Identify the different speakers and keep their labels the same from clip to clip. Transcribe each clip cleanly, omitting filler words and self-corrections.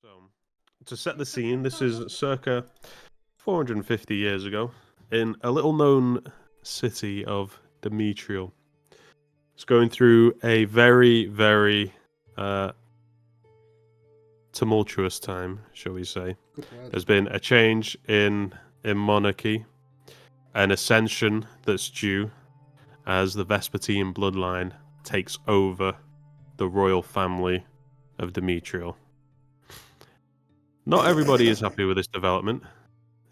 Speaker 1: So, to set the scene, this is circa 450 years ago in a little-known city of Demetrial. It's going through a very, very tumultuous time, shall we say. There's been a change in monarchy, an ascension that's due as the Vespiteen bloodline takes over the royal family of Demetrial. Not everybody is happy with this development,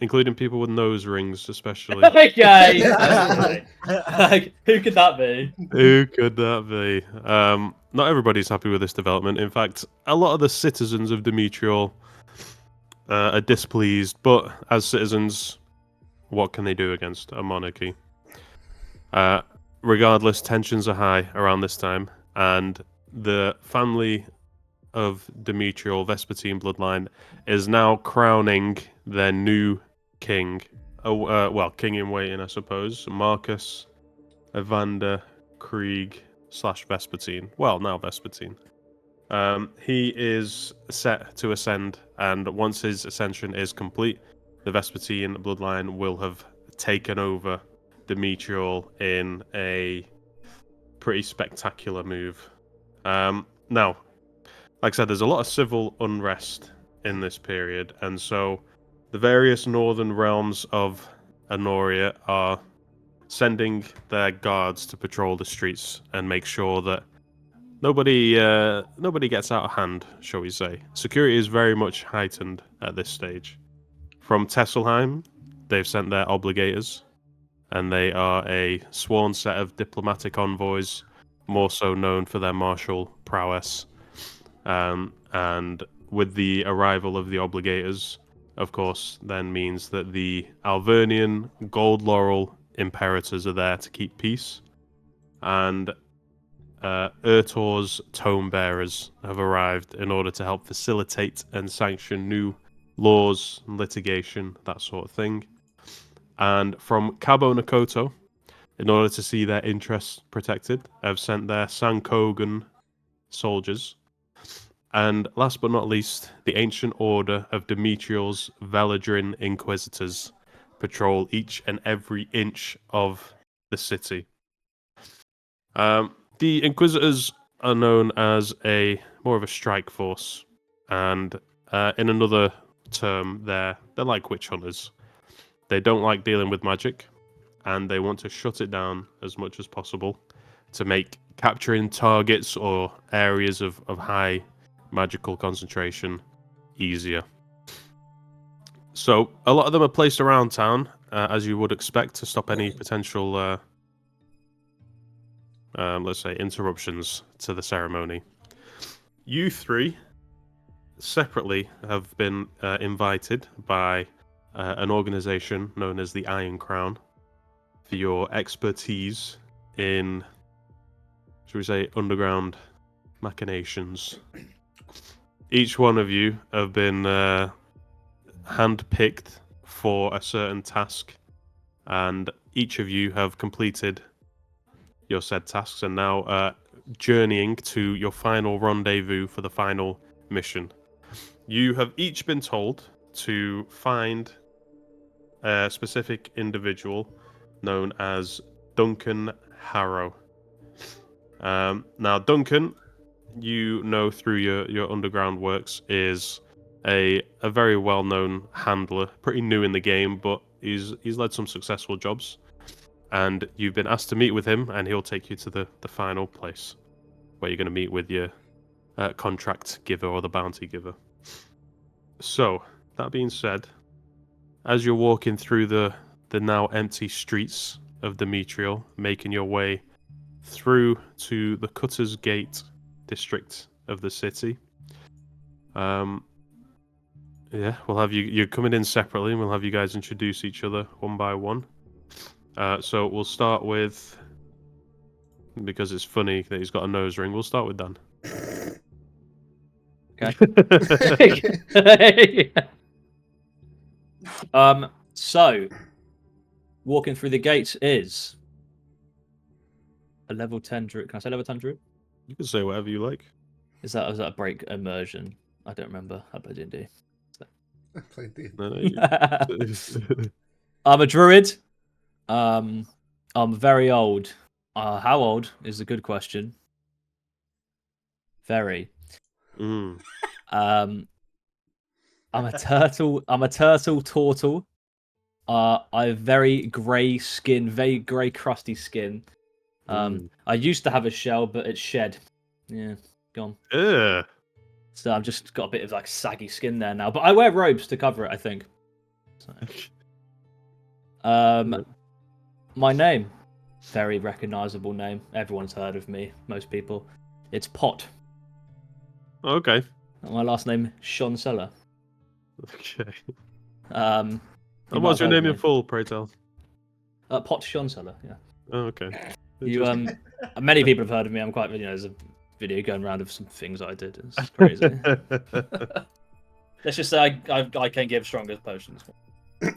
Speaker 1: including people with nose rings, especially.
Speaker 2: Okay. Who could that be?
Speaker 1: Who could that be? Not everybody's happy with this development. In fact, a lot of the citizens of Demetrial are displeased, but as citizens, what can they do against a monarchy? Regardless, tensions are high around this time, and the family of Demetrial, Vespiteen bloodline, is now crowning their new king. King in waiting, I suppose. Marcus Evander Krieg / Vespiteen. Well, now Vespiteen. He is set to ascend, and once his ascension is complete, the Vespiteen bloodline will have taken over Demetrial in a pretty spectacular move. Now, like I said, there's a lot of civil unrest in this period, and so the various northern realms of Anoria are sending their guards to patrol the streets and make sure that nobody gets out of hand, shall we say. Security is very much heightened at this stage. From Tesselheim, they've sent their obligators, and they are a sworn set of diplomatic envoys, more so known for their martial prowess. And with the arrival of the obligators, of course, then means that the Alvernian Gold Laurel Imperators are there to keep peace, and Ertor's Tome Bearers have arrived in order to help facilitate and sanction new laws, litigation, that sort of thing. And from Cabo Nakoto, in order to see their interests protected, have sent their Sankogan soldiers. And last but not least, the Ancient Order of Demetrial's Veladrin Inquisitors patrol each and every inch of the city. The Inquisitors are known as more of a strike force, and in another term, they're like witch hunters. They don't like dealing with magic, and they want to shut it down as much as possible to make capturing targets or areas of high magical concentration easier. So a lot of them are placed around town, as you would expect, to stop any potential, let's say, interruptions to the ceremony. You three separately have been invited by an organization known as the Iron Crown for your expertise in, should we say, underground machinations. Each one of you have been hand-picked for a certain task, and each of you have completed your said tasks and now journeying to your final rendezvous for the final mission. You have each been told to find a specific individual known as Duncan Harrow. Now, Duncan, you know through your underground works, is a very well-known handler, pretty new in the game, but he's led some successful jobs. And you've been asked to meet with him, and he'll take you to the final place where you're going to meet with your contract giver or the bounty giver. So, that being said, as you're walking through the now empty streets of Demetrial, making your way through to the Cutter's Gate district of the city, we'll have you're coming in separately, and we'll have you guys introduce each other one by one. So we'll start with, because it's funny that he's got a nose ring, we'll start with Dan.
Speaker 2: Okay. So walking through the gates is a level 10 druid. Can I say level 10 druid?
Speaker 1: You can say whatever you like.
Speaker 2: Is that a break immersion? I don't remember. I played D&D.
Speaker 3: I played the.
Speaker 1: No,
Speaker 2: I'm a druid. I'm very old. How old is a good question. Very.
Speaker 1: Mm.
Speaker 2: I'm a turtle. I'm a turtle. I have very grey skin, very grey crusty skin. I used to have a shell, but it's shed. Yeah, gone.
Speaker 1: Ugh.
Speaker 2: So I've just got a bit of like saggy skin there now. But I wear robes to cover it, I think. So. My name, very recognisable name. Everyone's heard of me. Most people. It's Pot.
Speaker 1: Okay.
Speaker 2: My last name, Sean Seller.
Speaker 1: Okay.
Speaker 2: You
Speaker 1: And
Speaker 2: might
Speaker 1: what's
Speaker 2: have
Speaker 1: your
Speaker 2: heard
Speaker 1: name
Speaker 2: of
Speaker 1: in full, pray tell?
Speaker 2: Pot Sean Seller. Yeah.
Speaker 1: Oh, okay.
Speaker 2: You many people have heard of me. I'm quite, there's a video going around of some things I did. It's crazy. Let's just say I can give stronger potions.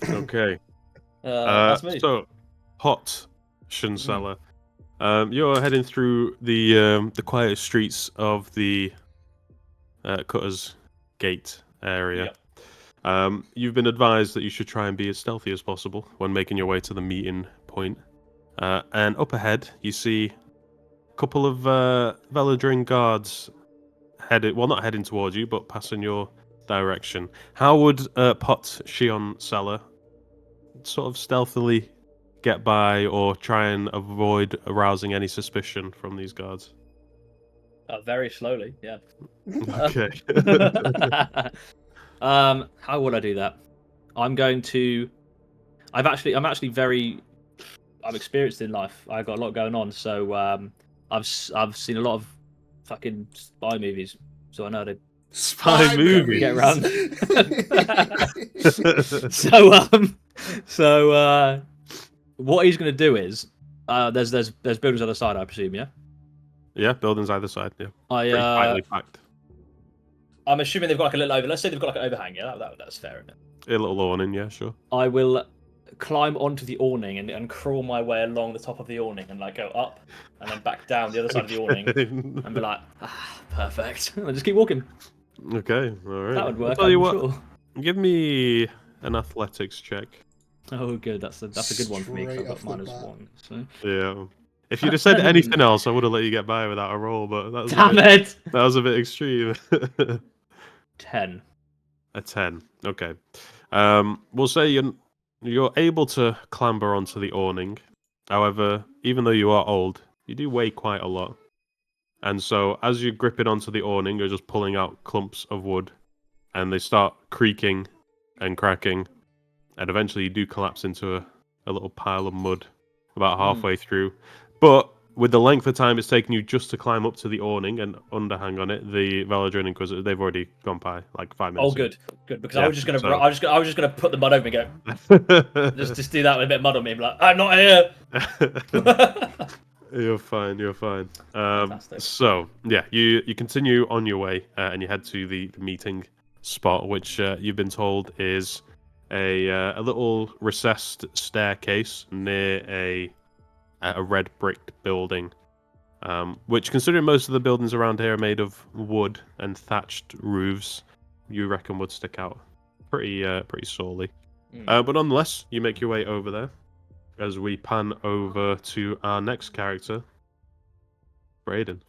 Speaker 1: Okay.
Speaker 2: That's me.
Speaker 1: So, Hot Shunsella. You're heading through the quiet streets of the Cutter's Gate area.
Speaker 2: Yep.
Speaker 1: You've been advised that you should try and be as stealthy as possible when making your way to the meeting point. And up ahead, you see a couple of Veladrin guards not heading towards you, but passing your direction. How would Pot Shion Seller sort of stealthily get by or try and avoid arousing any suspicion from these guards?
Speaker 2: Very slowly, yeah.
Speaker 1: Okay.
Speaker 2: How would I do that? I'm experienced in life. I've got a lot going on, so I've seen a lot of fucking spy movies, so I know how to
Speaker 1: Spy movie.
Speaker 2: get around. So what he's gonna do is there's buildings on the side, I presume, yeah.
Speaker 1: Yeah, buildings either side. Yeah, pretty tightly packed.
Speaker 2: I'm assuming they've got like a little let's say they've got like an overhang. Yeah, that's fair, isn't it?
Speaker 1: A little awning, yeah, sure.
Speaker 2: I will climb onto the awning and crawl my way along the top of the awning and like go up and then back down the other side of the awning and be like, perfect. And just keep walking.
Speaker 1: Okay, all right.
Speaker 2: That would work.
Speaker 1: I'll tell you what,
Speaker 2: sure.
Speaker 1: give me an athletics check.
Speaker 2: Oh, good. That's a good one for me because I've
Speaker 3: Straight
Speaker 2: got
Speaker 3: off the
Speaker 2: -1. So.
Speaker 1: Yeah. If you'd have said anything else, I would have let you get by without a roll, but that was that was a bit extreme.
Speaker 2: 10.
Speaker 1: A 10. Okay. We'll say you're able to clamber onto the awning. However, even though you are old, you do weigh quite a lot. And so as you're gripping onto the awning, you're just pulling out clumps of wood, and they start creaking and cracking, and eventually you do collapse into a little pile of mud about halfway through. But with the length of time it's taken you just to climb up to the awning and underhang on it, the Veladrin Inquisitor, they've already gone by like 5 minutes.
Speaker 2: Oh, good, because I was just gonna put the mud over me and go. just do that with a bit of mud on me, and be like, I'm not here.
Speaker 1: You're fine.
Speaker 2: Fantastic.
Speaker 1: So yeah, you continue on your way and you head to the meeting spot, which you've been told is a little recessed staircase near a red bricked building, which, considering most of the buildings around here are made of wood and thatched roofs, you reckon would stick out pretty sorely. But nonetheless, you make your way over there as we pan over to our next character, Brayden.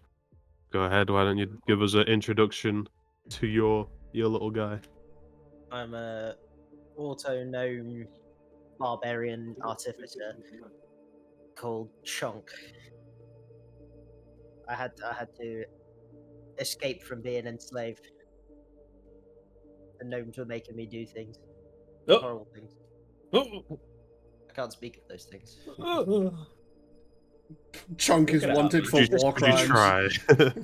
Speaker 1: Go ahead, why don't you give us an introduction to your little guy?
Speaker 4: I'm a auto-gnome barbarian artificer called Chonk. I had to escape from being enslaved. The gnomes were making me do things. Horrible things. I can't speak of those things.
Speaker 3: Chonk is wanted for war crimes.
Speaker 1: You try.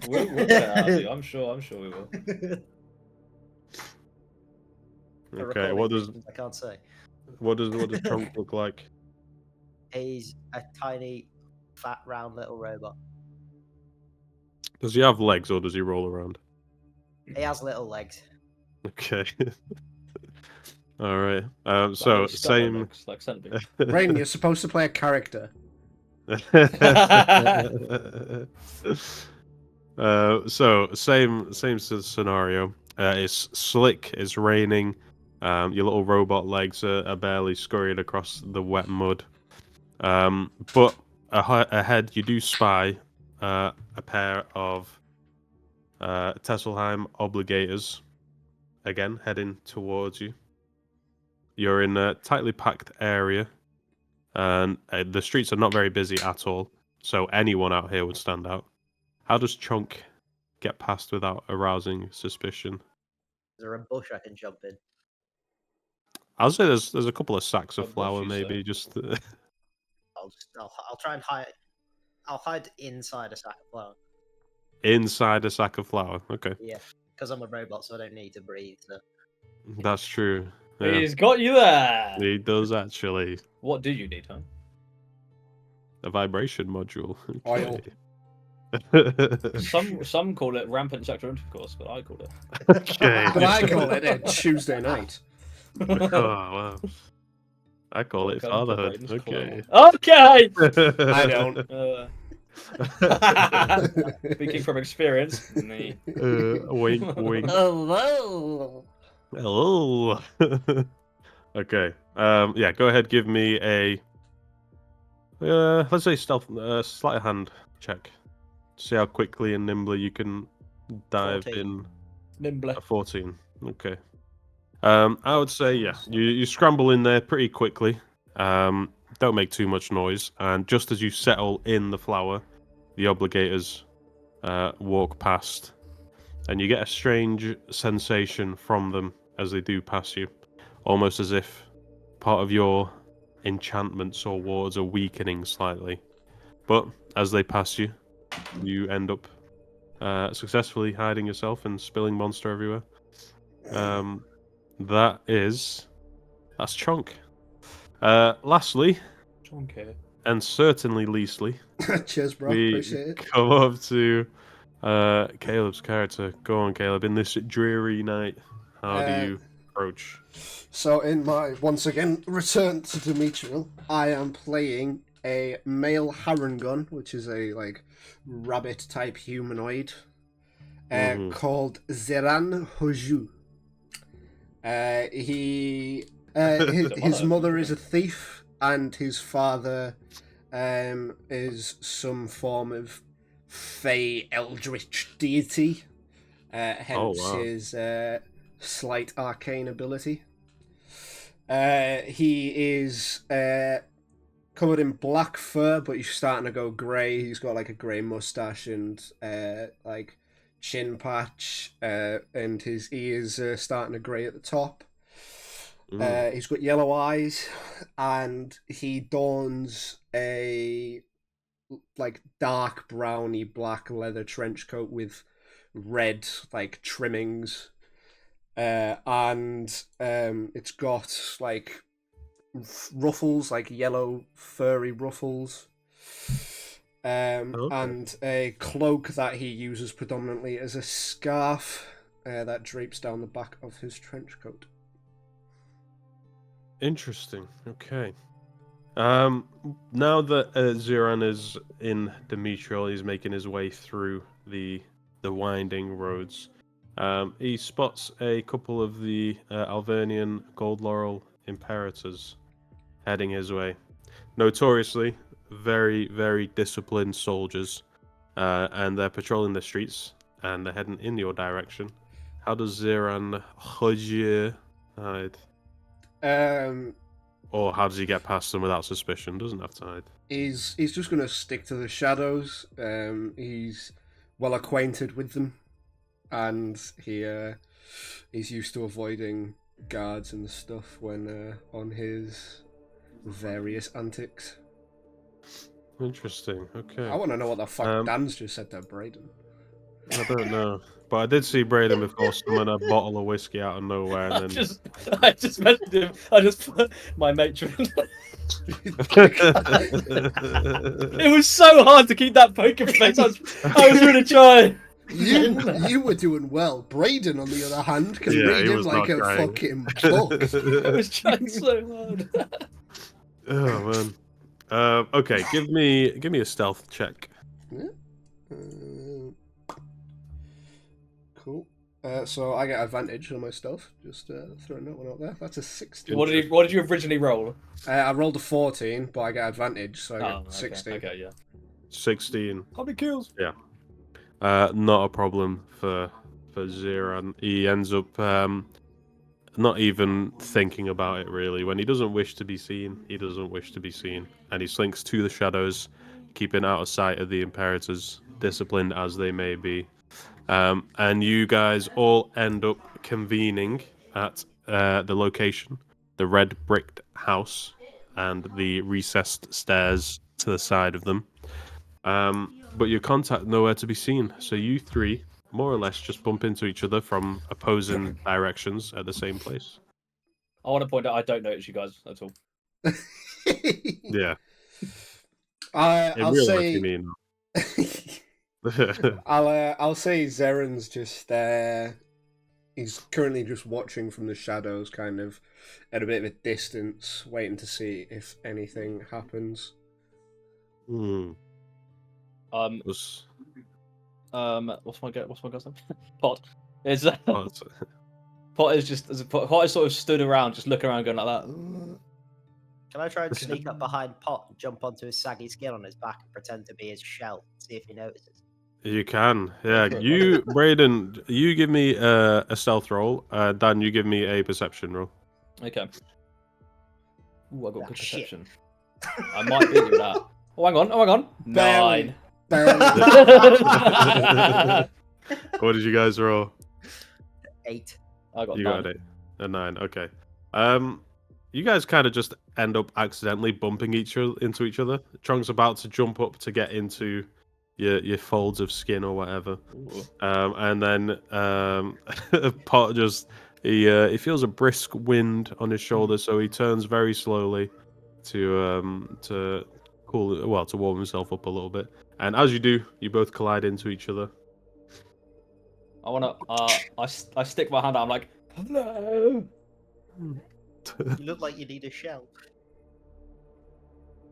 Speaker 2: We'll get out of you. I'm sure we will.
Speaker 1: Okay,
Speaker 4: I can't say.
Speaker 1: What does Chonk look like?
Speaker 4: He's a tiny, fat, round little robot.
Speaker 1: Does he have legs or does he roll around?
Speaker 4: He has little legs.
Speaker 1: Okay. All right. So same.
Speaker 3: Rain, you're supposed to play a character.
Speaker 1: So same scenario. It's slick. It's raining. Your little robot legs are barely scurried across the wet mud. But ahead, you do spy a pair of Tesselheim obligators, again, heading towards you. You're in a tightly packed area, and the streets are not very busy at all, so anyone out here would stand out. How does Chonk get past without arousing suspicion?
Speaker 4: Is there a bush I can jump in?
Speaker 1: I'll say there's a couple of sacks of
Speaker 2: A bush,
Speaker 1: flour,
Speaker 2: you
Speaker 1: maybe,
Speaker 2: say?
Speaker 1: just...
Speaker 4: I'll try and hide. I'll hide inside a sack of flour.
Speaker 1: inside a sack of flour. Okay,
Speaker 4: Yeah, because I'm a robot, so I don't need to breathe. So.
Speaker 1: that's true. Yeah,
Speaker 2: He's got you there.
Speaker 1: he does actually.
Speaker 2: What do you need, huh?
Speaker 1: A vibration module.
Speaker 3: Oil.
Speaker 1: Okay.
Speaker 2: Some call it rampant sexual intercourse, but I call it.
Speaker 1: Okay.
Speaker 3: But I call it a Tuesday night.
Speaker 1: Oh, wow. I call it
Speaker 2: Welcome to
Speaker 1: fatherhood.
Speaker 2: Brayden's
Speaker 1: Okay.
Speaker 2: Corner. Okay.
Speaker 3: I don't.
Speaker 2: Speaking from experience. Me.
Speaker 1: Wink, wink.
Speaker 3: Hello.
Speaker 1: Hello. Okay. Yeah. Go ahead. Give me a. Let's say stealth. Sleight of hand check. See how quickly and nimbly you can dive
Speaker 4: 14.
Speaker 1: in.
Speaker 2: Nimble.
Speaker 1: 14. Okay. I would say yeah. You scramble in there pretty quickly. Don't make too much noise, and just as you settle in the flour, the obligators walk past, and you get a strange sensation from them as they do pass you, almost as if part of your enchantments or wards are weakening slightly. But as they pass you, you end up successfully hiding yourself and spilling monster everywhere. That's Chonk. Lastly,
Speaker 2: Okay.
Speaker 1: and certainly leastly,
Speaker 3: Cheers, bro.
Speaker 1: we
Speaker 3: Appreciate it.
Speaker 1: come up to Caleb's character. Go on, Caleb. In this dreary night, how do you approach?
Speaker 3: So, in my once again return to Demetriel, I am playing a male Harangon, which is a rabbit type humanoid, called Xeraan Hoju. His mother is a thief, and his father is some form of fey eldritch deity. Hence his slight arcane ability. He is covered in black fur, but he's starting to go grey. He's got a grey mustache and chin patch, and his ears are starting to grey at the top. He's got yellow eyes, and he dons a dark browny black leather trench coat with red trimmings, and it's got ruffles, yellow furry ruffles, and a cloak that he uses predominantly as a scarf that drapes down the back of his trench coat.
Speaker 1: Interesting. Okay. Now that Xeraan is in Demetriel, he's making his way through the winding roads. He spots a couple of the Alvernian Gold Laurel Imperators heading his way. Notoriously, very, very disciplined soldiers, and they're patrolling the streets, and they're heading in your direction. How does Xeraan Hojier hide? Or how does he get past them without suspicion? Doesn't have to hide.
Speaker 3: He's just going to stick to the shadows. He's well acquainted with them, and he's used to avoiding guards and stuff when on his various antics.
Speaker 1: Interesting. Okay.
Speaker 3: I want to know what the fuck Dan's just said there, Brayden.
Speaker 1: I don't know, but I did see Brayden before summon a bottle of whiskey out of nowhere, and then
Speaker 2: I just mentioned him. I just put my matron. It was so hard to keep that poker face. I was really trying.
Speaker 3: You were doing well. Brayden, on the other hand, can read him like a fucking book.
Speaker 2: I was trying so hard.
Speaker 1: Oh man. Okay, give me a stealth check.
Speaker 3: Yeah. Cool. So I get advantage on my stealth. Just throwing that one out there. That's a 16.
Speaker 2: What did you originally roll?
Speaker 3: I rolled a 14, but I get advantage, so I get 16.
Speaker 2: Okay, yeah.
Speaker 1: 16.
Speaker 2: How many kills?
Speaker 1: Yeah. Not a problem for Xeraan. He ends up not even thinking about it really. When he doesn't wish to be seen, he doesn't wish to be seen, and he slinks to the shadows, keeping out of sight of the Imperators, disciplined as they may be. And you guys all end up convening at the location, the red bricked house, and the recessed stairs to the side of them. But your contact nowhere to be seen. So you three, more or less, just bump into each other from opposing directions at the same place.
Speaker 2: I want to point out I don't notice you guys at all.
Speaker 1: Yeah.
Speaker 3: I'll
Speaker 1: real life,
Speaker 3: say.
Speaker 1: you mean?
Speaker 3: I'll say Xeraan's just he's currently just watching from the shadows, kind of at a bit of a distance, waiting to see if anything happens.
Speaker 2: What's my guy's name? Pot. It's Pot is just Pot is sort of stood around, just looking around, going like that.
Speaker 4: Can I try and sneak up behind Pot and jump onto his saggy skin on his back and pretend to be his shell? See if he notices.
Speaker 1: You can, yeah. You, Brayden, you give me a stealth roll. Dan, you give me a perception roll.
Speaker 2: Okay. Ooh, I got good
Speaker 4: Shit.
Speaker 2: perception. I might beat you with that. Oh, hang on.
Speaker 3: Barely.
Speaker 2: 9.
Speaker 1: What did you guys roll?
Speaker 4: 8.
Speaker 2: I got
Speaker 1: You
Speaker 2: 9.
Speaker 1: got it. A 9. Okay. You guys kind of just end up accidentally bumping into each other. Chonk's about to jump up to get into your folds of skin or whatever, and then Pot just he feels a brisk wind on his shoulder, so he turns very slowly to warm himself up a little bit. And as you do, you both collide into each other.
Speaker 2: I wanna I stick my hand out. I'm like, hello.
Speaker 4: You look like you need a shell.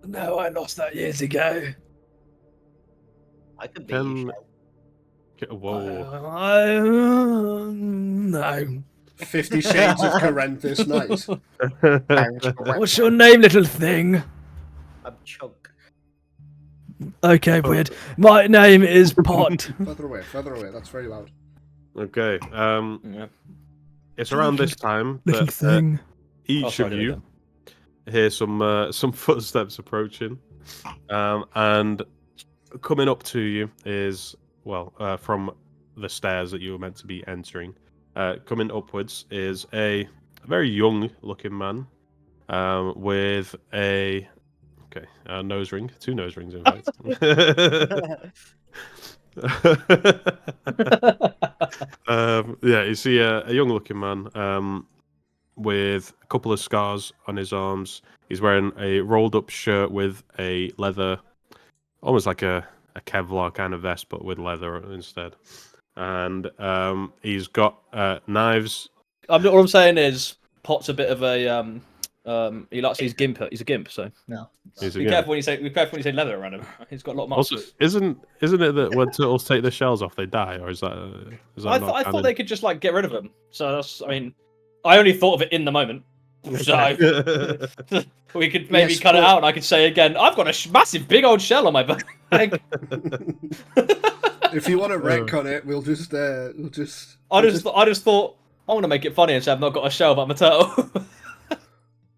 Speaker 2: No, I lost that years ago.
Speaker 4: I could be your shell.
Speaker 1: Whoa.
Speaker 2: No.
Speaker 3: 50 Shades of Korenthis, nice.
Speaker 2: What's your name, little thing?
Speaker 4: I'm Chonk.
Speaker 2: Okay, weird. My name is Pot.
Speaker 3: Further away, that's very loud.
Speaker 1: Okay.
Speaker 2: Yeah.
Speaker 1: It's around this time
Speaker 2: Little
Speaker 1: that
Speaker 2: thing.
Speaker 1: each of you hear some footsteps approaching, and coming up to you is from the stairs that you were meant to be entering. Coming upwards is a very young-looking man with a nose ring, 2 nose rings in fact. You see a young-looking man with a couple of scars on his arms. He's wearing a rolled-up shirt with a leather, almost like a Kevlar kind of vest, but with leather instead. And he's got knives.
Speaker 2: What I'm saying is, Pot's a bit of a he likes his gimp. He's a gimp, so
Speaker 1: No.
Speaker 2: be careful when you say leather around him. He's got a lot of muscles.
Speaker 1: Also, isn't it that when turtles take the shells off, they die, or is that?
Speaker 2: I thought they could just like get rid of them. So that's, I only thought of it in the moment. So we could maybe cut it out, and I could say again, I've got a massive, big old shell on my back.
Speaker 3: If you want to retcon it, we'll just.
Speaker 2: I just thought I want to make it funny and say I've not got a shell, but I'm a turtle.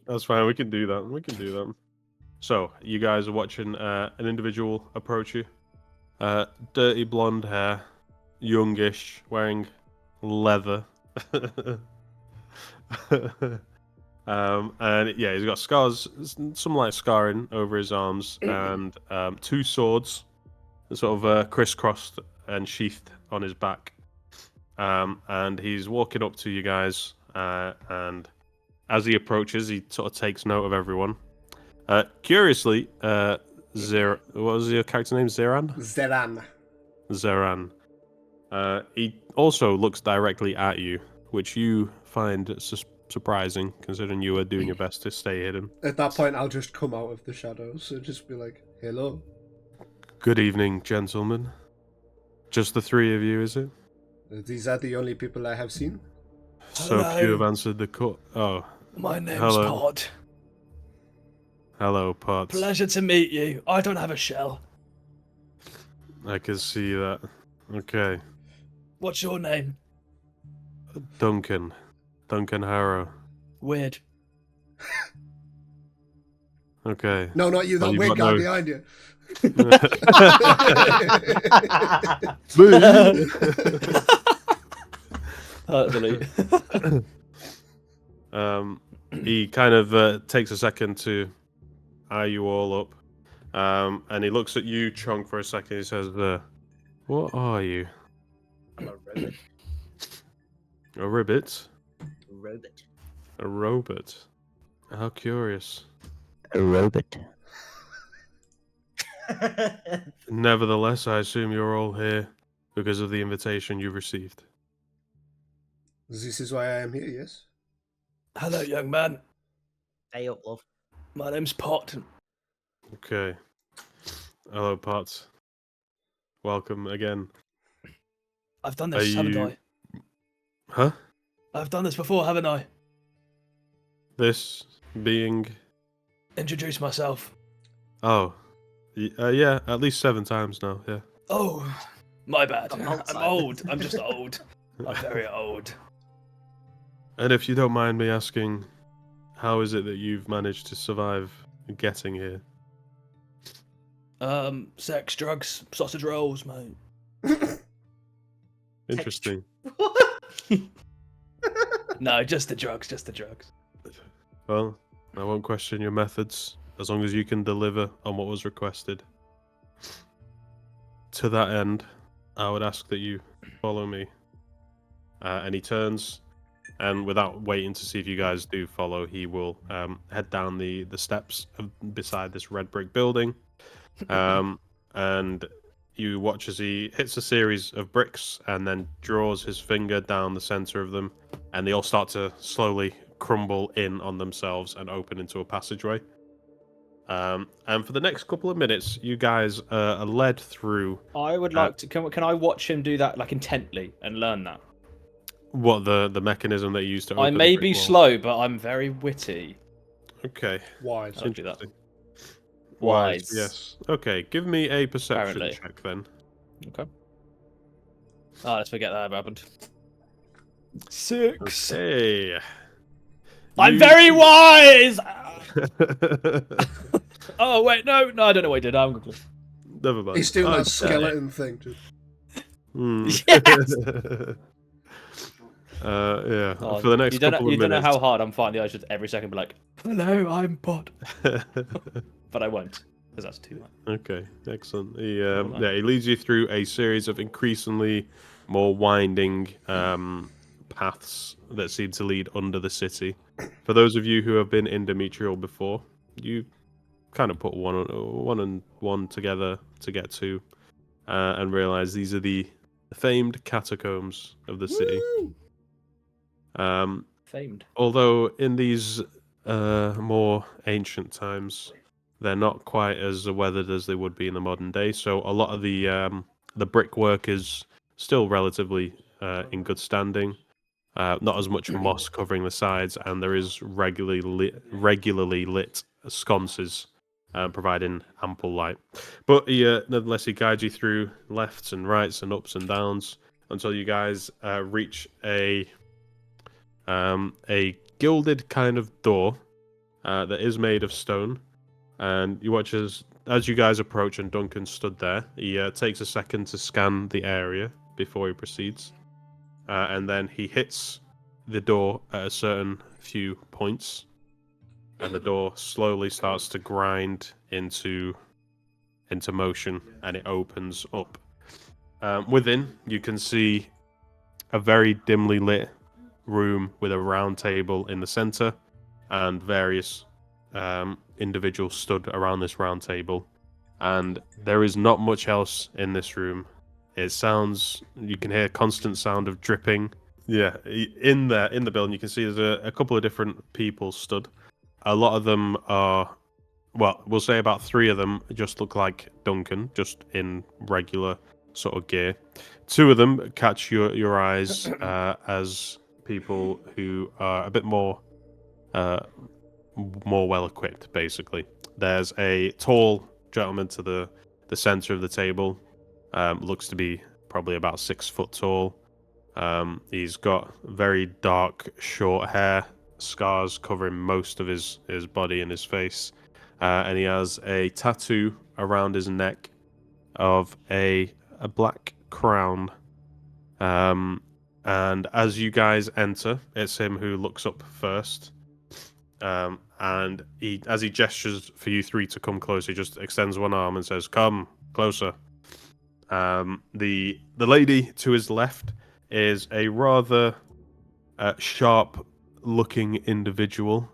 Speaker 1: That's fine. We can do that. So you guys are watching an individual approach you. Dirty blonde hair, youngish, wearing leather. And yeah, he's got scars, some light scarring over his arms, and 2 swords, sort of crisscrossed and sheathed on his back. And he's walking up to you guys, and as he approaches, he sort of takes note of everyone. Curiously, what was your character name? Xeraan? Xeraan. He also looks directly at you, which you find surprising, considering you were doing your best to stay hidden.
Speaker 3: At that point, I'll just come out of the shadows and just be like, hello.
Speaker 1: Good evening, gentlemen. Just the 3 of you, is it?
Speaker 3: These are the only people I have seen.
Speaker 1: So
Speaker 2: Hello.
Speaker 1: few have answered the call. Oh,
Speaker 2: My name's
Speaker 1: Hello.
Speaker 2: Pod.
Speaker 1: hello, Potts.
Speaker 2: Pleasure to meet you. I don't have a shell.
Speaker 1: I can see that. Okay,
Speaker 2: What's your name?
Speaker 1: Duncan Harrow.
Speaker 2: Weird.
Speaker 1: Okay.
Speaker 3: No, not you.
Speaker 1: Well,
Speaker 3: That
Speaker 1: you've
Speaker 3: weird
Speaker 1: got
Speaker 3: guy
Speaker 1: no-
Speaker 3: behind you.
Speaker 2: Delete.
Speaker 1: He kind of takes a second to eye you all up, and he looks at you, Chonk, for a second. He says, "What are you?
Speaker 4: I'm a robot.
Speaker 1: A ribbit?
Speaker 4: Robot.
Speaker 1: A robot? How curious."
Speaker 4: A robot.
Speaker 1: Nevertheless, I assume you're all here because of the invitation you received.
Speaker 3: This is why I am here. Yes.
Speaker 2: Hello, young man.
Speaker 4: Stay up, love.
Speaker 2: My name's Pot.
Speaker 1: Okay. Hello, Potts. Welcome again.
Speaker 2: I've done
Speaker 1: Are
Speaker 2: this, haven't
Speaker 1: you-
Speaker 2: I?
Speaker 1: Huh?
Speaker 2: I've done this before, haven't I?
Speaker 1: This being...
Speaker 2: Introduce myself.
Speaker 1: Oh. Yeah, at least 7 times now, yeah.
Speaker 2: Oh, my bad.
Speaker 4: Got an
Speaker 2: I'm
Speaker 4: Alzheimer's.
Speaker 2: old. I'm just old. I'm very old.
Speaker 1: And if you don't mind me asking, how is it that you've managed to survive getting here?
Speaker 2: Sex, drugs, sausage rolls, mate.
Speaker 1: Interesting.
Speaker 4: What?
Speaker 2: No, just the drugs, just the drugs.
Speaker 1: Well, I won't question your methods, as long as you can deliver on what was requested. To that end, I would ask that you follow me. And he turns, and without waiting to see if you guys do follow, he will head down the steps beside this red brick building. And you watch as he hits a series of bricks and then draws his finger down the center of them, and they all start to slowly crumble in on themselves and open into a passageway. And for the next couple of minutes, you guys are led through
Speaker 2: I would like to. Can I watch him do that like intently and learn that?
Speaker 1: what the mechanism they use to open
Speaker 2: I
Speaker 1: the
Speaker 2: may
Speaker 1: brick
Speaker 2: be
Speaker 1: wall.
Speaker 2: slow, but I'm very witty.
Speaker 1: Okay.
Speaker 3: Wise.
Speaker 2: I'll do that.
Speaker 1: Interesting.
Speaker 2: Wise.
Speaker 1: Yes. Okay, give me a perception
Speaker 2: Apparently.
Speaker 1: check then.
Speaker 2: Okay. Oh, let's forget that happened. 6.
Speaker 1: Hey.
Speaker 2: I'm very wise. Oh wait, no, I don't know what I did. I'm good.
Speaker 1: Never mind.
Speaker 3: He's doing that
Speaker 1: Okay.
Speaker 3: skeleton thing.
Speaker 1: Hmm.
Speaker 2: Yes!
Speaker 1: Yeah.
Speaker 2: Oh,
Speaker 1: For the next
Speaker 2: you don't
Speaker 1: couple
Speaker 2: know,
Speaker 1: of
Speaker 2: you don't know
Speaker 1: minutes.
Speaker 2: how hard I'm finding the eyes just every second be like, hello, I'm Pod. But I won't, because that's too much.
Speaker 1: Okay, excellent. He
Speaker 2: Well done.
Speaker 1: he leads you through a series of increasingly more winding paths that seem to lead under the city. For those of you who have been in Demetrial before, you kind of put one and one together to get to, and realize these are the famed catacombs of the city.
Speaker 2: Famed.
Speaker 1: Although in these more ancient times, they're not quite as weathered as they would be in the modern day. So a lot of the brickwork is still relatively in good standing. Not as much moss covering the sides, and there is regularly lit sconces providing ample light. But nonetheless, he guides you through lefts and rights and ups and downs until you guys reach a gilded kind of door that is made of stone. And you watch as you guys approach, and Duncan stood there. He takes a second to scan the area before he proceeds, and then he hits the door at a certain few points, and the door slowly starts to grind into motion, and it opens up. Within, you can see a very dimly lit room with a round table in the center, and various individuals stood around this round table. And there is not much else in this room. It sounds, you can hear constant sound of dripping. Yeah, in the building, you can see there's a couple of different people stood. A lot of them are, well, we'll say about 3 of them just look like Duncan, just in regular sort of gear. Two of them catch your eyes as people who are a bit more well equipped. Basically, there's a tall gentleman to the center of the table. Looks to be probably about 6 foot tall. He's got very dark, short hair, scars covering most of his body and his face, and he has a tattoo around his neck of a black crown. And as you guys enter, it's him who looks up first. And as he gestures for you three to come closer, he just extends one arm and says, "Come closer." The lady to his left is a rather sharp-looking individual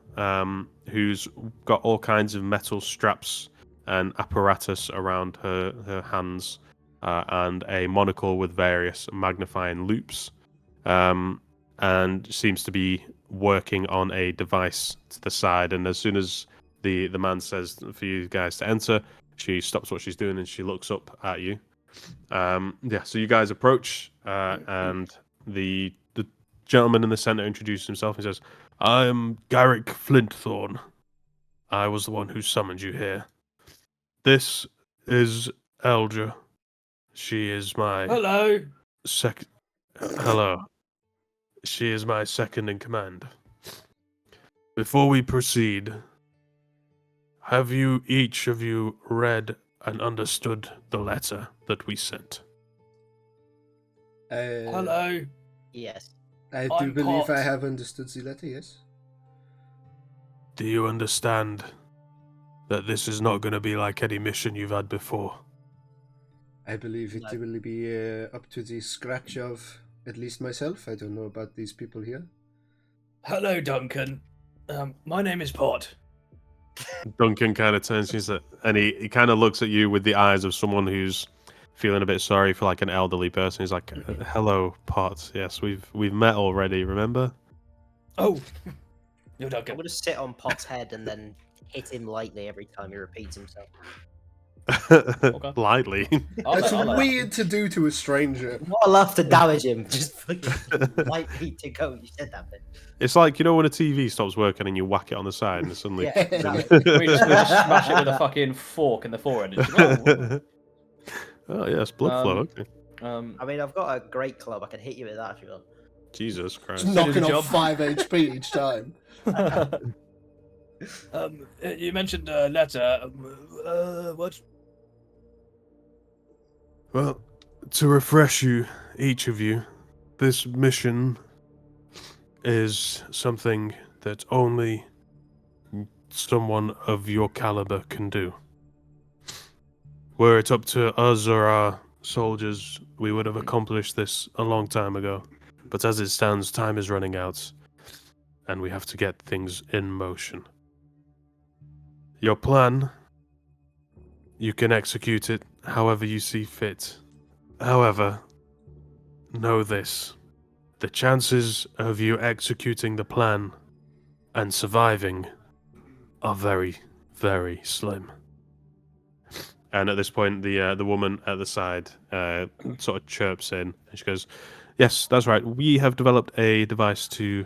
Speaker 1: who's got all kinds of metal straps and apparatus around her hands, and a monocle with various magnifying loops, and seems to be working on a device to the side. And as soon as the man says for you guys to enter, she stops what she's doing and she looks up at you. So you guys approach, and the gentleman in the center introduces himself and says, "I am Garrick Flintthorn. I was the one who summoned you here. This is Eldra. She is my
Speaker 2: Hello.
Speaker 1: Hello. She is my second in command. Before we proceed, have you each of you read and understood the letter that we sent?"
Speaker 2: Hello.
Speaker 4: Yes.
Speaker 3: I do
Speaker 2: I'm
Speaker 3: believe I
Speaker 2: Pot.
Speaker 3: have understood the letter, yes.
Speaker 1: Do you understand that this is not going to be like any mission you've had before?
Speaker 3: I believe it
Speaker 4: No.
Speaker 3: will be up to the scratch of at least myself. I don't know about these people here.
Speaker 2: Hello, Duncan. My name is Pot.
Speaker 1: Duncan kind of turns to you and he kind of looks at you with the eyes of someone who's feeling a bit sorry for like an elderly person. He's like, "Hello, Pot. Yes, we've met already. Remember?"
Speaker 2: Oh, you're
Speaker 4: I'm
Speaker 2: Duncan.
Speaker 4: gonna sit on Pot's head and then hit him lightly every time he repeats himself.
Speaker 1: Lightly.
Speaker 3: That's weird to do to a stranger.
Speaker 4: Not enough to damage him, just fucking lightly to go. You said that bit.
Speaker 1: It's like, you know, when a TV stops working and you whack it on the side and suddenly.
Speaker 4: Yeah, exactly.
Speaker 2: we just smash it with a fucking fork in the forehead. And just,
Speaker 1: Oh yes, blood flow. Okay.
Speaker 4: I mean, I've got a great club. I can hit you with that if you want.
Speaker 1: Jesus Christ.
Speaker 3: Just knocking
Speaker 2: job.
Speaker 3: off 5 HP each time.
Speaker 2: You mentioned a letter. What?
Speaker 1: Well, to refresh you, each of you, this mission is something that only someone of your caliber can do. Were it up to us or our soldiers, we would have accomplished this a long time ago. But as it stands, time is running out, and we have to get things in motion. Your plan, you can execute it however you see fit. However, know this. The chances of you executing the plan and surviving are very, very slim. And at this point, the woman at the side sort of chirps in, and she goes, "Yes, that's right. We have developed a device to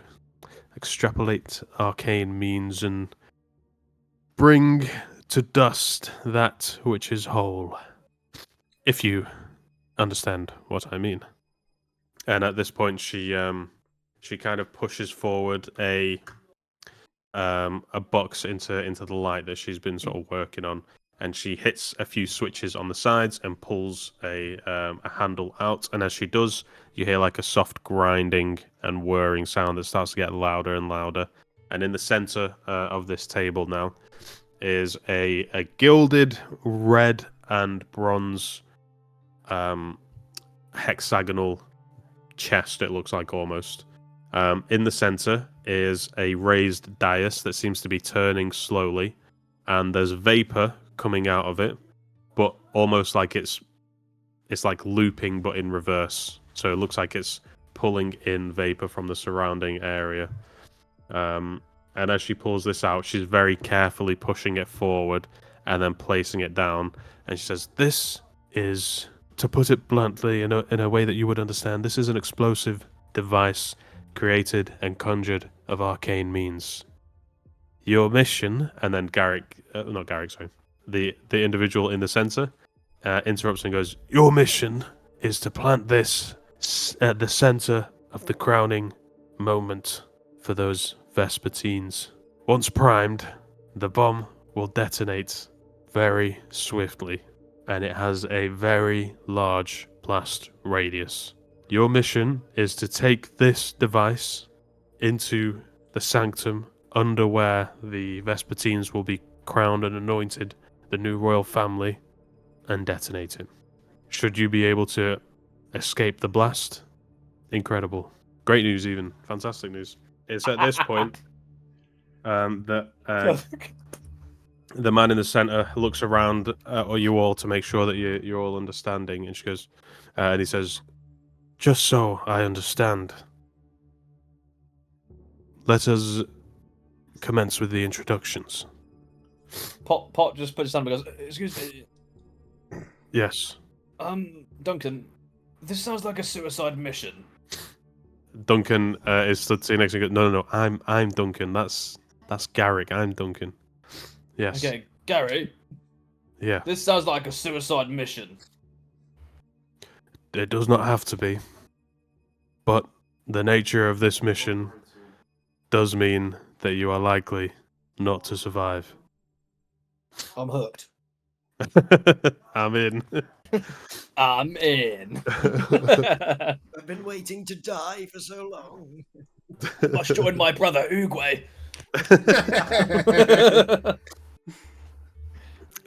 Speaker 1: extrapolate arcane means and bring to dust that which is whole. If you understand what I mean." And at this point, she kind of pushes forward a box into the light that she's been sort of working on, and she hits a few switches on the sides and pulls a handle out. And as she does, you hear like a soft grinding and whirring sound that starts to get louder and louder. And in the center of this table now is a gilded red and bronze hexagonal chest, it looks like almost. In the center is a raised dais that seems to be turning slowly, and there's vapor coming out of it, but almost like it's like looping but in reverse. So it looks like it's pulling in vapor from the surrounding area. And as she pulls this out, she's very carefully pushing it forward and then placing it down. And she says, "This is to put it bluntly, in a way that you would understand, this is an explosive device created and conjured of arcane means. Your mission, and then the individual in the center interrupts and goes, your mission is to plant this at the center of the crowning moment for those Vespeteens. Once primed, the bomb will detonate very swiftly, and it has a very large blast radius. Your mission is to take this device into the sanctum under where the Vespeteens will be crowned and anointed the new royal family, and detonate it. Should you be able to escape the blast, incredible. Great news even. Fantastic news. It's at this point that the man in the center looks around at you all to make sure that you're all understanding, and she goes, and he says, just so I understand, let us commence with the introductions.
Speaker 2: Pot just puts his hand up and goes, excuse me.
Speaker 1: Yes.
Speaker 2: Duncan, this sounds like a suicide mission.
Speaker 1: Duncan is stood sitting next to him. No, I'm Duncan. That's Garrick. I'm Duncan. Yes.
Speaker 2: Okay, Gary.
Speaker 1: Yeah.
Speaker 2: This sounds like a suicide mission.
Speaker 1: It does not have to be, but the nature of this mission does mean that you are likely not to survive.
Speaker 4: I'm hooked.
Speaker 1: I'm in.
Speaker 2: I'm in.
Speaker 4: I've been waiting to die for so long.
Speaker 2: Must join my brother Uguay.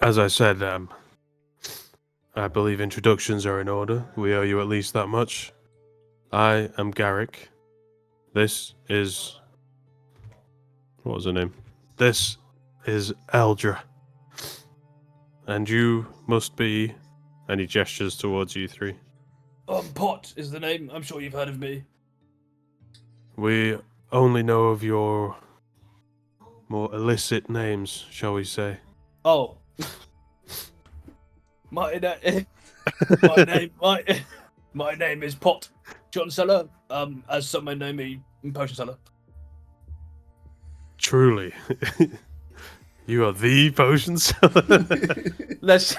Speaker 1: As I said, I believe introductions are in order. We owe you at least that much. I am Garrick. This is... What was her name? This is Eldra. And you must be... And he gestures towards you three.
Speaker 2: Pot is the name. I'm sure you've heard of me.
Speaker 1: We only know of your more illicit names, shall we say.
Speaker 2: Oh. My name is Pot John Seller. As some may know me, Potion Seller.
Speaker 1: Truly. You are the potion seller.
Speaker 2: Let's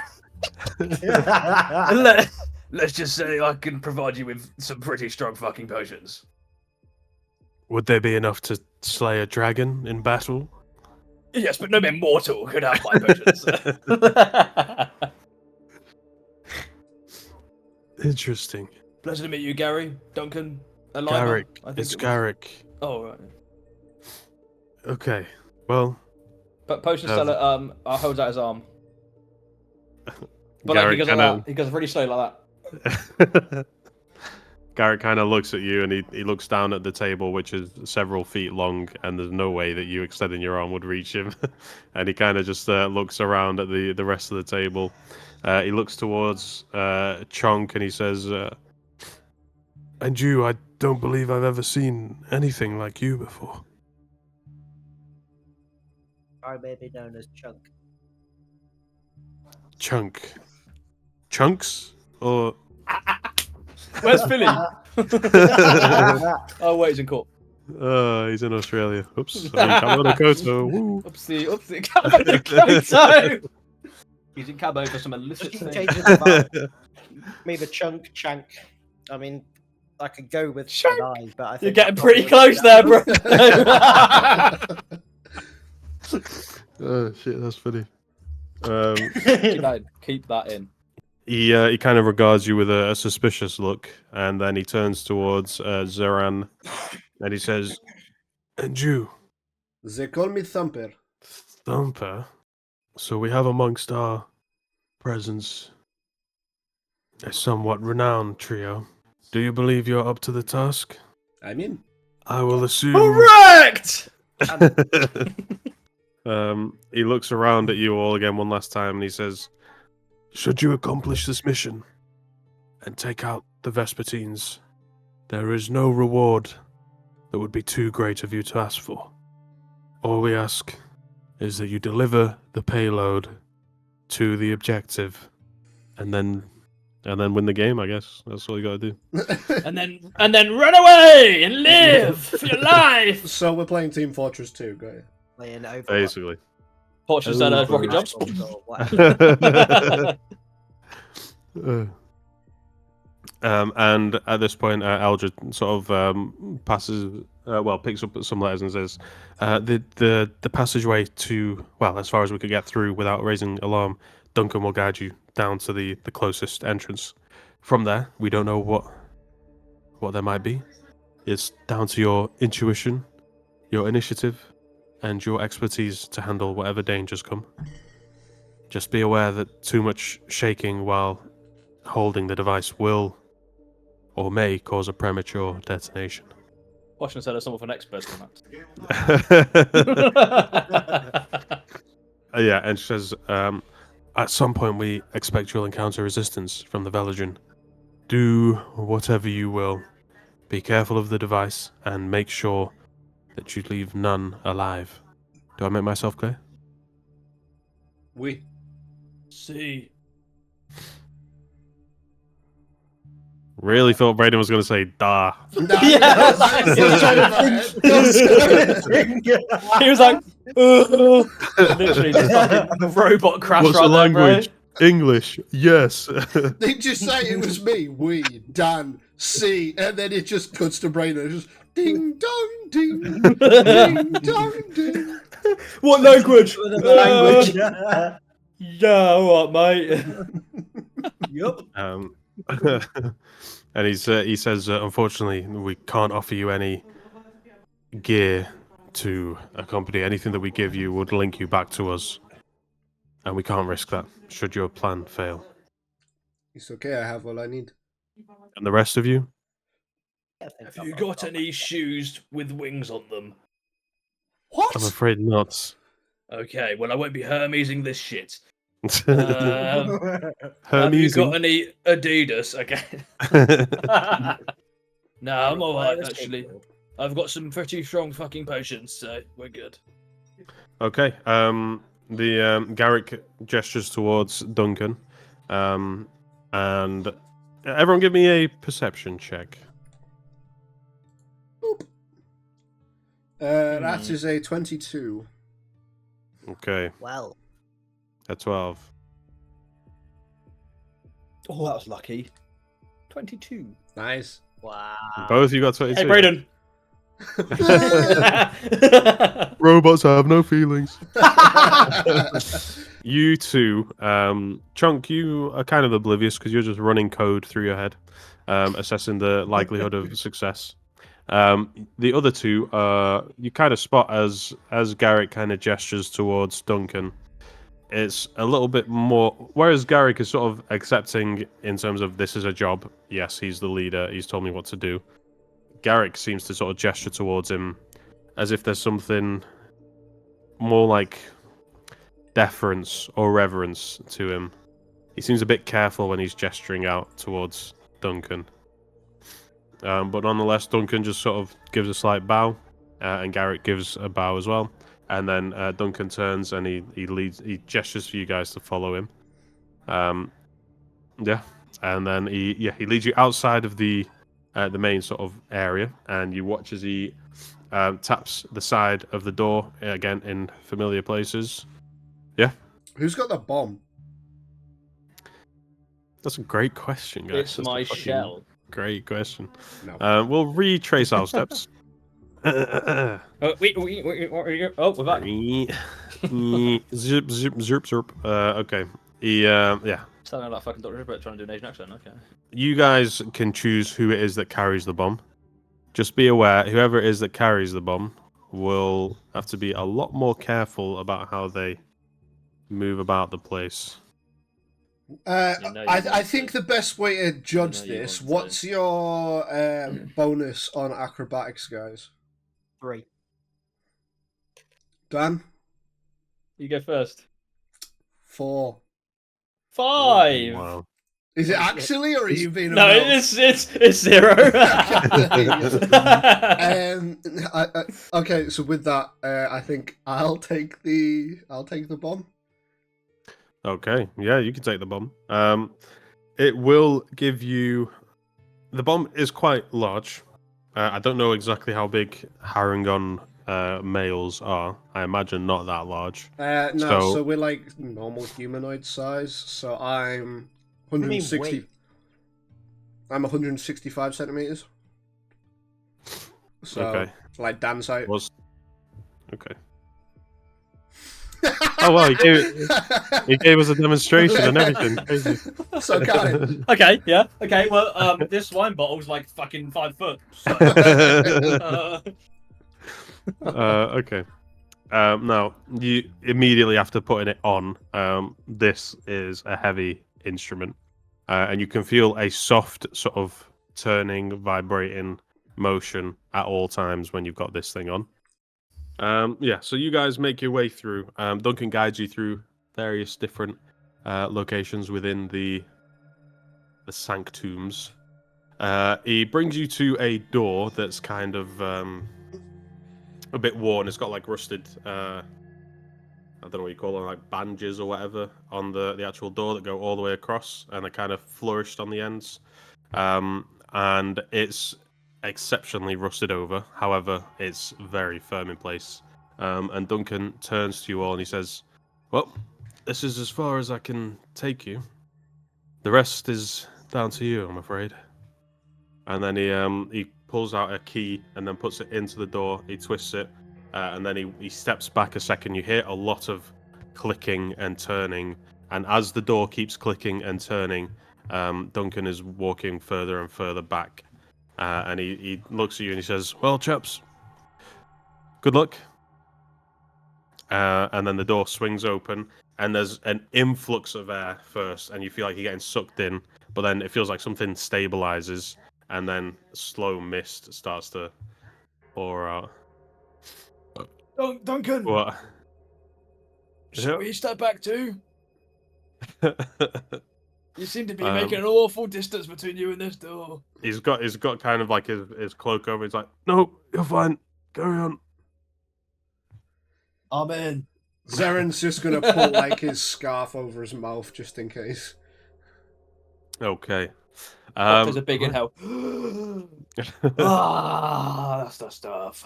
Speaker 2: just say I can provide you with some pretty strong fucking potions.
Speaker 1: Would they be enough to slay a dragon in battle?
Speaker 2: Yes, but no mere mortal could have my potions.
Speaker 1: Interesting.
Speaker 2: Pleasure to meet you, Gary, Duncan, Elima.
Speaker 1: Garrick. It's Garrick.
Speaker 2: Oh, right.
Speaker 1: Okay. Well.
Speaker 2: But Potion Seller holds out his arm. But
Speaker 1: Garrick
Speaker 2: like, he goes like that. He goes really slow like
Speaker 1: that. Garrick kind of looks at you, and he looks down at the table, which is several feet long, and there's no way that you extending your arm would reach him. And he kind of just looks around at the rest of the table. He looks towards Chonk, and he says, and you, I don't believe I've ever seen anything like you before.
Speaker 4: I may be known as Chunk.
Speaker 1: Chunk. Chunks? Or...
Speaker 2: Where's Philly? Oh, wait, he's in court.
Speaker 1: He's in Australia. Oops. Cabo Dakota. Woo.
Speaker 2: Oopsie. Cabo Dakota. He's in Cabo for some illicit thing.
Speaker 4: Maybe Chunk, Chank. I mean, I could go with
Speaker 2: Chunk.
Speaker 4: I, but I think
Speaker 2: You're getting pretty close there, bro.
Speaker 1: Oh, shit, that's funny.
Speaker 2: Keep that in.
Speaker 1: He kind of regards you with a suspicious look, and then he turns towards Xeraan, and he says, and you?
Speaker 3: They call me Thumper.
Speaker 1: Thumper? So we have amongst our presence a somewhat renowned trio. Do you believe you're up to the task?
Speaker 3: I'm in.
Speaker 1: I will assume...
Speaker 2: Correct!
Speaker 1: He looks around at you all again one last time, and he says, should you accomplish this mission and take out the Vespeteens, there is no reward that would be too great of you to ask for. All we ask is that you deliver the payload to the objective, and then and then win the game. I guess that's all you got to do.
Speaker 2: And then run away and live for your life.
Speaker 3: So we're playing Team Fortress 2, got you?
Speaker 4: Playing Overwatch.
Speaker 1: Basically.
Speaker 2: Fortress rocket jumps.
Speaker 4: Or whatever.
Speaker 1: And at this point, Eldred sort of passes, picks up some letters and says, "The passageway to, well, as far as we could get through without raising alarm, Duncan will guide you down to the closest entrance. From there, we don't know what there might be. It's down to your intuition, your initiative, and your expertise to handle whatever dangers come. Just be aware that too much shaking while holding the device will or may cause a premature detonation."
Speaker 2: Washington said someone with an expert on that.
Speaker 1: Yeah, and she says, at some point we expect you'll encounter resistance from the Veladrin. Do whatever you will. Be careful of the device and make sure that you leave none alive. Do I make myself clear?
Speaker 3: We.
Speaker 2: See.
Speaker 1: Really thought Brayden was going to say, "Da."
Speaker 2: Yeah, he was like, literally just fucking robot crash.
Speaker 1: What's
Speaker 2: right
Speaker 1: the
Speaker 2: there,
Speaker 1: language? English, yes.
Speaker 3: They just say it was me, we, Dan, C, and then it just cuts to Brain and it's just ding dong ding, ding dong ding.
Speaker 2: What language?
Speaker 4: The language.
Speaker 2: Yeah, all right, mate.
Speaker 4: Yup.
Speaker 1: And he says, unfortunately, we can't offer you any gear to accompany. Anything that we give you would link you back to us, and we can't risk that should your plan fail.
Speaker 3: It's okay, I have all I need.
Speaker 1: And the rest of you?
Speaker 2: Have you got any shoes with wings on them?
Speaker 3: What?
Speaker 1: I'm afraid not.
Speaker 2: Okay, well, I won't be Hermesing this shit. Have you
Speaker 1: Hermes.
Speaker 2: got any Adidas? Okay. No, I'm alright, actually. I've got some pretty strong fucking potions, so we're good.
Speaker 1: Okay. The Garrick gestures towards Duncan, and everyone give me a perception check.
Speaker 3: That is a 22.
Speaker 1: Okay,
Speaker 4: Well,
Speaker 1: a 12.
Speaker 2: Oh, that was lucky. 22.
Speaker 3: Nice.
Speaker 4: wow.
Speaker 1: Both of you got 22.
Speaker 2: Hey, Brayden.
Speaker 1: Robots have no feelings. You two, Chonk, you are kind of oblivious because you're just running code through your head, assessing the likelihood of success. The other two, you kind of spot as Garrick kind of gestures towards Duncan. It's a little bit more, whereas Garrick is sort of accepting in terms of this is a job. Yes, he's the leader. He's told me what to do. Garrick seems to sort of gesture towards him as if there's something more like deference or reverence to him. He seems a bit careful when he's gesturing out towards Duncan. But nonetheless, Duncan just sort of gives a slight bow, and Garrick gives a bow as well. And then Duncan turns and he gestures for you guys to follow him. Yeah, and then he leads you outside of the main sort of area, and you watch as he taps the side of the door again in familiar places. Yeah.
Speaker 3: Who's got the bomb?
Speaker 1: That's a great question, guys.
Speaker 2: It's
Speaker 1: That's
Speaker 2: my
Speaker 1: a fucking
Speaker 2: shell.
Speaker 1: Great question.
Speaker 3: No.
Speaker 1: We'll retrace our steps.
Speaker 2: Oh, we're back.
Speaker 1: Zip, zip, zip, zip. Okay. Yeah.
Speaker 2: Sounding like fucking Dr. Ripper trying to do an Asian accent, okay.
Speaker 1: You guys can choose who it is that carries the bomb. Just be aware, whoever it is that carries the bomb will have to be a lot more careful about how they move about the place.
Speaker 3: I think the best way to judge
Speaker 2: You know you
Speaker 3: this,
Speaker 2: want
Speaker 3: what's your bonus on acrobatics, guys?
Speaker 4: 3.
Speaker 3: Dan?
Speaker 2: You go first.
Speaker 3: 4.
Speaker 2: 5.
Speaker 1: Wow.
Speaker 3: Is it actually, or are you being a
Speaker 2: No,
Speaker 3: mouse?
Speaker 2: it's 0.
Speaker 3: Okay, so with that, I think I'll take the bomb.
Speaker 1: Okay, yeah, you can take the bomb. it will give you. The bomb is quite large. I don't know exactly how big Harangon males are. I imagine not that large.
Speaker 3: No, so we're like normal humanoid size. So I'm
Speaker 4: I mean,
Speaker 3: 160.
Speaker 4: wait.
Speaker 3: I'm 165 centimeters. So
Speaker 1: Okay.
Speaker 3: like Dan's height.
Speaker 1: Okay. Oh well, he gave us a demonstration and everything. Crazy.
Speaker 3: So got it.
Speaker 2: Okay, yeah. Okay, well, this wine bottle's like fucking 5 foot. So,
Speaker 1: Okay. Now you immediately after putting it on, this is a heavy instrument, and you can feel a soft sort of turning, vibrating motion at all times when you've got this thing on. Yeah, so you guys make your way through. Duncan guides you through various different locations within the sanctums. He brings you to a door that's kind of a bit worn. It's got like rusted, I don't know what you call them, like bandages or whatever on the actual door that go all the way across, and they're kind of flourished on the ends. And it's exceptionally rusted over. However, it's very firm in place. And Duncan turns to you all and he says, "Well, this is as far as I can take you. The rest is down to you, I'm afraid." And then he pulls out a key and then puts it into the door. He twists it, and then he steps back a second. You hear a lot of clicking and turning, and as the door keeps clicking and turning, Duncan is walking further and further back. And he looks at you and he says, "Well, chaps, good luck." And then the door swings open, and there's an influx of air first, and you feel like you're getting sucked in, but then it feels like something stabilizes, and then slow mist starts to pour out.
Speaker 2: Duncan,
Speaker 1: What?
Speaker 2: should we step back too? You seem to be making
Speaker 1: Um,
Speaker 2: an awful distance between you and this door.
Speaker 1: He's got kind of like his cloak over. He's like, "No, you're fine. Carry on."
Speaker 2: I'm in.
Speaker 3: Xeraan's just gonna put like his scarf over his mouth just in case.
Speaker 1: Okay.
Speaker 2: There's a big
Speaker 1: right.
Speaker 2: inhale. That's the stuff.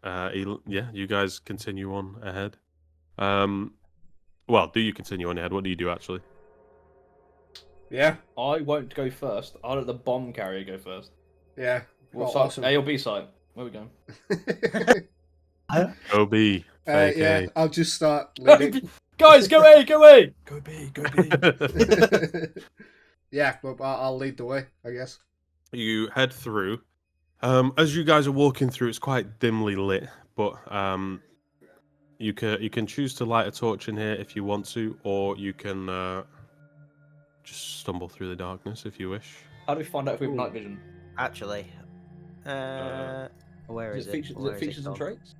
Speaker 1: Yeah, you guys continue on ahead. Well, do you continue on ahead? What do you do actually?
Speaker 3: Yeah,
Speaker 2: I won't go first. I'll let the bomb carrier go first.
Speaker 3: yeah.
Speaker 2: Well,
Speaker 3: Well, awesome.
Speaker 2: A or B side? Where are we going?
Speaker 1: Go B. Fake
Speaker 3: Yeah,
Speaker 1: A.
Speaker 3: I'll just start leading.
Speaker 2: Guys, go A, go A! Go B, go B.
Speaker 3: Yeah, but I'll lead the way, I guess.
Speaker 1: You head through. As you guys are walking through, it's quite dimly lit, but you can choose to light a torch in here if you want to, or you can just stumble through the darkness if you wish.
Speaker 2: How do we find out if we have night vision?
Speaker 4: Actually, where is it?
Speaker 2: Is
Speaker 4: Where
Speaker 2: it
Speaker 4: is
Speaker 2: features and
Speaker 4: gone?
Speaker 2: traits?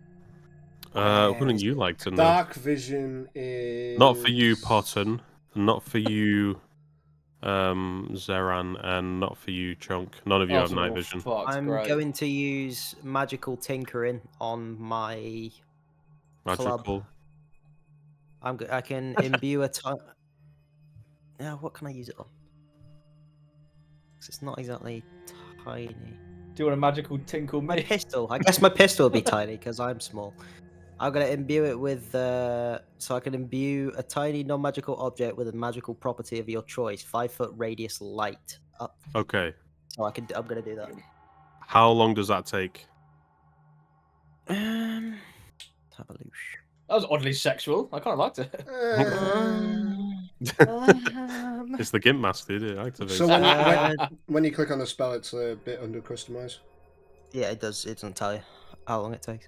Speaker 1: Wouldn't you like to know?
Speaker 3: Dark vision is
Speaker 1: Not for you, Potten. Not for you, Xeraan, and not for you, Chonk. None of you have night vision.
Speaker 4: I'm going to use magical tinkering on my
Speaker 1: Magical.
Speaker 4: club. I can imbue a Now, what can I use it on? 'Cause it's not exactly tiny.
Speaker 2: Do you want a magical tinkle,
Speaker 4: My
Speaker 2: mate?
Speaker 4: pistol. I guess my pistol will be tiny because I'm small. I'm gonna imbue it with so I can imbue a tiny non-magical object with a magical property of your choice, 5-foot radius light up.
Speaker 1: Okay.
Speaker 4: So I'm gonna do that.
Speaker 1: How long does that take?
Speaker 4: Tabaloosh.
Speaker 2: That was oddly sexual. I kind of liked it.
Speaker 1: It's the Gimp mask, dude. It activates.
Speaker 3: So when you click on the spell, it's a bit under customize.
Speaker 4: Yeah, it does. It doesn't tell you how long it takes.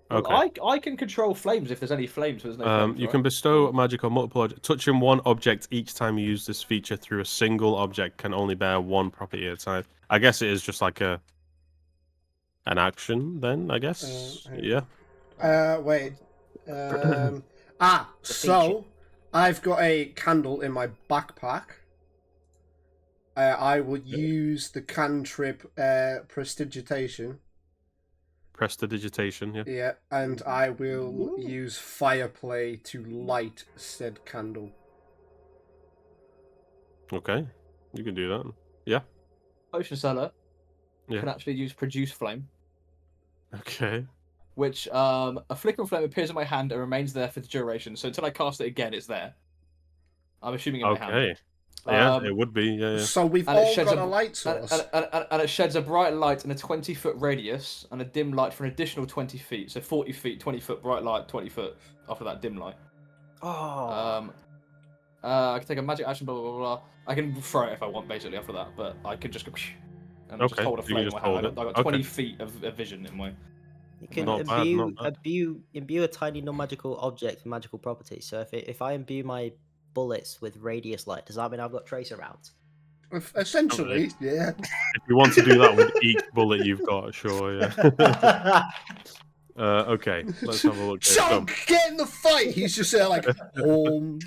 Speaker 2: Well,
Speaker 1: Okay.
Speaker 2: I can control flames if there's any flames. There's no flames,
Speaker 1: You
Speaker 2: right?
Speaker 1: can bestow magic on multiple objects. Touching one object each time you use this feature through a single object can only bear one property at a time. I guess it is just like an action then, I guess. Yeah.
Speaker 3: Wait. So I've got a candle in my backpack. I will use the cantrip prestidigitation.
Speaker 1: Prestidigitation, yeah.
Speaker 3: Yeah, and I will use fireplay to light said candle.
Speaker 1: Okay, you can do that. Yeah.
Speaker 2: Potion seller
Speaker 1: Yeah.
Speaker 2: can actually use produce flame,
Speaker 1: Okay.
Speaker 2: which a flickering flame appears in my hand and remains there for the duration. So until I cast it again, it's there. I'm assuming in my hand.
Speaker 1: Okay. Yeah, it would be. Yeah.
Speaker 3: So we've
Speaker 2: And it
Speaker 3: all
Speaker 2: sheds
Speaker 3: got
Speaker 2: a-
Speaker 3: a light
Speaker 2: And,
Speaker 3: source.
Speaker 2: and it sheds a bright light in a 20-foot radius and a dim light for an additional 20 feet. So 40 feet, 20-foot bright light, 20 foot after that dim light.
Speaker 4: Oh.
Speaker 2: I can take a magic action, blah, blah, blah, blah. I can throw it if I want, basically, after that. But I could just go and just
Speaker 1: Okay,
Speaker 2: hold a
Speaker 1: you can
Speaker 2: flame in
Speaker 1: just
Speaker 2: my hand.
Speaker 1: hold
Speaker 2: I
Speaker 1: it.
Speaker 2: got 20
Speaker 1: Okay.
Speaker 2: feet of vision in my...
Speaker 4: You can
Speaker 1: Not bad, not bad.
Speaker 4: imbue a tiny non-magical object with magical properties. So if I imbue my bullets with radius light, does that mean I've got tracer rounds?
Speaker 3: Essentially, yeah.
Speaker 1: If you want to do that with each bullet you've got, sure, yeah. Okay, let's have a look. Here.
Speaker 3: Chonk, get in the fight! He's just there like, home,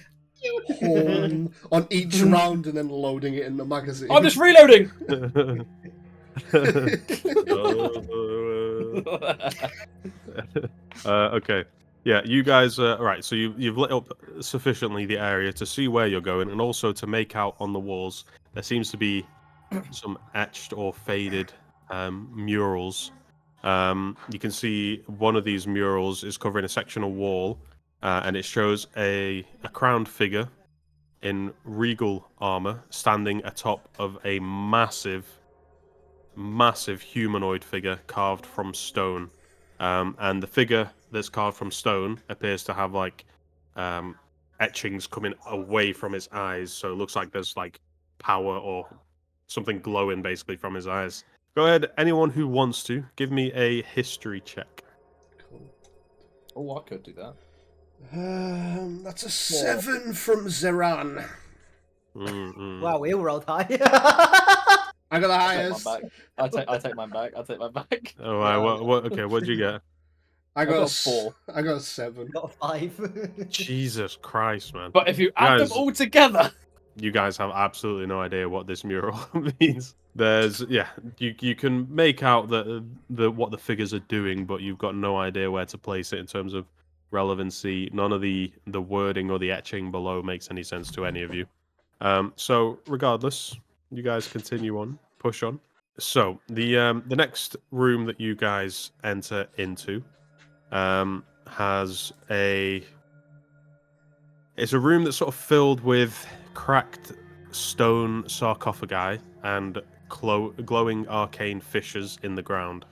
Speaker 3: on each round and then loading it in the magazine.
Speaker 2: I'm just reloading!
Speaker 1: Okay. Yeah, you guys. Right. So you've lit up sufficiently the area to see where you're going, and also to make out on the walls. There seems to be some etched or faded murals. You can see one of these murals is covering a section of wall, and it shows a crowned figure in regal armor standing atop of a massive humanoid figure carved from stone. And the figure that's carved from stone appears to have like etchings coming away from his eyes, so it looks like there's like power or something glowing basically from his eyes. Go ahead, anyone who wants to, give me a history check.
Speaker 2: Oh, I could do that.
Speaker 3: That's a 7 from Xeraan.
Speaker 4: Wow, we all rolled high.
Speaker 3: I got the
Speaker 2: I'll
Speaker 3: highest.
Speaker 2: take mine back. I'll take mine back.
Speaker 1: All right. What? Okay. What'd you get?
Speaker 3: I got
Speaker 2: got
Speaker 3: a
Speaker 2: a 4.
Speaker 3: I got a 7.
Speaker 4: Got a 5.
Speaker 1: Jesus Christ, man!
Speaker 2: But if you add them
Speaker 1: Guys,
Speaker 2: all together...
Speaker 1: you guys have absolutely no idea what this mural means. You can make out what the figures are doing, but you've got no idea where to place it in terms of relevancy. None of the wording or the etching below makes any sense to any of you. So regardless, you guys continue on, push on. So the next room that you guys enter into has it's a room that's sort of filled with cracked stone sarcophagi and glowing arcane fissures in the ground.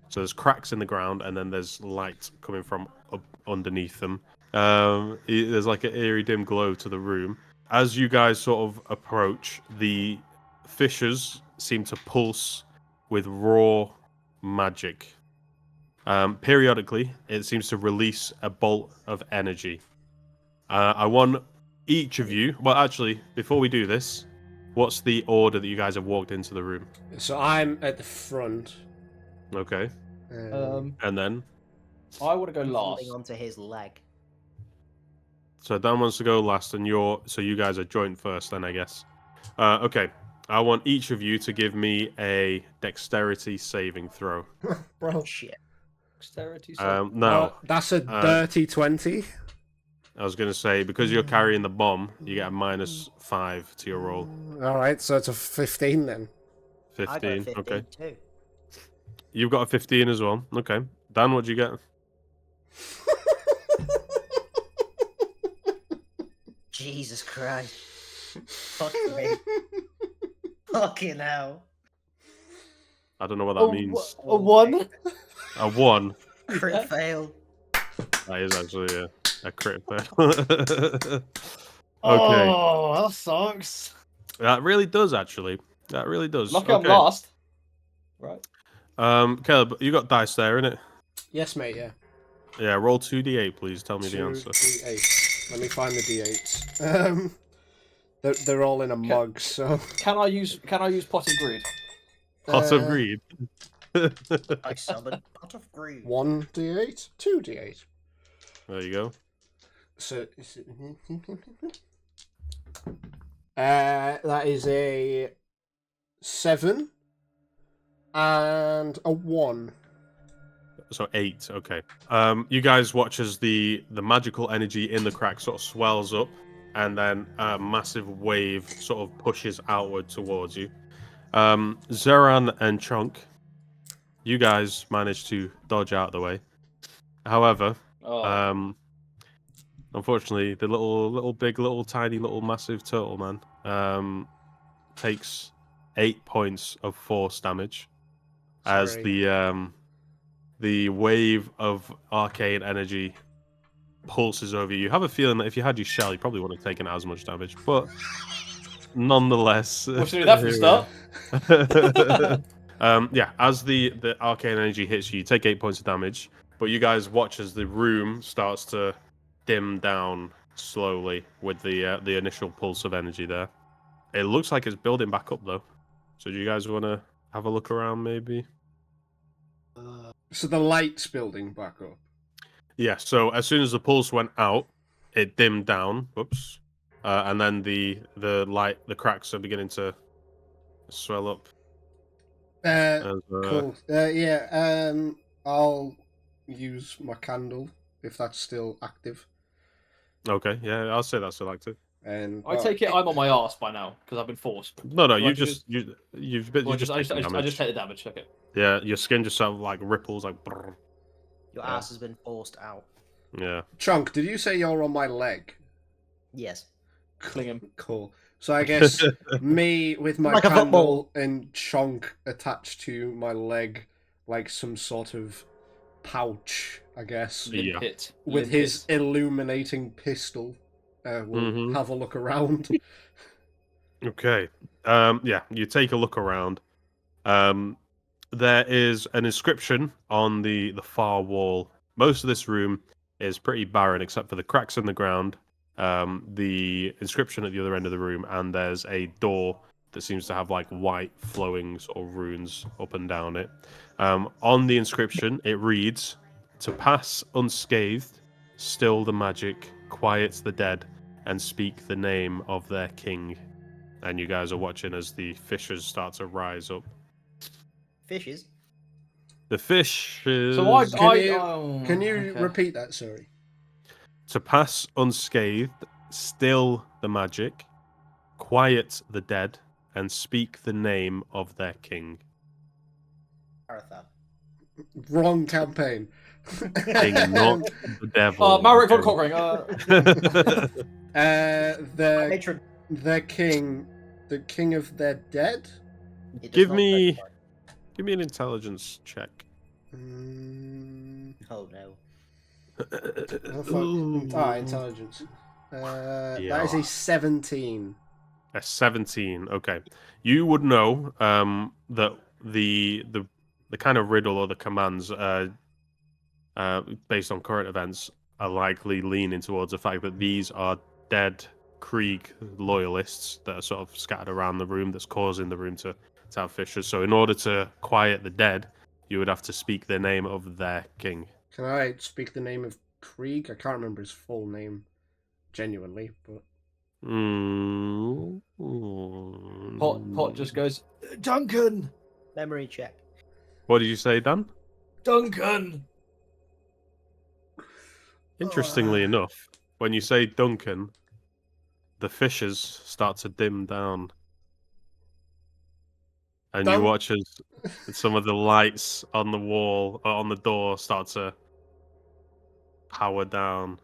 Speaker 1: So there's cracks in the ground, and then there's light coming from up underneath them. There's like an eerie dim glow to the room. As you guys sort of approach, the fissures seem to pulse with raw magic. Periodically, it seems to release a bolt of energy. I want each of you... Well, actually, before we do this, what's the order that you guys have walked into the room?
Speaker 3: So I'm at the front.
Speaker 1: Okay. And then?
Speaker 2: I want to go last.
Speaker 4: Holding onto his leg.
Speaker 1: So Dan wants to go last, and so you guys are joint first then, I guess. Okay. I want each of you to give me a dexterity saving throw.
Speaker 3: Bro.
Speaker 4: Shit.
Speaker 2: Dexterity.
Speaker 1: No.
Speaker 3: That's a dirty 20.
Speaker 1: I was going to say, because you're carrying the bomb, you get a -5 to your roll.
Speaker 3: Alright, so it's a 15 then.
Speaker 1: 15.
Speaker 4: I got a 15
Speaker 1: Okay.
Speaker 4: too.
Speaker 1: You've got a 15 as well. Okay. Dan, what'd you get?
Speaker 4: Jesus Christ. Fuck me. Fucking hell.
Speaker 1: I don't know what that means.
Speaker 2: A 1?
Speaker 1: A 1?
Speaker 4: Crit fail.
Speaker 1: That is actually a crit fail. Okay.
Speaker 2: Oh, that sucks.
Speaker 1: That really does, actually. That really does.
Speaker 2: Lucky I'm
Speaker 1: Okay.
Speaker 2: last. Right.
Speaker 1: Caleb, you got dice there, innit?
Speaker 3: Yes, mate, yeah.
Speaker 1: Yeah, roll 2d8, please. Tell me the answer.
Speaker 3: 2d8. Let me find the d8s. They're all in a mug, so...
Speaker 2: Can I use pot of greed?
Speaker 1: Pot of greed.
Speaker 4: I summoned pot of greed.
Speaker 3: 1d8, 2d8.
Speaker 1: There you go.
Speaker 3: So, that is a 7 and a 1.
Speaker 1: So 8, okay. You guys watch as the magical energy in the crack sort of swells up, and then a massive wave sort of pushes outward towards you. Xeraan and Chonk, you guys managed to dodge out of the way. However, unfortunately, the little tiny massive turtle man takes 8 points of force damage as
Speaker 3: Sorry.
Speaker 1: the wave of arcane energy pulses over you. You have a feeling that if you had your shell, you probably wouldn't have taken as much damage, but nonetheless,
Speaker 2: We'll do that for the start.
Speaker 1: yeah, as the arcane energy hits you, you take 8 points of damage, but you guys watch as the room starts to dim down slowly with the initial pulse of energy there. It looks like it's building back up though. So do you guys want to have a look around maybe?
Speaker 3: So the light's building back up.
Speaker 1: Yeah, so as soon as the pulse went out, it dimmed down. Whoops. And then the cracks are beginning to swell up.
Speaker 3: Cool. Yeah. I'll use my candle if that's still active.
Speaker 1: Okay, yeah, I'll say that's still active.
Speaker 3: And
Speaker 2: I take it I'm on my arse by now because I've been forced.
Speaker 1: No,
Speaker 2: Do I
Speaker 1: you've
Speaker 2: just- I
Speaker 1: just
Speaker 2: just
Speaker 1: taken damage.
Speaker 2: take the damage. Okay.
Speaker 1: Yeah, your skin just sort of like ripples, like. Brrr.
Speaker 4: Your ass has been forced out.
Speaker 1: Yeah.
Speaker 3: Chonk, did you say you're on my leg?
Speaker 4: Yes.
Speaker 2: Cling him.
Speaker 3: Cool. So I guess me with my
Speaker 4: Like a
Speaker 3: candle
Speaker 4: football.
Speaker 3: and Chonk attached to my leg, like some sort of pouch, I guess,
Speaker 1: Yeah.
Speaker 2: Hit.
Speaker 3: with
Speaker 2: Limp
Speaker 3: his
Speaker 2: hit.
Speaker 3: illuminating pistol. We'll
Speaker 1: Mhm.
Speaker 3: have a look around.
Speaker 1: Okay. Yeah, you take a look around. There is an inscription on the far wall. Most of this room is pretty barren except for the cracks in the ground, the inscription at the other end of the room, and there's a door that seems to have like white flowing sort of runes up and down it. On the inscription, it reads, "To pass unscathed, still the magic, quiet the dead, and speak the name of their king." And you guys are watching as the fissures start to rise up.
Speaker 4: Fishes.
Speaker 1: The fishes.
Speaker 2: So
Speaker 3: Can you
Speaker 2: okay.
Speaker 3: repeat that? Sorry.
Speaker 1: To pass unscathed, still the magic, quiet the dead, and speak the name of their king.
Speaker 4: Marathon.
Speaker 3: Wrong campaign.
Speaker 1: King, not the devil.
Speaker 2: Maverick von Cockring.
Speaker 3: The king of their dead.
Speaker 4: It does
Speaker 1: Give
Speaker 4: not
Speaker 1: me
Speaker 4: specify.
Speaker 1: an intelligence check.
Speaker 4: Oh no.
Speaker 3: Intelligence. That is a 17.
Speaker 1: A 17. Okay, you would know that the kind of riddle or the commands based on current events are likely leaning towards the fact that these are dead Krieg loyalists that are sort of scattered around the room, that's causing the room to have fissures. So in order to quiet the dead, you would have to speak the name of their king.
Speaker 3: Can I speak the name of Krieg? I can't remember his full name, genuinely, but
Speaker 2: Pot just goes, Duncan!
Speaker 4: Memory check.
Speaker 1: What did you say, Dan?
Speaker 2: Duncan!
Speaker 1: Interestingly enough, when you say Duncan, the fissures start to dim down. And you watch as some of the lights on the wall, or on the door, start to power down.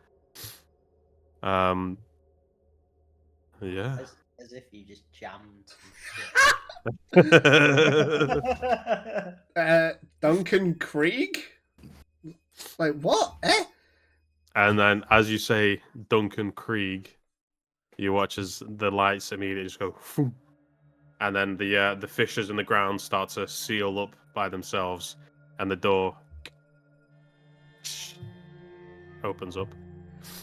Speaker 1: Yeah.
Speaker 4: As if you just jammed
Speaker 3: Duncan Krieg? Like, what? Eh?
Speaker 1: And then, as you say, Duncan Krieg, you watch as the lights immediately just go, "Phoom," and then the fissures in the ground start to seal up by themselves, and the door opens up.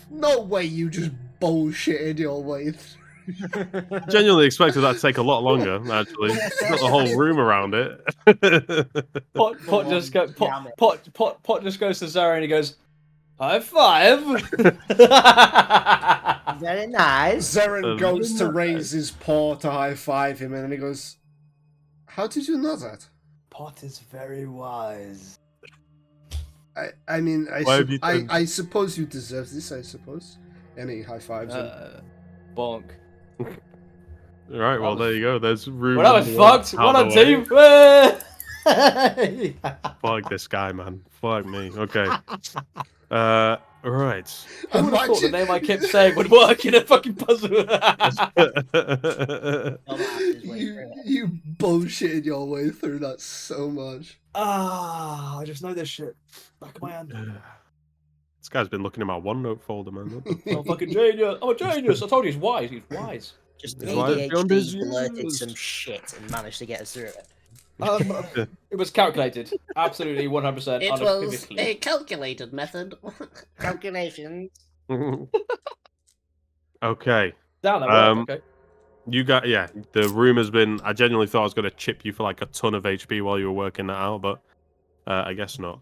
Speaker 3: No way you just bullshitted your way through.
Speaker 1: Genuinely expected that to take a lot longer, actually. Got the whole room around it.
Speaker 2: Pot just goes to Zara and he goes, high five!
Speaker 4: Very nice.
Speaker 3: Xeraan goes to raise his paw to high five him, and then he goes, "How did you know that?"
Speaker 2: Pot is very wise.
Speaker 3: I mean,
Speaker 1: Why have you done-
Speaker 3: I suppose you deserve this. I suppose. And he high fives him.
Speaker 2: Bonk.
Speaker 1: Right, well, there you go. There's room.
Speaker 2: Well, that was
Speaker 1: number one
Speaker 2: fucked.
Speaker 1: out
Speaker 2: Well
Speaker 1: of
Speaker 2: done,
Speaker 1: the way.
Speaker 2: team.
Speaker 1: Fuck this guy, man. Fuck me. Okay. Right.
Speaker 2: Who would have thought the name I kept saying would work in a fucking puzzle?
Speaker 3: You bullshitted your way through that so much.
Speaker 2: I just know this shit. Back of my hand.
Speaker 1: This guy's been looking in my OneNote folder, man. What the
Speaker 2: I'm a fucking genius. I'm a genius. I told you he's wise. He's wise.
Speaker 4: Just
Speaker 1: It's like beyond his
Speaker 4: ADHD blurted
Speaker 1: use.
Speaker 4: some shit and managed to get us through it.
Speaker 2: It was calculated. Absolutely 100%.
Speaker 3: It was
Speaker 2: unequivocally.
Speaker 3: a calculated method.
Speaker 4: Calculations.
Speaker 1: Okay.
Speaker 2: Down that worked, okay.
Speaker 1: You got, yeah, the room has been, I genuinely thought I was going to chip you for like a ton of HP while you were working that out, but I guess not.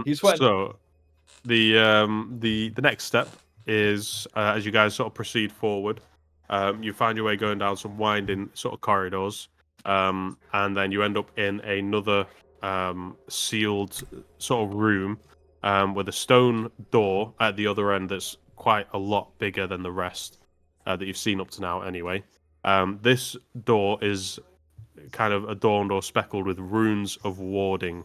Speaker 2: He's sweating.
Speaker 1: So, the next step is, as you guys sort of proceed forward, you find your way going down some winding sort of corridors, and then you end up in another sealed sort of room with a stone door at the other end that's quite a lot bigger than the rest that you've seen up to now anyway. This door is kind of adorned or speckled with runes of warding.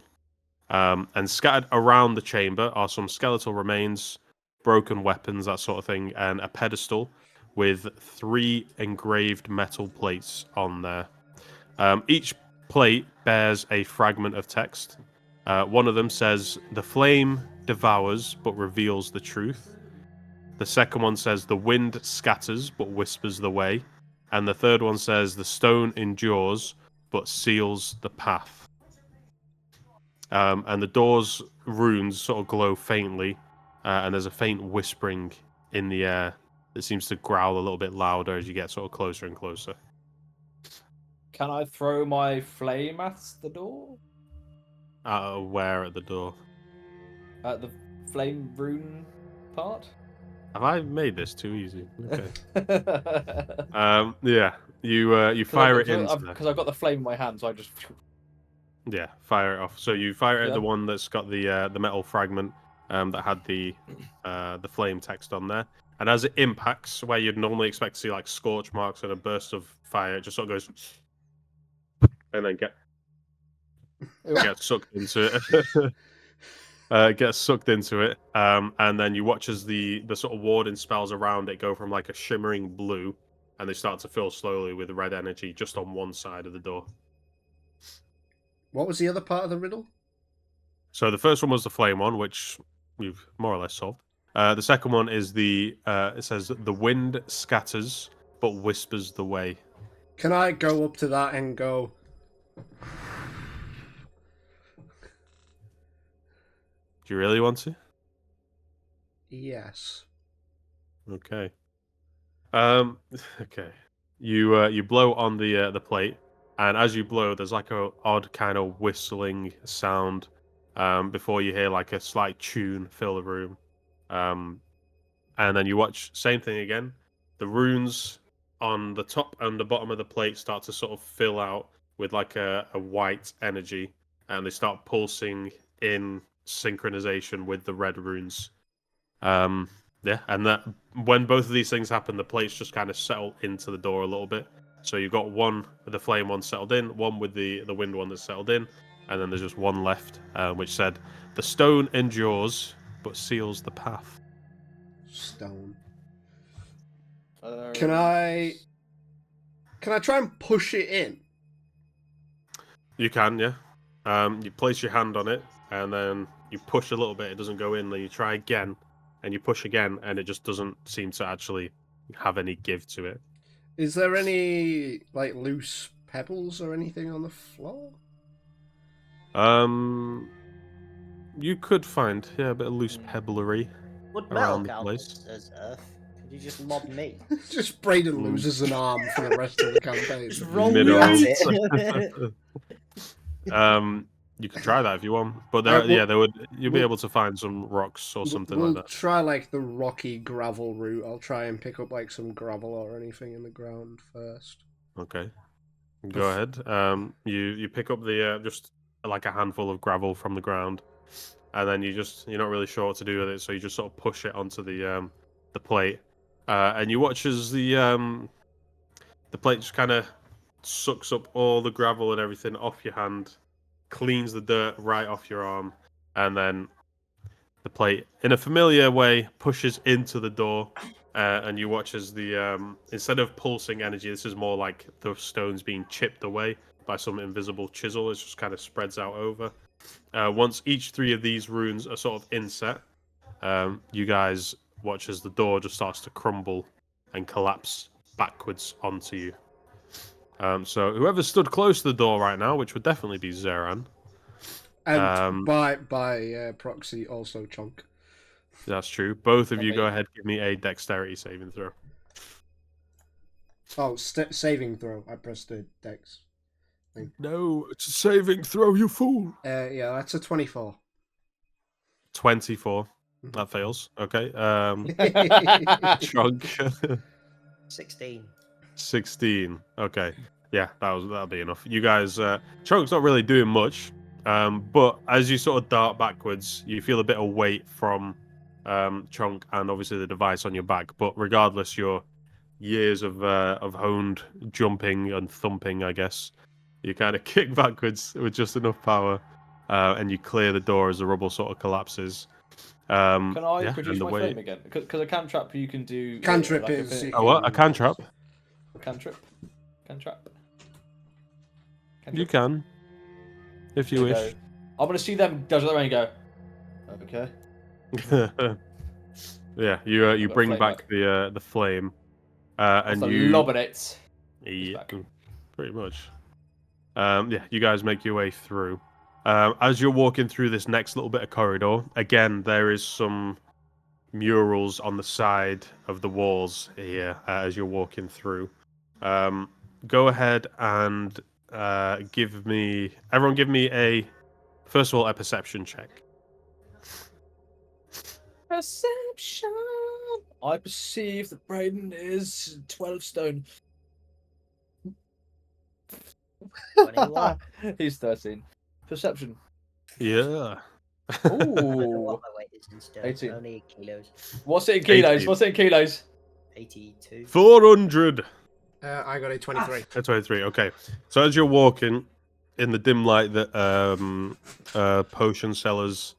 Speaker 1: And scattered around the chamber are some skeletal remains, broken weapons, that sort of thing, and a pedestal with 3 engraved metal plates on there. Each plate bears a fragment of text. One of them says, "The flame devours but reveals the truth." The second one says, "The wind scatters but whispers the way." And the third one says, "The stone endures but seals the path." And the door's runes sort of glow faintly, and there's a faint whispering in the air that seems to growl a little bit louder as you get sort of closer and closer.
Speaker 2: Can I throw my flame at the door?
Speaker 1: Where at the door?
Speaker 2: At the flame rune part?
Speaker 1: Have I made this too easy? Okay. Yeah. You fire it into there.
Speaker 2: Because I've got the flame in my hand, so I just...
Speaker 1: Yeah, fire it off. So you fire it at
Speaker 2: Yeah.
Speaker 1: the one that's got the metal fragment that had the flame text on there, and as it impacts, where you'd normally expect to see like scorch marks and a burst of fire, it just sort of goes, and then gets sucked into it. Gets sucked into it, and then you watch as the sort of warding spells around it go from like a shimmering blue, and they start to fill slowly with red energy just on one side of the door.
Speaker 3: What was the other part of the riddle?
Speaker 1: So the first one was the flame one, which you've more or less solved. The second one is it says, "The wind scatters but whispers the way."
Speaker 3: Can I go up to that and go...
Speaker 1: Do you really want to?
Speaker 3: Yes.
Speaker 1: Okay. Okay. You blow on the plate, and as you blow, there's like a odd kind of whistling sound before you hear like a slight tune fill the room. And then you watch, same thing again. The runes on the top and the bottom of the plate start to sort of fill out with like a white energy, and they start pulsing in synchronization with the red runes. Yeah, and that when both of these things happen, the plates just kind of settle into the door a little bit. So you've got one with the flame one settled in, one with the wind one that's settled in, and then there's just one left, which said, "The stone endures but seals the path."
Speaker 3: Stone. Can I try and push it in?
Speaker 1: You can, yeah. You place your hand on it, and then you push a little bit. It doesn't go in. Then you try again, and you push again, and it just doesn't seem to actually have any give to it.
Speaker 3: Is there any like loose pebbles or anything on the floor?
Speaker 1: You could find a bit of loose pebblery
Speaker 4: Would metal
Speaker 1: around the
Speaker 4: count
Speaker 1: place.
Speaker 4: as earth? Could you just mob me?
Speaker 3: Just Braden loses an arm for the rest of the campaign.
Speaker 4: Just roll
Speaker 1: Mineral.
Speaker 4: with it.
Speaker 1: You could try that if you want, but you'll be able to find some rocks or something
Speaker 3: we'll
Speaker 1: like that.
Speaker 3: try like the rocky gravel route. I'll try and pick up like some gravel or anything in the ground first.
Speaker 1: Okay, go ahead. You pick up the just like a handful of gravel from the ground, and then you're not really sure what to do with it, so you just sort of push it onto the plate. and you watch as the plate just kind of sucks up all the gravel and everything off your hand, cleans the dirt right off your arm, and then the plate, in a familiar way, pushes into the door. And you watch as the instead of pulsing energy, this is more like the stones being chipped away by some invisible chisel. It just kind of spreads out over. Once each 3 of these runes are sort of inset, you guys watch as the door just starts to crumble and collapse backwards onto you. So whoever stood close to the door right now, which would definitely be Xeraan.
Speaker 3: And by proxy, also Chonk.
Speaker 1: That's true. Both of you
Speaker 2: Okay.
Speaker 1: go ahead, give me a dexterity saving throw.
Speaker 3: Oh, saving throw. I pressed the dex thing.
Speaker 1: No, it's a saving throw, you fool.
Speaker 3: Yeah, that's a 24.
Speaker 1: 24. That fails. Okay. Chonk.
Speaker 4: 16.
Speaker 1: 16. Okay. Yeah, that'll be enough. You guys, Chonk's not really doing much, but as you sort of dart backwards, you feel a bit of weight from Chonk and obviously the device on your back. But regardless, your years of honed jumping and thumping, I guess, you kind of kick backwards with just enough power, and you clear the door as the rubble sort of collapses.
Speaker 2: Can I
Speaker 1: yeah,
Speaker 2: produce
Speaker 1: and the
Speaker 2: my
Speaker 1: way...
Speaker 2: flame again? Because a cantrip you can do.
Speaker 3: Cantrip
Speaker 2: like
Speaker 3: is.
Speaker 1: Oh, what? A cantrip?
Speaker 2: Cantrip. Cantrip.
Speaker 1: You can, if you wish.
Speaker 2: I'm gonna see them. Does it and go? Okay.
Speaker 1: Yeah, you
Speaker 2: got
Speaker 1: bring
Speaker 2: flame
Speaker 1: back
Speaker 2: back.
Speaker 1: the flame, and you
Speaker 2: lobbing it.
Speaker 1: yeah,
Speaker 2: back.
Speaker 1: pretty much. Yeah, you guys make your way through. As you're walking through this next little bit of corridor, again there is some murals on the side of the walls here as you're walking through. Go ahead and give me a first of all a perception check.
Speaker 2: Perception. I perceive that Brayden is 12 stone.
Speaker 4: 21.
Speaker 2: He's 13. Perception.
Speaker 1: Yeah.
Speaker 4: I don't know
Speaker 2: Ooh.
Speaker 4: what my weight is in stone.
Speaker 2: 18.
Speaker 4: Only kilos.
Speaker 2: What's it in kilos?
Speaker 1: 18.
Speaker 2: What's it in kilos?
Speaker 4: 82.
Speaker 1: 400.
Speaker 3: I got a 23.
Speaker 1: 23. Okay. So as you're walking in the dim light that potion seller's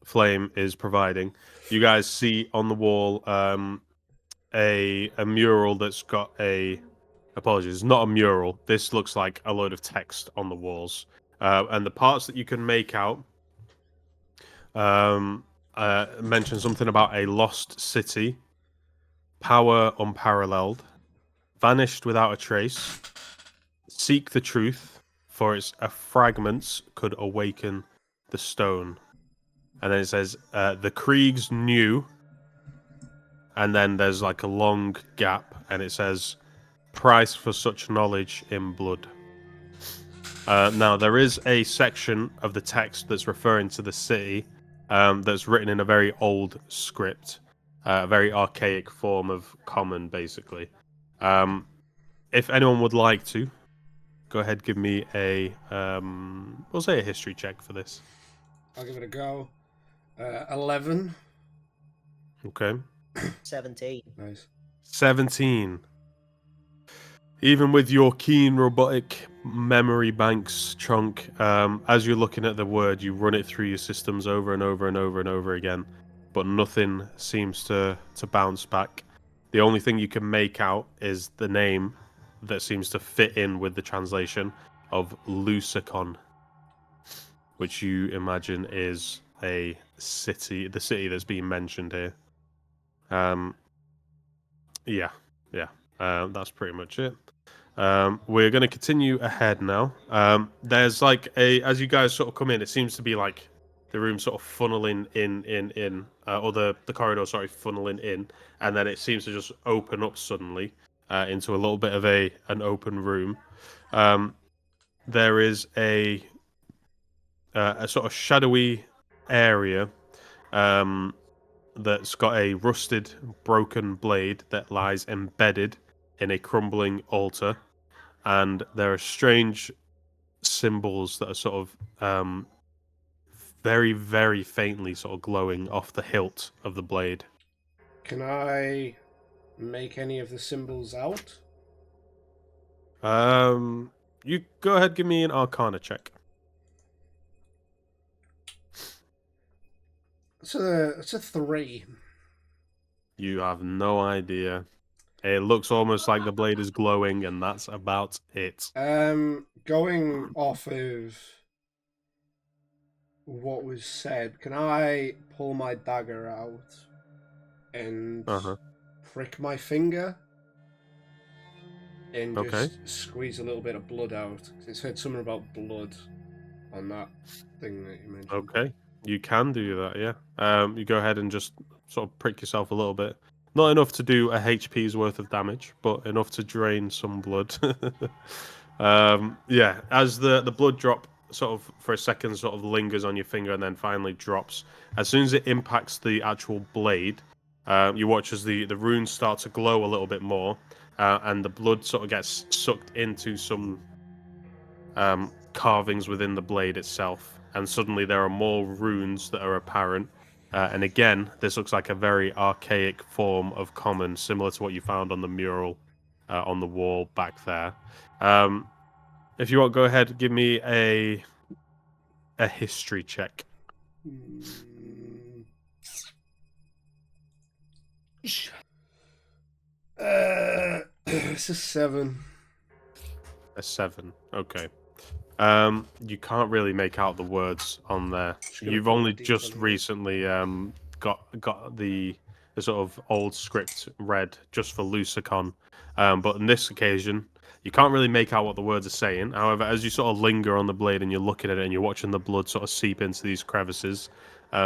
Speaker 1: flame is providing, you guys see on the wall a mural that's got a... Apologies, not a mural. This looks like a load of text on the walls. And the parts that you can make out mention something about a lost city, power unparalleled, vanished without a trace, seek the truth, for its fragments could awaken the stone. And then it says, the Kriegs knew, and then there's like a long gap, and it says, price for such knowledge in blood. Now, there is a section of the text that's referring to the city that's written in a very old script, a very archaic form of common, basically. If anyone would like to, go ahead, give me a, we'll say a history check for this.
Speaker 3: I'll give it a go. 11.
Speaker 1: Okay.
Speaker 4: 17.
Speaker 3: Nice.
Speaker 1: 17. Even with your keen robotic memory banks, Chonk, as you're looking at the word, you run it through your systems over and over and over and over again, but nothing seems to bounce back. The only thing you can make out is the name that seems to fit in with the translation of Lucicon, which you imagine is a city, the city that's being mentioned here. That's pretty much it. We're going to continue ahead now. There's like as you guys sort of come in, it seems to be like the room sort of funneling in, or the corridor, sorry, funneling in, and then it seems to just open up suddenly into a little bit of an open room. There is a sort of shadowy area that's got a rusted, broken blade that lies embedded in a crumbling altar, and there are strange symbols that are sort of very, very faintly sort of glowing off the hilt of the blade.
Speaker 3: Can I make any of the symbols out?
Speaker 1: You go ahead, give me an Arcana check.
Speaker 3: It's a 3.
Speaker 1: You have no idea. It looks almost like the blade is glowing, and that's about it.
Speaker 3: Going off of what was said, can I pull my dagger out and prick my finger and just squeeze a little bit of blood out? 'Cause it said something about blood on that thing that you mentioned.
Speaker 1: Okay, you can do that, yeah. You go ahead and just sort of prick yourself a little bit. Not enough to do a HP's worth of damage, but enough to drain some blood. Yeah, as the blood drop sort of for a second sort of lingers on your finger and then finally drops. As soon as it impacts the actual blade, you watch as the runes start to glow a little bit more, and the blood sort of gets sucked into some carvings within the blade itself. And suddenly there are more runes that are apparent. And again, this looks like a very archaic form of common, similar to what you found on the mural on the wall back there. If you want, go ahead, give me a history check.
Speaker 3: It's a 7.
Speaker 1: A 7. Okay. You can't really make out the words on there. You've only just recently got the sort of old script read just for Lucicon. But on this occasion, you can't really make out what the words are saying. However, as you sort of linger on the blade and you're looking at it and you're watching the blood sort of seep into these crevices,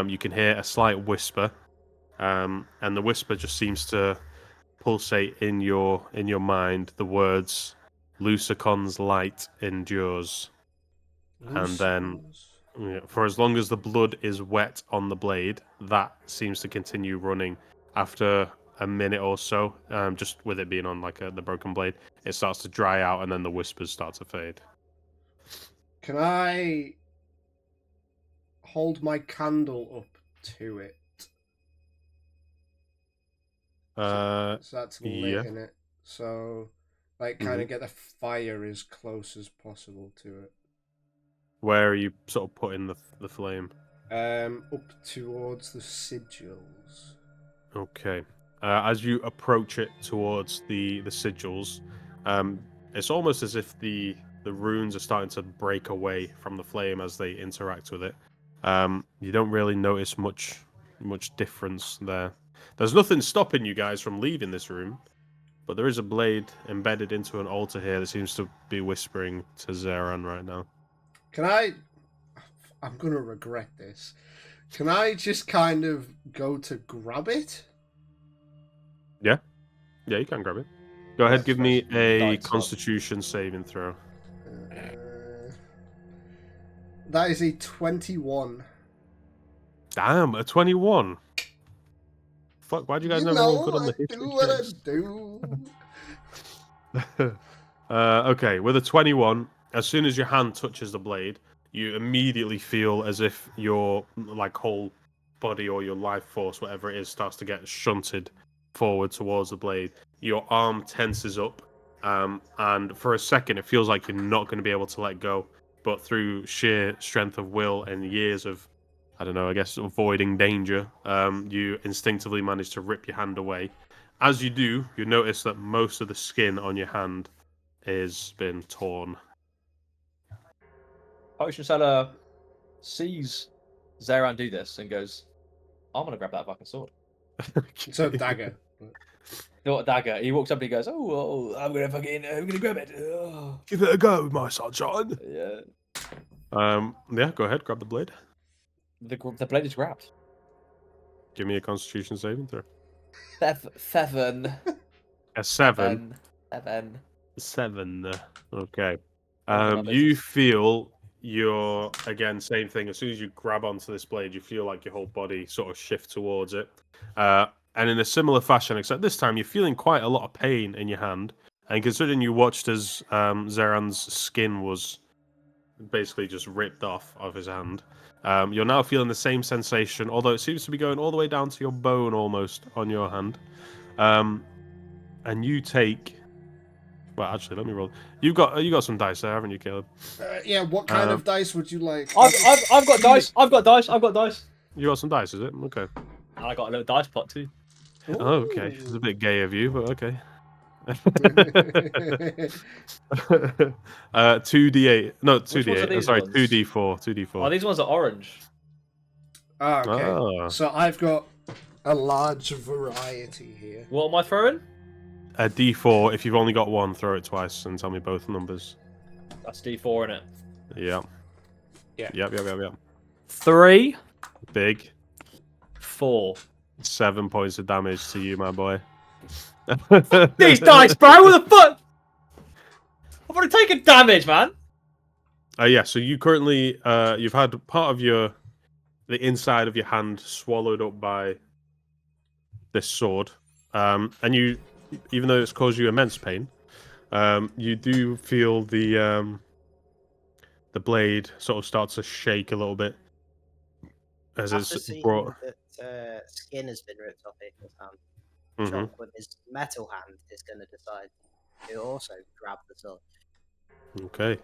Speaker 1: you can hear a slight whisper. And the whisper just seems to pulsate in your mind the words, Lucicon's light endures. And then, for as long as the blood is wet on the blade, that seems to continue running. After a minute or so, just with it being on like the broken blade, it starts to dry out, and then the whispers start to fade.
Speaker 3: Can I hold my candle up to it? So that's lit in it. So, like, kind of get the fire as close as possible to it.
Speaker 1: Where are you sort of putting the flame?
Speaker 3: Up towards the sigils.
Speaker 1: Okay. As you approach it towards the sigils, it's almost as if the runes are starting to break away from the flame as they interact with it. You don't really notice much difference there. There's nothing stopping you guys from leaving this room, but there is a blade embedded into an altar here that seems to be whispering to Xeraan right now.
Speaker 3: Can I'm going to regret this. Can I just kind of go to grab it?
Speaker 1: Yeah, you can grab it. Go ahead, give me a Constitution saving throw.
Speaker 3: That is a 21.
Speaker 1: Damn, a 21. Fuck, why'd you guys never roll good on the history?
Speaker 3: Do what I do.
Speaker 1: Okay, with a 21, as soon as your hand touches the blade, you immediately feel as if your like whole body or your life force, whatever it is, starts to get shunted forward towards the blade. Your arm tenses up, and for a second it feels like you're not going to be able to let go. But through sheer strength of will and years of, I don't know, I guess avoiding danger, you instinctively manage to rip your hand away. As you do, you notice that most of the skin on your hand is been torn.
Speaker 2: Potion seller sees Xeraan do this and goes, I'm gonna grab that fucking sword.
Speaker 3: It's a dagger.
Speaker 2: Not a dagger. He walks up and he goes, oh, I'm gonna grab it. Oh.
Speaker 1: Give it a go, my sunshine.
Speaker 2: Yeah.
Speaker 1: Yeah, go ahead, grab the blade.
Speaker 2: The blade is grabbed.
Speaker 1: Give me a Constitution saving throw.
Speaker 2: 7.
Speaker 1: A 7. 7. Okay. You feel again, same thing. As soon as you grab onto this blade, you feel like your whole body sort of shift towards it. And in a similar fashion, except this time you're feeling quite a lot of pain in your hand. And considering you watched as Xeraan's skin was basically just ripped off of his hand, you're now feeling the same sensation, although it seems to be going all the way down to your bone almost on your hand. and you take. Well, actually, let me roll. You got some dice there, haven't you, Caleb?
Speaker 3: Yeah, what kind of dice would you like?
Speaker 2: I've got dice. I've got dice.
Speaker 1: You got some dice, is it? Okay.
Speaker 2: And I got a little dice pot too.
Speaker 1: Oh, okay. It's a bit gay of you, but okay. 2d8. No, 2d8. Sorry,
Speaker 2: ones?
Speaker 1: 2d4. 2d4.
Speaker 2: Oh, these ones are orange.
Speaker 3: Okay.
Speaker 1: Ah.
Speaker 3: So I've got a large variety here.
Speaker 2: What am I throwing?
Speaker 1: A d4. If you've only got one, throw it twice and tell me both numbers.
Speaker 2: That's D4 in it.
Speaker 1: Yeah.
Speaker 3: Yeah.
Speaker 1: Yep.
Speaker 2: 3,
Speaker 1: Big.
Speaker 2: 4.
Speaker 1: 7 points of damage to you, my boy.
Speaker 2: These dice, bro. What the fuck? I've already taken damage, man.
Speaker 1: Yeah. So you currently, you've had part of the inside of your hand swallowed up by this sword, and you, even though it's caused you immense pain, you do feel the blade sort of start to shake a little bit as
Speaker 4: After
Speaker 1: it's
Speaker 4: seeing
Speaker 1: brought.
Speaker 4: that skin has been ripped off his hand,
Speaker 1: Mhm.
Speaker 4: Chonk with his metal hand is going to decide to also grab the sword.
Speaker 1: Okay.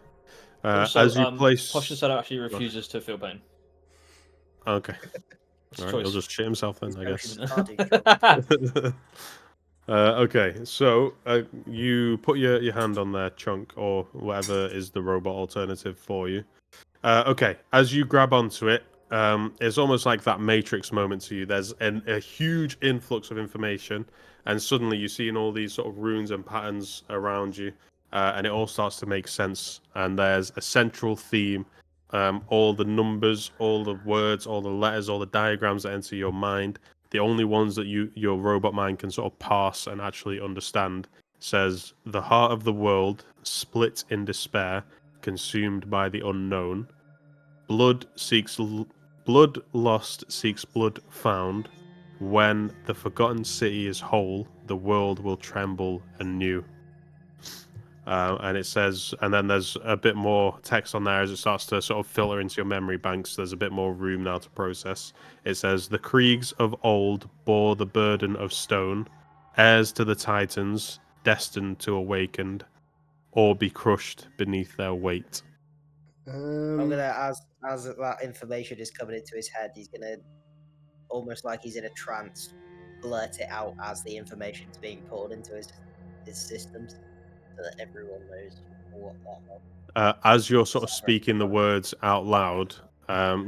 Speaker 2: Also,
Speaker 1: as you place.
Speaker 2: Potion Shadow actually refuses to feel pain.
Speaker 1: Okay.
Speaker 2: It's
Speaker 1: All
Speaker 2: a
Speaker 1: right.
Speaker 2: choice.
Speaker 1: He'll just shit himself then,
Speaker 4: His
Speaker 1: I guess.
Speaker 4: emotions are too strong.
Speaker 1: Okay, so you put your hand on there, Chunk, or whatever is the robot alternative for you. Okay, as you grab onto it, it's almost like that Matrix moment to you. There's a huge influx of information, and suddenly you're seeing all these sort of runes and patterns around you, and it all starts to make sense. And there's a central theme. All the numbers, all the words, all the letters, all the diagrams that enter your mind, the only ones that your robot mind can sort of parse and actually understand, says the heart of the world split in despair, consumed by the unknown. Blood lost seeks blood found. When the forgotten city is whole, the world will tremble anew. And it says, and then there's a bit more text on there as it starts to sort of filter into your memory banks. There's a bit more room now to process. It says, the Kriegs of old bore the burden of stone, heirs to the Titans, destined to awaken, or be crushed beneath their weight.
Speaker 4: I'm gonna, as that information is coming into his head, he's gonna, almost like he's in a trance, blurt it out as the information's being poured into his systems, so that everyone knows what that.
Speaker 1: As you're sort of speaking the words out loud,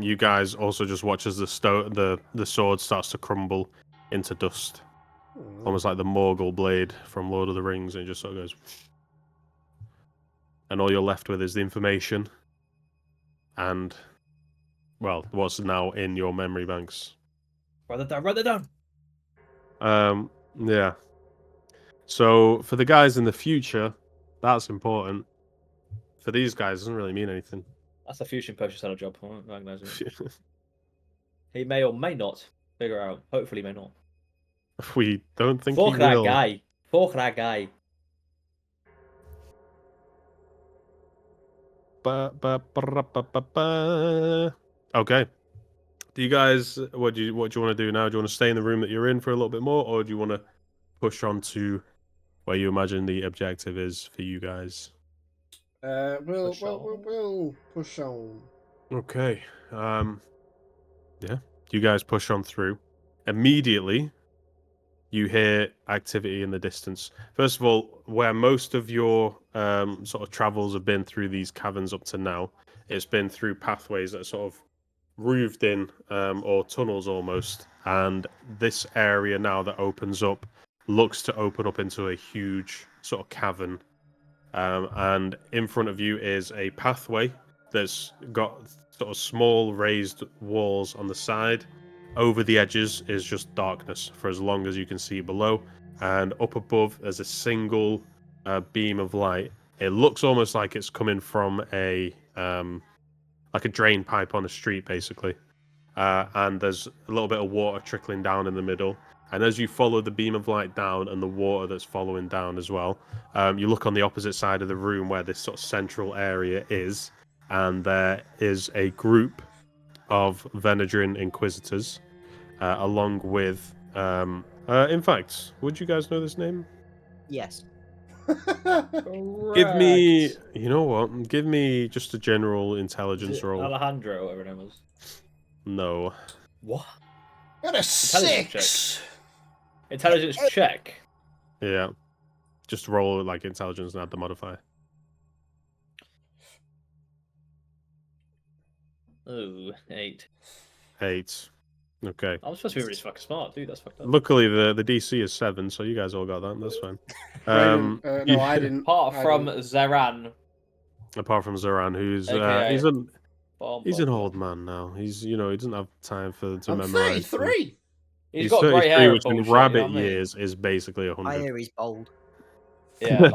Speaker 1: you guys also just watch as the sword starts to crumble into dust, almost like the Morgul blade from Lord of the Rings, and it just sort of goes. And all you're left with is the information, and well, what's now in your memory banks.
Speaker 2: Write that down.
Speaker 1: Yeah. So for the guys in the future, that's important. For these guys, it doesn't really mean anything.
Speaker 2: That's a fusion Potion Shadow job. I won't recognize it. He may or may not figure out. Hopefully, he may not.
Speaker 1: We don't think
Speaker 2: Fuck
Speaker 1: he
Speaker 2: that
Speaker 1: will.
Speaker 2: guy. Fuck that guy.
Speaker 1: Okay. Do you guys? What do you want to do now? Do you want to stay in the room that you're in for a little bit more, or do you want to push on to where you imagine the objective is for you guys?
Speaker 3: We'll push on.
Speaker 1: Okay. Yeah. You guys push on through. Immediately, you hear activity in the distance. First of all, where most of your sort of travels have been through these caverns up to now, it's been through pathways that are sort of roofed in, or tunnels almost. And this area now that opens up looks to open up into a huge sort of cavern. And in front of you is a pathway that's got sort of small raised walls on the side. Over the edges is just darkness for as long as you can see below. And up above, there's a single beam of light. It looks almost like it's coming from a drain pipe on a street, basically. And there's a little bit of water trickling down in the middle. And as you follow the beam of light down and the water that's following down as well, you look on the opposite side of the room where this sort of central area is, and there is a group of Venedrin Inquisitors, along with... in fact, would you guys know this name?
Speaker 4: Yes.
Speaker 1: Give me,
Speaker 2: Correct.
Speaker 1: you know what? Give me just a general
Speaker 2: Is
Speaker 1: intelligence
Speaker 2: it
Speaker 1: roll.
Speaker 2: Alejandro, whatever her name was.
Speaker 1: No.
Speaker 2: What?
Speaker 3: Got a
Speaker 2: Intelligence check.
Speaker 3: 6.
Speaker 2: Intelligence check.
Speaker 1: Yeah. Just roll like intelligence and add the modifier.
Speaker 2: Oh, 8.
Speaker 1: 8. Okay.
Speaker 2: I'm supposed to be really fucking smart, dude. That's fucked up.
Speaker 1: Luckily, the DC is 7, so you guys all got that. That's fine.
Speaker 3: No, I
Speaker 1: you-
Speaker 3: didn't.
Speaker 2: Apart
Speaker 3: I
Speaker 2: from
Speaker 3: didn't.
Speaker 2: Xeraan,
Speaker 1: Apart from Xeraan, who's
Speaker 2: aka
Speaker 1: he's an old man now. He's he doesn't have time to
Speaker 3: I'm
Speaker 1: memorize.
Speaker 3: 33.
Speaker 2: He's
Speaker 1: He's
Speaker 2: got grey
Speaker 1: 33,
Speaker 2: hair and
Speaker 1: which in
Speaker 2: bullshit.
Speaker 1: rabbit
Speaker 2: You know what I mean?
Speaker 1: years is basically
Speaker 4: I
Speaker 1: 100.
Speaker 4: hear he's bold.
Speaker 2: Yeah,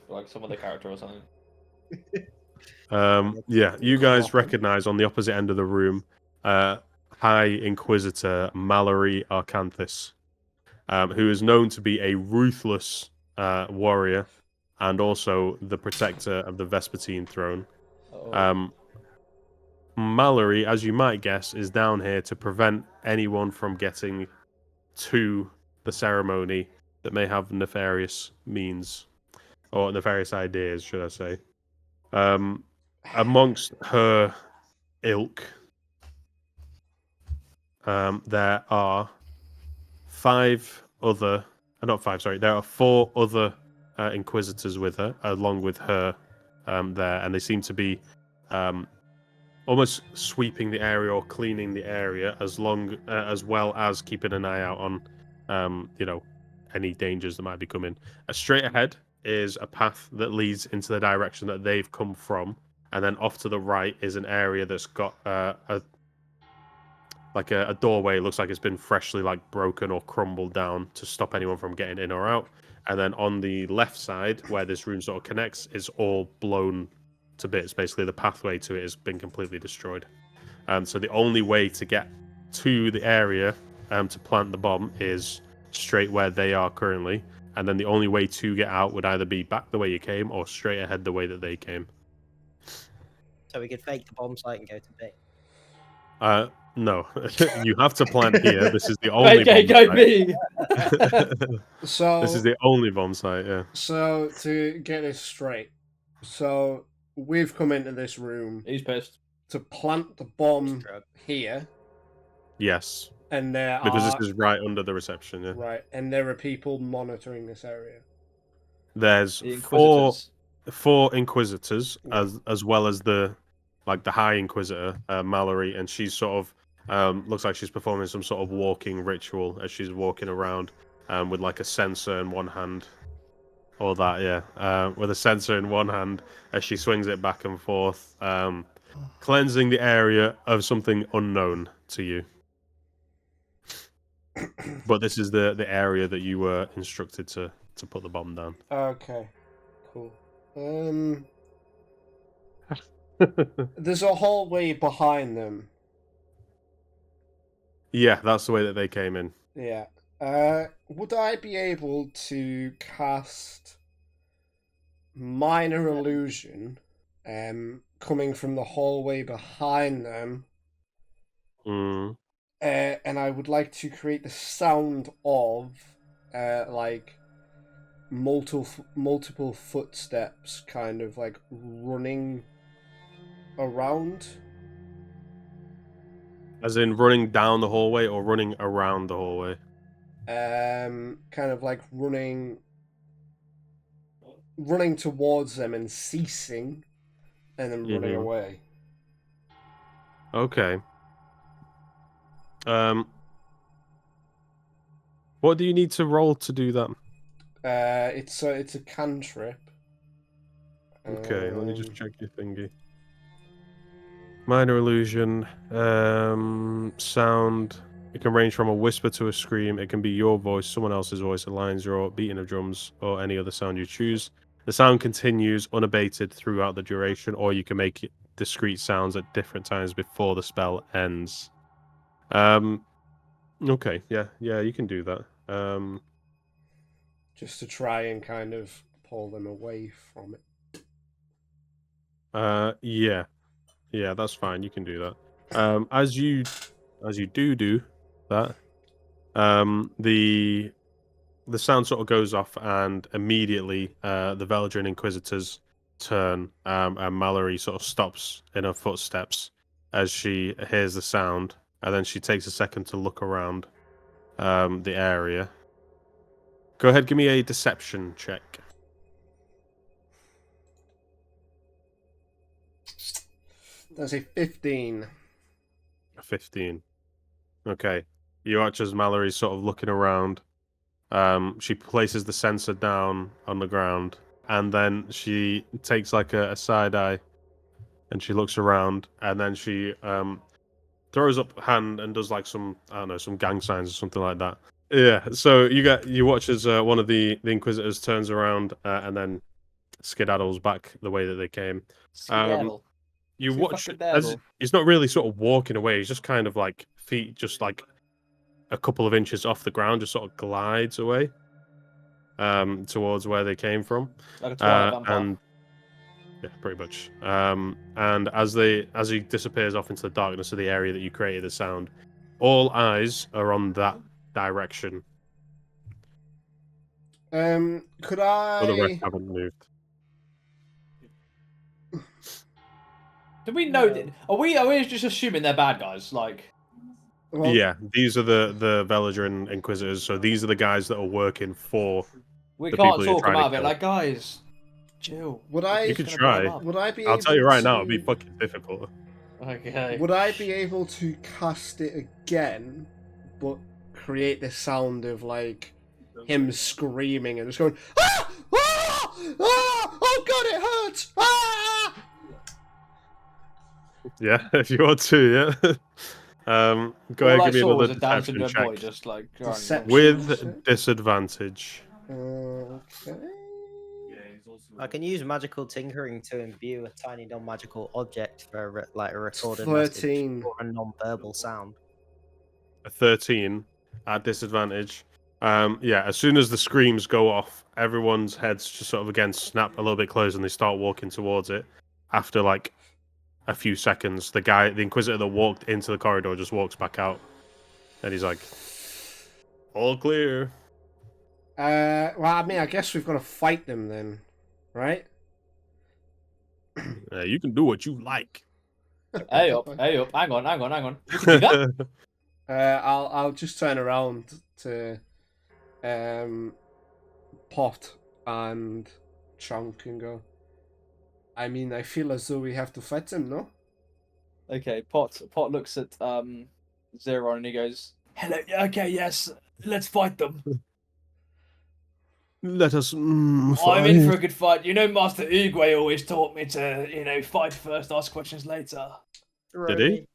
Speaker 2: like some other character or something.
Speaker 1: Yeah, you guys
Speaker 3: Clopping.
Speaker 1: recognize on the opposite end of the room, High Inquisitor Mallory Arcanthis, who is known to be a ruthless warrior and also the protector of the Vespiteen throne.
Speaker 2: Oh.
Speaker 1: Mallory, as you might guess, is down here to prevent anyone from getting to the ceremony that may have nefarious means or nefarious ideas, should I say. Amongst her ilk, there are there are 4 other inquisitors with her, along with her there, and they seem to be almost sweeping the area or cleaning the area as well as keeping an eye out on any dangers that might be coming. Straight ahead is a path that leads into the direction that they've come from, and then off to the right is an area that's got a doorway. It looks like it's been freshly broken or crumbled down to stop anyone from getting in or out. And then on the left side, where this room sort of connects, is all blown to bits. Basically, the pathway to it has been completely destroyed. So the only way to get to the area to plant the bomb is straight where they are currently. And then the only way to get out would either be back the way you came or straight ahead the way that they came.
Speaker 4: So we could fake the bomb site and go to B.
Speaker 1: No, you have to plant here. This is the only
Speaker 2: Go
Speaker 1: bomb
Speaker 2: me!
Speaker 1: site.
Speaker 3: So
Speaker 1: This is the only bomb site, yeah.
Speaker 3: So to get this straight, so we've come into this room
Speaker 2: He's pissed.
Speaker 3: to plant the bomb
Speaker 4: Drug.
Speaker 3: here,
Speaker 1: Yes,
Speaker 3: and there
Speaker 1: because
Speaker 3: are
Speaker 1: this is right under the reception, yeah.
Speaker 3: right, and there are people monitoring this area.
Speaker 1: There's
Speaker 2: The
Speaker 1: four
Speaker 2: Inquisitors.
Speaker 1: inquisitors as well as the High Inquisitor, Mallory, and she's sort of looks like she's performing some sort of walking ritual as she's walking around with like a censer in one hand. Or that, yeah. With a censer in one hand as she swings it back and forth, cleansing the area of something unknown to you. But this is the area that you were instructed to put the bomb down.
Speaker 3: Okay, cool. There's a hallway behind them.
Speaker 1: Yeah, that's the way that they came in.
Speaker 3: Yeah. Would I be able to cast minor illusion, coming from the hallway behind them?
Speaker 1: Mm.
Speaker 3: And I would like to create the sound of, like, multiple footsteps, kind of like running around.
Speaker 1: As in running down the hallway or running around the hallway?
Speaker 3: Kind of like running towards them and ceasing, and then running
Speaker 1: Mhm.
Speaker 3: away.
Speaker 1: Okay. What do you need to roll to do that?
Speaker 3: It's a cantrip.
Speaker 1: Okay, let me just check your thingy. Minor illusion, sound. It can range from a whisper to a scream. It can be your voice, someone else's voice, a lion's roar, beating of drums, or any other sound you choose. The sound continues unabated throughout the duration, or you can make discrete sounds at different times before the spell ends. Okay, yeah, you can do that.
Speaker 3: Just to try and kind of pull them away from it.
Speaker 1: Yeah, that's fine. You can do that. As you do that, the the sound sort of goes off, and immediately the Veldrin Inquisitors turn, and Mallory sort of stops in her footsteps as she hears the sound, and then she takes a second to look around the area. Go ahead, give me a deception check.
Speaker 3: That's a 15.
Speaker 1: A 15. Okay. You watch as Mallory's sort of looking around. She places the sensor down on the ground, and then she takes like a side eye, and she looks around, and then she throws up a hand and does like some, I don't know, some gang signs or something like that. Yeah. So you watch as one of the Inquisitors turns around and then skedaddles back the way that they came.
Speaker 2: Skedaddle.
Speaker 1: You
Speaker 2: Too
Speaker 1: watch
Speaker 2: fucking
Speaker 1: as
Speaker 2: devil.
Speaker 1: he's not really sort of walking away. He's just kind of like feet just like a couple of inches off the ground, just sort of glides away towards where they came from.
Speaker 2: Like a Twilight vampire.
Speaker 1: And yeah, pretty much. And as he disappears off into the darkness of the area that you created the sound, all eyes are on that direction.
Speaker 3: Could
Speaker 1: All the rest
Speaker 3: I?
Speaker 1: haven't moved.
Speaker 2: Do we know? Are we just assuming they're bad guys? Like,
Speaker 3: Well,
Speaker 1: Yeah, these are the Veladrin Inquisitors. So these are the guys that are working for.
Speaker 2: we
Speaker 1: The
Speaker 2: can't
Speaker 1: people you're
Speaker 2: talk them
Speaker 1: trying to
Speaker 2: out of it.
Speaker 1: kill.
Speaker 2: Like, guys, chill.
Speaker 3: would
Speaker 1: You
Speaker 3: I?
Speaker 1: could
Speaker 2: Just gonna blow 'em
Speaker 1: try.
Speaker 2: up.
Speaker 3: Would I be?
Speaker 1: I'll
Speaker 3: able
Speaker 1: tell you right
Speaker 3: to...
Speaker 1: now, it'd be fucking difficult.
Speaker 2: Okay.
Speaker 3: Would I be able to cast it again, but create the sound of like him screaming and just going, ah! Ah! Ah! Oh god, it hurts! Ah!
Speaker 1: Yeah, if you want to, yeah. Go ahead,
Speaker 2: All I
Speaker 1: give me
Speaker 2: saw
Speaker 1: another
Speaker 2: was a dancing
Speaker 1: deception
Speaker 2: dead boy,
Speaker 1: check
Speaker 2: just like
Speaker 3: Deception.
Speaker 1: with
Speaker 3: check.
Speaker 1: disadvantage.
Speaker 3: Okay.
Speaker 4: I can use magical tinkering to imbue a tiny non-magical object for a recorded
Speaker 3: 13.
Speaker 4: message or a non-verbal sound.
Speaker 1: A 13 at disadvantage. Yeah, as soon as the screams go off, everyone's heads just sort of again snap a little bit closer, and they start walking towards it. After like a few seconds, the Inquisitor that walked into the corridor just walks back out, and he's like, "All clear."
Speaker 3: Well, I mean, I guess we've got to fight them then, right?
Speaker 1: You can do what you like.
Speaker 2: Hey up, hang on. We can do that.
Speaker 3: I'll just turn around to Pot and Chonk and go, I mean, I feel as though we have to fight them, no?
Speaker 2: Okay, Pot looks at Xeraan and he goes, "Hello, okay, yes, let's fight them.
Speaker 1: Let us.
Speaker 2: I'm in for a good fight. You know, Master Uguay always taught me to, fight first, ask questions later.
Speaker 1: Did he?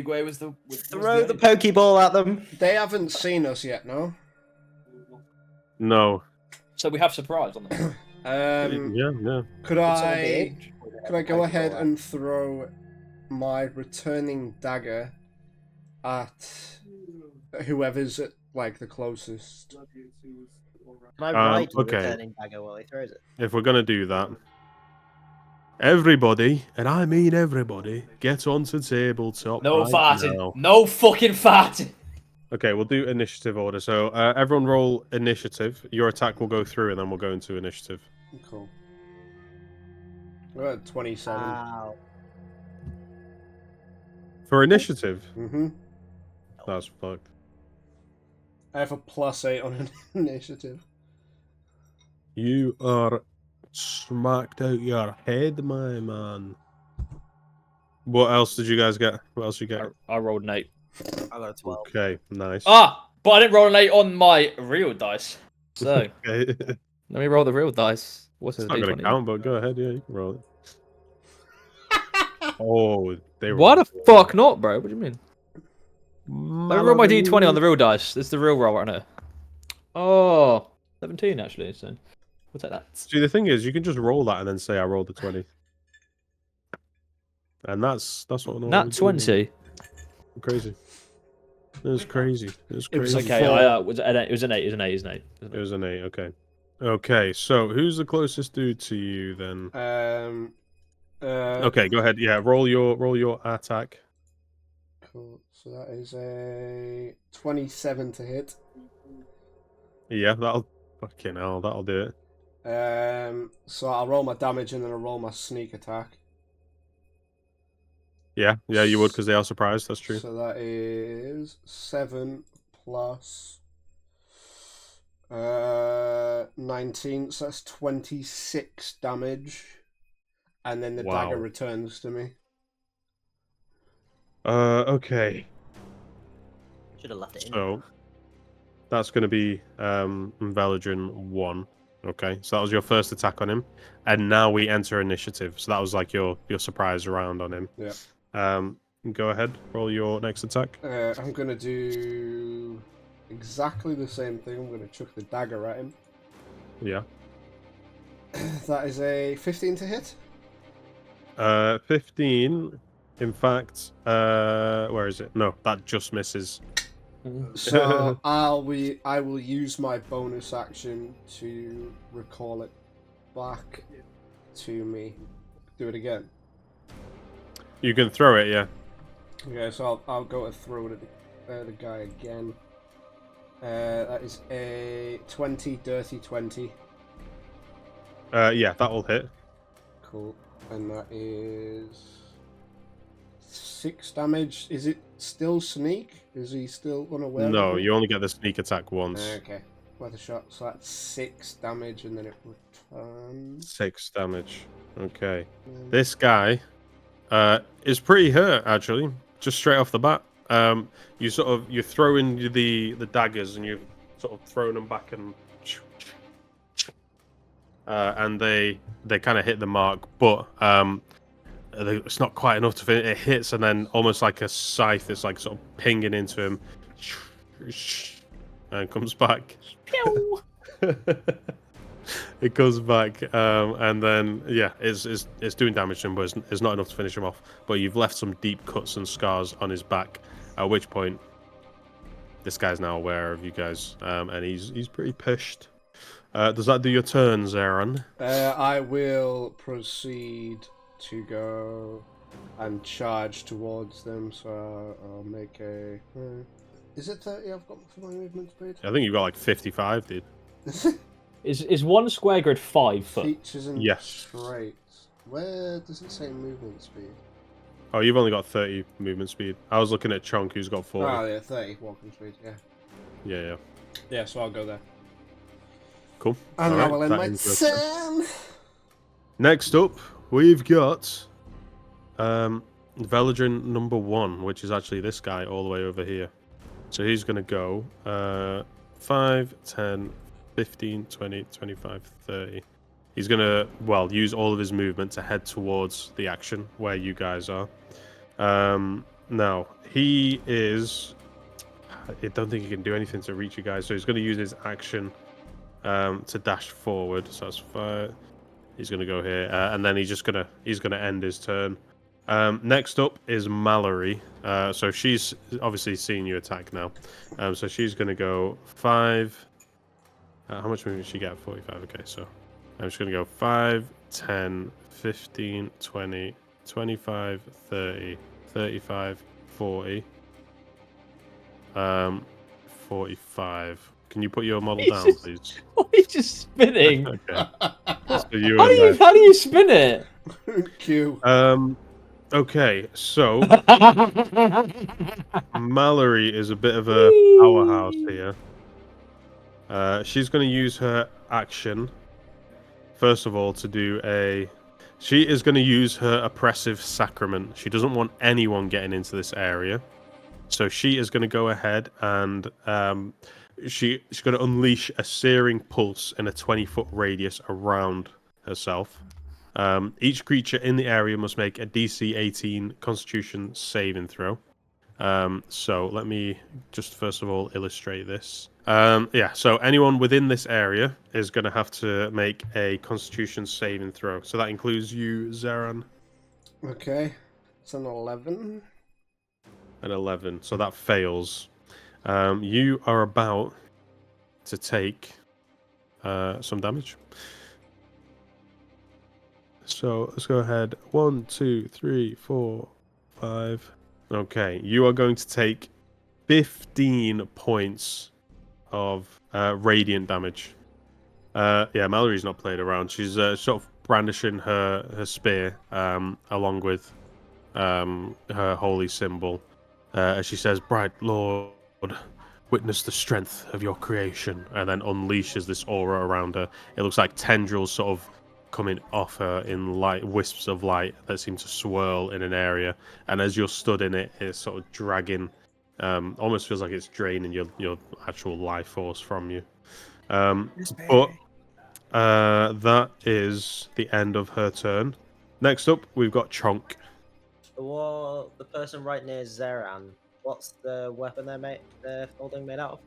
Speaker 2: Uguay was the
Speaker 4: Throw the Pokeball at them.
Speaker 3: They haven't seen us yet, no?
Speaker 1: No.
Speaker 2: So we have surprise on them.
Speaker 1: Yeah.
Speaker 3: Could
Speaker 4: It's all
Speaker 3: I
Speaker 4: big.
Speaker 3: go ahead and throw my returning dagger at whoever's at like the closest?
Speaker 4: Can I ride the
Speaker 1: okay.
Speaker 4: returning dagger while he throws it?
Speaker 1: If we're gonna do that, everybody, and I mean everybody, get onto tabletop.
Speaker 2: No
Speaker 1: right
Speaker 2: farting.
Speaker 1: now.
Speaker 2: No fucking farting.
Speaker 1: Okay, we'll do initiative order. So everyone roll initiative. Your attack will go through, and then we'll go into initiative.
Speaker 3: Cool. We're at 27.
Speaker 4: Wow.
Speaker 1: For initiative,
Speaker 3: Mm-hmm.
Speaker 1: that's fucked.
Speaker 3: I have a +8 on an initiative.
Speaker 1: You are smacked out your head, my man. What else did you guys get? What else you get?
Speaker 2: I rolled an 8.
Speaker 4: I got a 12.
Speaker 1: Okay, nice.
Speaker 2: Ah, but I didn't roll an 8 on my real dice. So
Speaker 1: Okay.
Speaker 2: let me roll the real dice. What's
Speaker 1: It's
Speaker 2: it?
Speaker 1: not going to count, but go ahead. Yeah, you can roll it. Oh, they were.
Speaker 2: Why the fuck not, bro? What do you mean? Let me roll my d20 on the real dice. This is the real roll right now. Oh, 17 actually. So we'll take that.
Speaker 1: See, the thing is, you can just roll that and then say I rolled a 20, and that's what.
Speaker 2: Nat 20.
Speaker 1: Crazy. It was crazy. It was
Speaker 3: It was
Speaker 1: crazy.
Speaker 2: Okay,
Speaker 3: Four.
Speaker 2: it was an 8. It was an 8. It was an 8. It was an 8.
Speaker 1: It was an 8. Okay. Okay. So who's the closest dude to you then? Okay, go ahead. Yeah, roll your attack.
Speaker 3: Cool. So that is a 27 to hit.
Speaker 1: Yeah, that'll fucking hell. That'll do it.
Speaker 3: So I'll roll my damage and then I'll roll my sneak attack.
Speaker 1: Yeah, you would because they are surprised. That's true.
Speaker 3: So that is 7 plus 19. So that's 26 damage, and then the dagger
Speaker 1: Wow.
Speaker 3: returns to me.
Speaker 1: Okay.
Speaker 4: Should have left it in.
Speaker 1: So that's going to be Veladrin 1. Okay, so that was your first attack on him, and now we enter initiative. So that was like your surprise round on him.
Speaker 3: Yeah.
Speaker 1: Go ahead, roll your next attack.
Speaker 3: I'm gonna do exactly the same thing. I'm gonna chuck the dagger at him.
Speaker 1: Yeah.
Speaker 3: That is a 15 to hit.
Speaker 1: 15. In fact, where is it? No, that just misses.
Speaker 3: So I will use my bonus action to recall it back to me. Do it again.
Speaker 1: You can throw it, yeah.
Speaker 3: Okay, so I'll go and throw it at the guy again. That is a 20, dirty 20.
Speaker 1: Yeah, that will hit.
Speaker 3: Cool. And that is 6 damage. Is it still sneak? Is he still unaware?
Speaker 1: No,
Speaker 3: of me?
Speaker 1: you only get the sneak attack once.
Speaker 3: Okay. Worth a shot. So that's 6 damage, and then it returns.
Speaker 1: 6 damage. Okay. This guy is pretty hurt actually, just straight off the bat. You throw in the daggers and you've sort of thrown them back and they kind of hit the mark, but it's not quite enough to finish. It hits and then almost like a scythe, it's like sort of pinging into him and comes back. It goes back, and then yeah, it's doing damage to him, but it's not enough to finish him off. But you've left some deep cuts and scars on his back. At which point, this guy's now aware of you guys, and he's pretty pissed. Does that do your turn, Xeraan?
Speaker 3: I will proceed to go and charge towards them. So I'll make a. Is it 30 I've got for my movement speed?
Speaker 1: I think you've got like 55, dude.
Speaker 2: Is 1 square grid 5 foot?
Speaker 3: Features and
Speaker 1: Yes.
Speaker 3: traits. Where does it say movement speed?
Speaker 1: Oh, you've only got 30 movement speed. I was looking at Chonk, who's got 40.
Speaker 3: Oh yeah, 30 walking speed. Yeah.
Speaker 1: Yeah.
Speaker 3: Yeah, so I'll go there.
Speaker 1: Cool.
Speaker 3: And
Speaker 1: All
Speaker 3: I
Speaker 1: right,
Speaker 3: will end
Speaker 1: that
Speaker 3: my
Speaker 1: ends your
Speaker 3: turn.
Speaker 1: Next up, we've got Veladrin number 1, which is actually this guy all the way over here. So he's going to go 5, 10, 15, 20, 25, 30. He's going to, well, use all of his movement to head towards the action where you guys are. Now, he is... I don't think he can do anything to reach you guys, so he's going to use his action to dash forward. So that's 5. He's going to go here, and then he's going to end his turn. Next up is Mallory. So she's obviously seen you attack now. So she's going to go 5. How much movement did she get? 45. Okay, so I'm just going to go 5, 10, 15, 20, 25, 30, 35, 40. 45. Can you put your model down, please?
Speaker 2: Why are you just spinning?
Speaker 1: Okay. So you
Speaker 2: How do you spin it?
Speaker 3: Q.
Speaker 1: Okay, so Mallory is a bit of a powerhouse here. She's going to use her action, first of all, to do a... She is going to use her oppressive sacrament. She doesn't want anyone getting into this area. So she is going to go ahead and she's going to unleash a searing pulse in a 20-foot radius around herself. Each creature in the area must make a DC 18 Constitution saving throw. So let me just first of all illustrate this. Yeah, so anyone within this area is going to have to make a Constitution saving throw. So that includes you, Xeraan.
Speaker 3: Okay. It's an 11.
Speaker 1: An 11. So that fails. You are about to take some damage. So let's go ahead. 1, 2, 3, 4, 5. Okay, you are going to take 15 points of radiant damage. Yeah, Mallory's not played around. She's sort of brandishing her spear along with her holy symbol. As she says, "Bright Lord, witness the strength of your creation," and then unleashes this aura around her. It looks like tendrils sort of coming off her in light wisps of light that seem to swirl in an area. And as you're stood in it, it's sort of dragging. Almost feels like it's draining your actual life force from you. But that is the end of her turn. Next up, we've got Chonk.
Speaker 4: Well, the person right near Xeraan, what's the weapon they're holding made out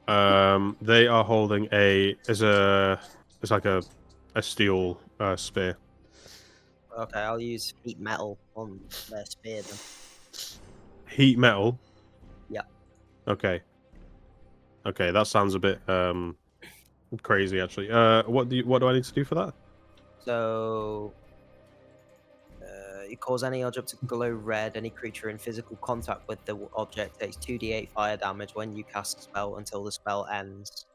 Speaker 4: of?
Speaker 1: They are holding it's like a steel spear.
Speaker 4: Okay, I'll use heat metal on their spear then.
Speaker 1: Heat metal.
Speaker 4: Yeah.
Speaker 1: Okay, that sounds a bit crazy actually. What do I need to do for that?
Speaker 4: So, you cause any object to glow red. Any creature in physical contact with the object takes 2d8 fire damage when you cast a spell until the spell ends.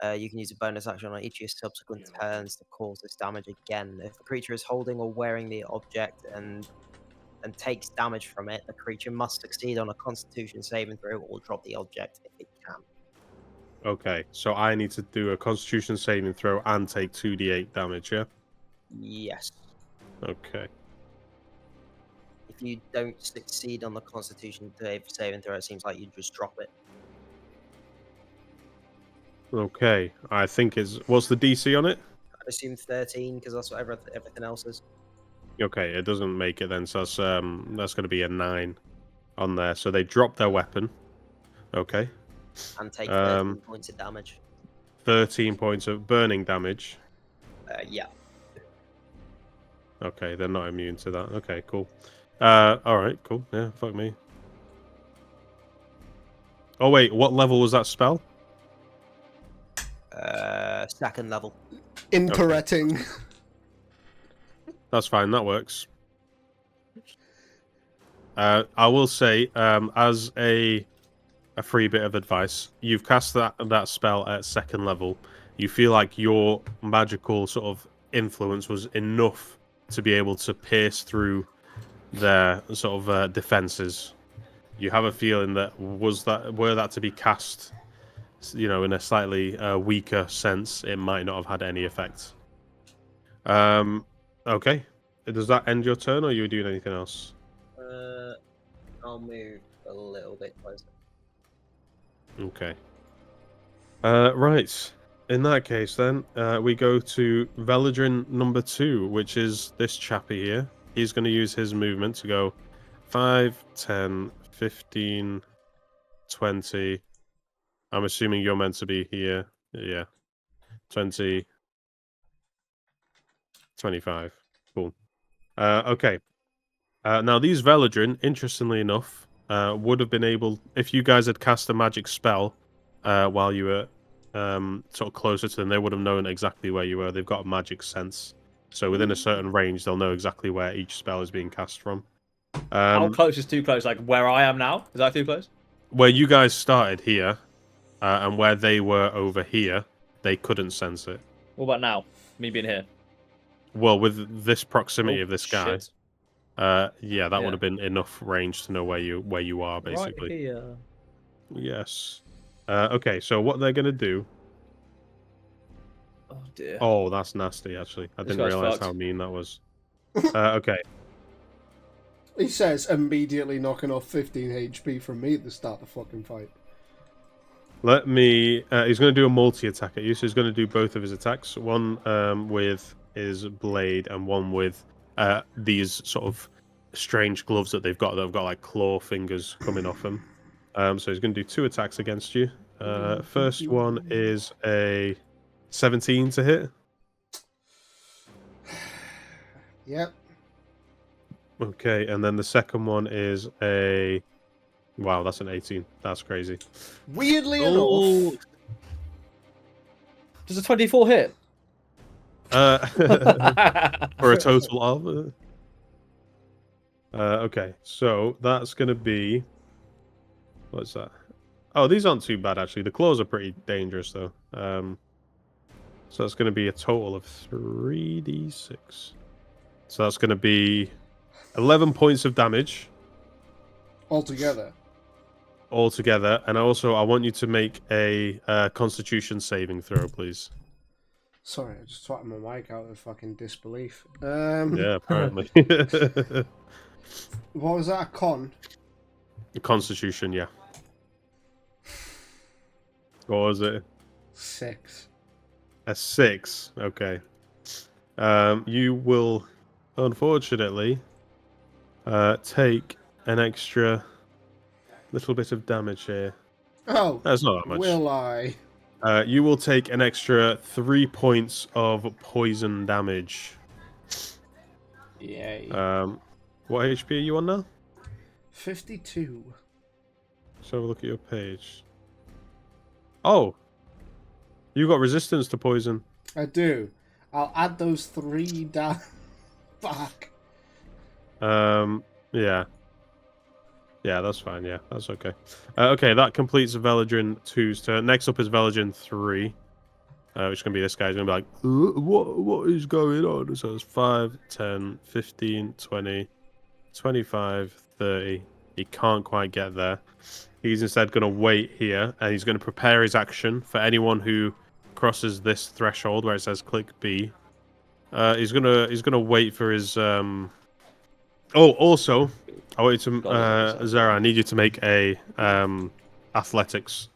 Speaker 4: You can use a bonus action on each of your subsequent turns to cause this damage again. If the creature is holding or wearing the object and takes damage from it, the creature must succeed on a Constitution saving throw or drop the object if it can.
Speaker 1: Okay, so I need to do a Constitution saving throw and take 2d8 damage, yeah?
Speaker 4: Yes.
Speaker 1: Okay.
Speaker 4: If you don't succeed on the Constitution saving throw, it seems like you just drop it.
Speaker 1: Okay, I think what's the DC on it?
Speaker 4: I assume 13 because that's what everything else is.
Speaker 1: Okay, it doesn't make it then, so that's going to be a 9 on there. So they drop their weapon. Okay.
Speaker 4: And take 13 points of damage.
Speaker 1: 13 points of burning damage.
Speaker 4: Yeah.
Speaker 1: Okay, they're not immune to that. Okay, cool. All right, cool. Yeah, fuck me. Oh wait, what level was that spell?
Speaker 4: Second level.
Speaker 3: Incorrecting.
Speaker 1: That's fine. That works. I will say, as a free bit of advice, you've cast that spell at second level. You feel like your magical sort of influence was enough to be able to pierce through their sort of defenses. You have a feeling that were that to be cast, in a slightly weaker sense, it might not have had any effect. Okay. Does that end your turn, or are you doing anything else?
Speaker 4: I'll move a little bit closer.
Speaker 1: Okay. Right. In that case, then, we go to Veladrin number 2, which is this chappy here. He's going to use his movement to go 5, 10, 15, 20. I'm assuming you're meant to be here. Yeah. 20, 25. Cool. Okay. Now, these Veladrin, interestingly enough, would have been able, if you guys had cast a magic spell while you were sort of closer to them, they would have known exactly where you were. They've got a magic sense. So within a certain range, they'll know exactly where each spell is being cast from.
Speaker 2: How close is too close? Like where I am now? Is that too close?
Speaker 1: Where you guys started here, and where they were over here, they couldn't sense it.
Speaker 2: What about now? Me being here?
Speaker 1: Well, with this proximity of this guy,
Speaker 2: shit.
Speaker 1: yeah, that would have been enough range to know where you are, basically.
Speaker 2: Right here.
Speaker 1: Yes. Okay, so what they're gonna do?
Speaker 2: Oh dear.
Speaker 1: Oh, that's nasty. Actually, I didn't realize how mean that was. Okay.
Speaker 3: He says, immediately knocking off 15 HP from me at the start of the fucking fight.
Speaker 1: Let me. He's going to do a multi-attack at you, so he's going to do both of his attacks. One with his blade, and one with these sort of strange gloves that they've got like claw fingers coming off them. So he's going to do 2 attacks against you. First one is a 17 to hit.
Speaker 3: Yep.
Speaker 1: Okay, and then the second one is a... Wow, that's an 18. That's crazy.
Speaker 3: Weirdly enough...
Speaker 2: Does a 24 hit?
Speaker 1: For a total of... okay, so that's going to be... What's that? Oh, these aren't too bad actually. The claws are pretty dangerous though. So that's going to be a total of 3d6. So that's going to be 11 points of damage
Speaker 3: Altogether.
Speaker 1: altogether. And also, I want you to make a Constitution saving throw, please.
Speaker 3: Sorry, I just twatted my mic out of fucking disbelief.
Speaker 1: Yeah, apparently.
Speaker 3: What was that? A con?
Speaker 1: Constitution, yeah. What was it?
Speaker 3: 6.
Speaker 1: A 6. Okay. You will, unfortunately, take an extra little bit of damage here.
Speaker 3: Oh,
Speaker 1: That's not that much.
Speaker 3: will I?
Speaker 1: You will take an extra 3 points of poison damage.
Speaker 3: Yay.
Speaker 1: What HP are you on now?
Speaker 3: 52.
Speaker 1: Let's have a look at your page. Oh, you got resistance to poison.
Speaker 3: I do. I'll add those 3 down back.
Speaker 1: Yeah. Yeah, that's fine. Yeah, that's okay. Okay, that completes Veladrin 2's turn. Next up is Veladrin 3, which is going to be this guy. He's going to be like, what is going on? So it's 5, 10, 15, 20, 25, 30. He can't quite get there. He's instead going to wait here, and he's going to prepare his action for anyone who crosses this threshold where it says click B. He's gonna wait for his. Oh, also, I want you to, Xeraan, I need you to make a athletics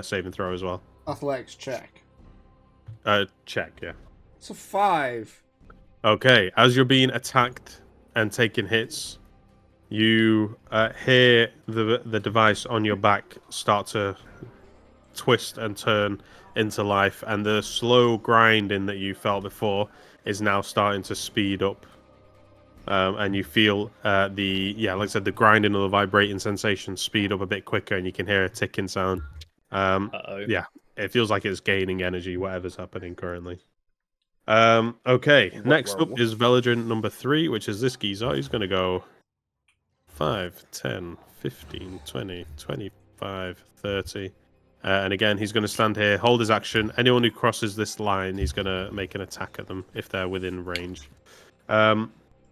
Speaker 1: saving throw as well.
Speaker 3: Athletics check.
Speaker 1: Check, yeah.
Speaker 3: It's a 5.
Speaker 1: Okay, as you're being attacked and taking hits, you hear the device on your back start to twist and turn into life, and the slow grinding that you felt before is now starting to speed up. And you feel like I said, the grinding or the vibrating sensation speed up a bit quicker, and you can hear a ticking sound. Yeah, it feels like it's gaining energy, whatever's happening currently. Okay, next up is Veladrin number 3, which is this geezer. He's going to go 5, 10, 15, 20, 25, 30. And again, he's going to stand here, hold his action. Anyone who crosses this line, he's going to make an attack at them if they're within range.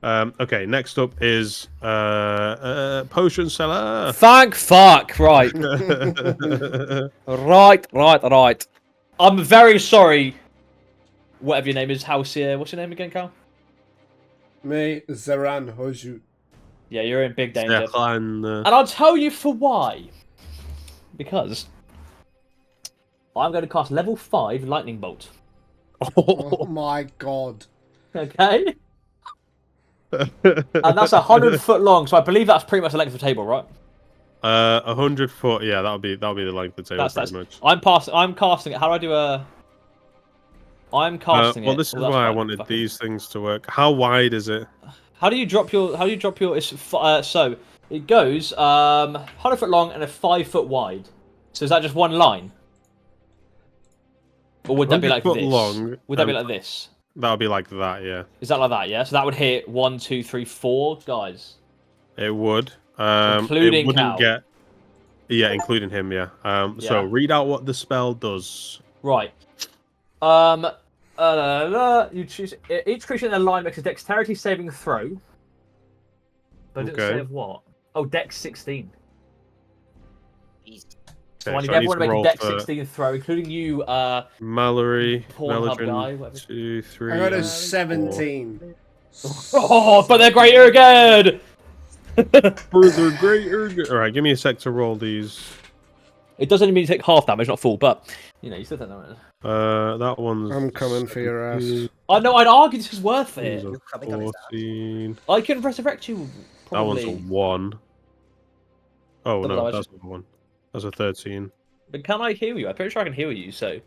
Speaker 1: Okay, next up is Potion Seller.
Speaker 2: Thank fuck, right. Right. I'm very sorry. Whatever your name is, Halcyon. What's your name again, Cal?
Speaker 3: Me, Xeraan Hoju.
Speaker 2: Yeah, you're in big danger.
Speaker 1: And
Speaker 2: I'll tell you for why. Because I'm going to cast level 5 Lightning Bolt.
Speaker 3: Oh my god.
Speaker 2: Okay? And that's 100 foot long, so I believe that's pretty much the length of the table, right?
Speaker 1: 100 foot. Yeah, that'll be the length of the table pretty much.
Speaker 2: I'm casting it. How do I do a? I'm casting it.
Speaker 1: Well, this is why I wanted these things to work. How wide is it?
Speaker 2: How do you drop your? So it goes 100 foot long and a 5 foot wide. So is that just one line? Or would that be like this?
Speaker 1: Long,
Speaker 2: would that be like this?
Speaker 1: That would be like that, yeah.
Speaker 2: Is that like that? Yeah. So that would hit 1, 2, 3, 4 guys.
Speaker 1: It would.
Speaker 2: Including
Speaker 1: it wouldn't
Speaker 2: Cal.
Speaker 1: get. Yeah, including him. Yeah. So read out what the spell does.
Speaker 2: Right. You choose each creature in a line makes a dexterity saving throw. But it didn't say of what? Oh, Dex 16. So I need everyone to make a Dex 16 throw, including you,
Speaker 1: Mallory,
Speaker 2: Pornhub guy, whatever.
Speaker 1: 2, 3.
Speaker 3: I got a 17.
Speaker 2: Oh, but they're greater again!
Speaker 1: Further greater. Alright, give me a sec to roll these.
Speaker 2: It doesn't mean you take half damage, not full, but you still don't know it.
Speaker 1: That one's.
Speaker 3: I'm coming for your ass.
Speaker 2: I know, I'd argue this is worth it.
Speaker 1: 14.
Speaker 2: I can resurrect you. Probably.
Speaker 1: That one's a 1. Oh
Speaker 2: Double
Speaker 1: no,
Speaker 2: damage.
Speaker 1: that's not a 1. That's a 13.
Speaker 2: But can I heal you? I'm pretty sure I can heal you, so.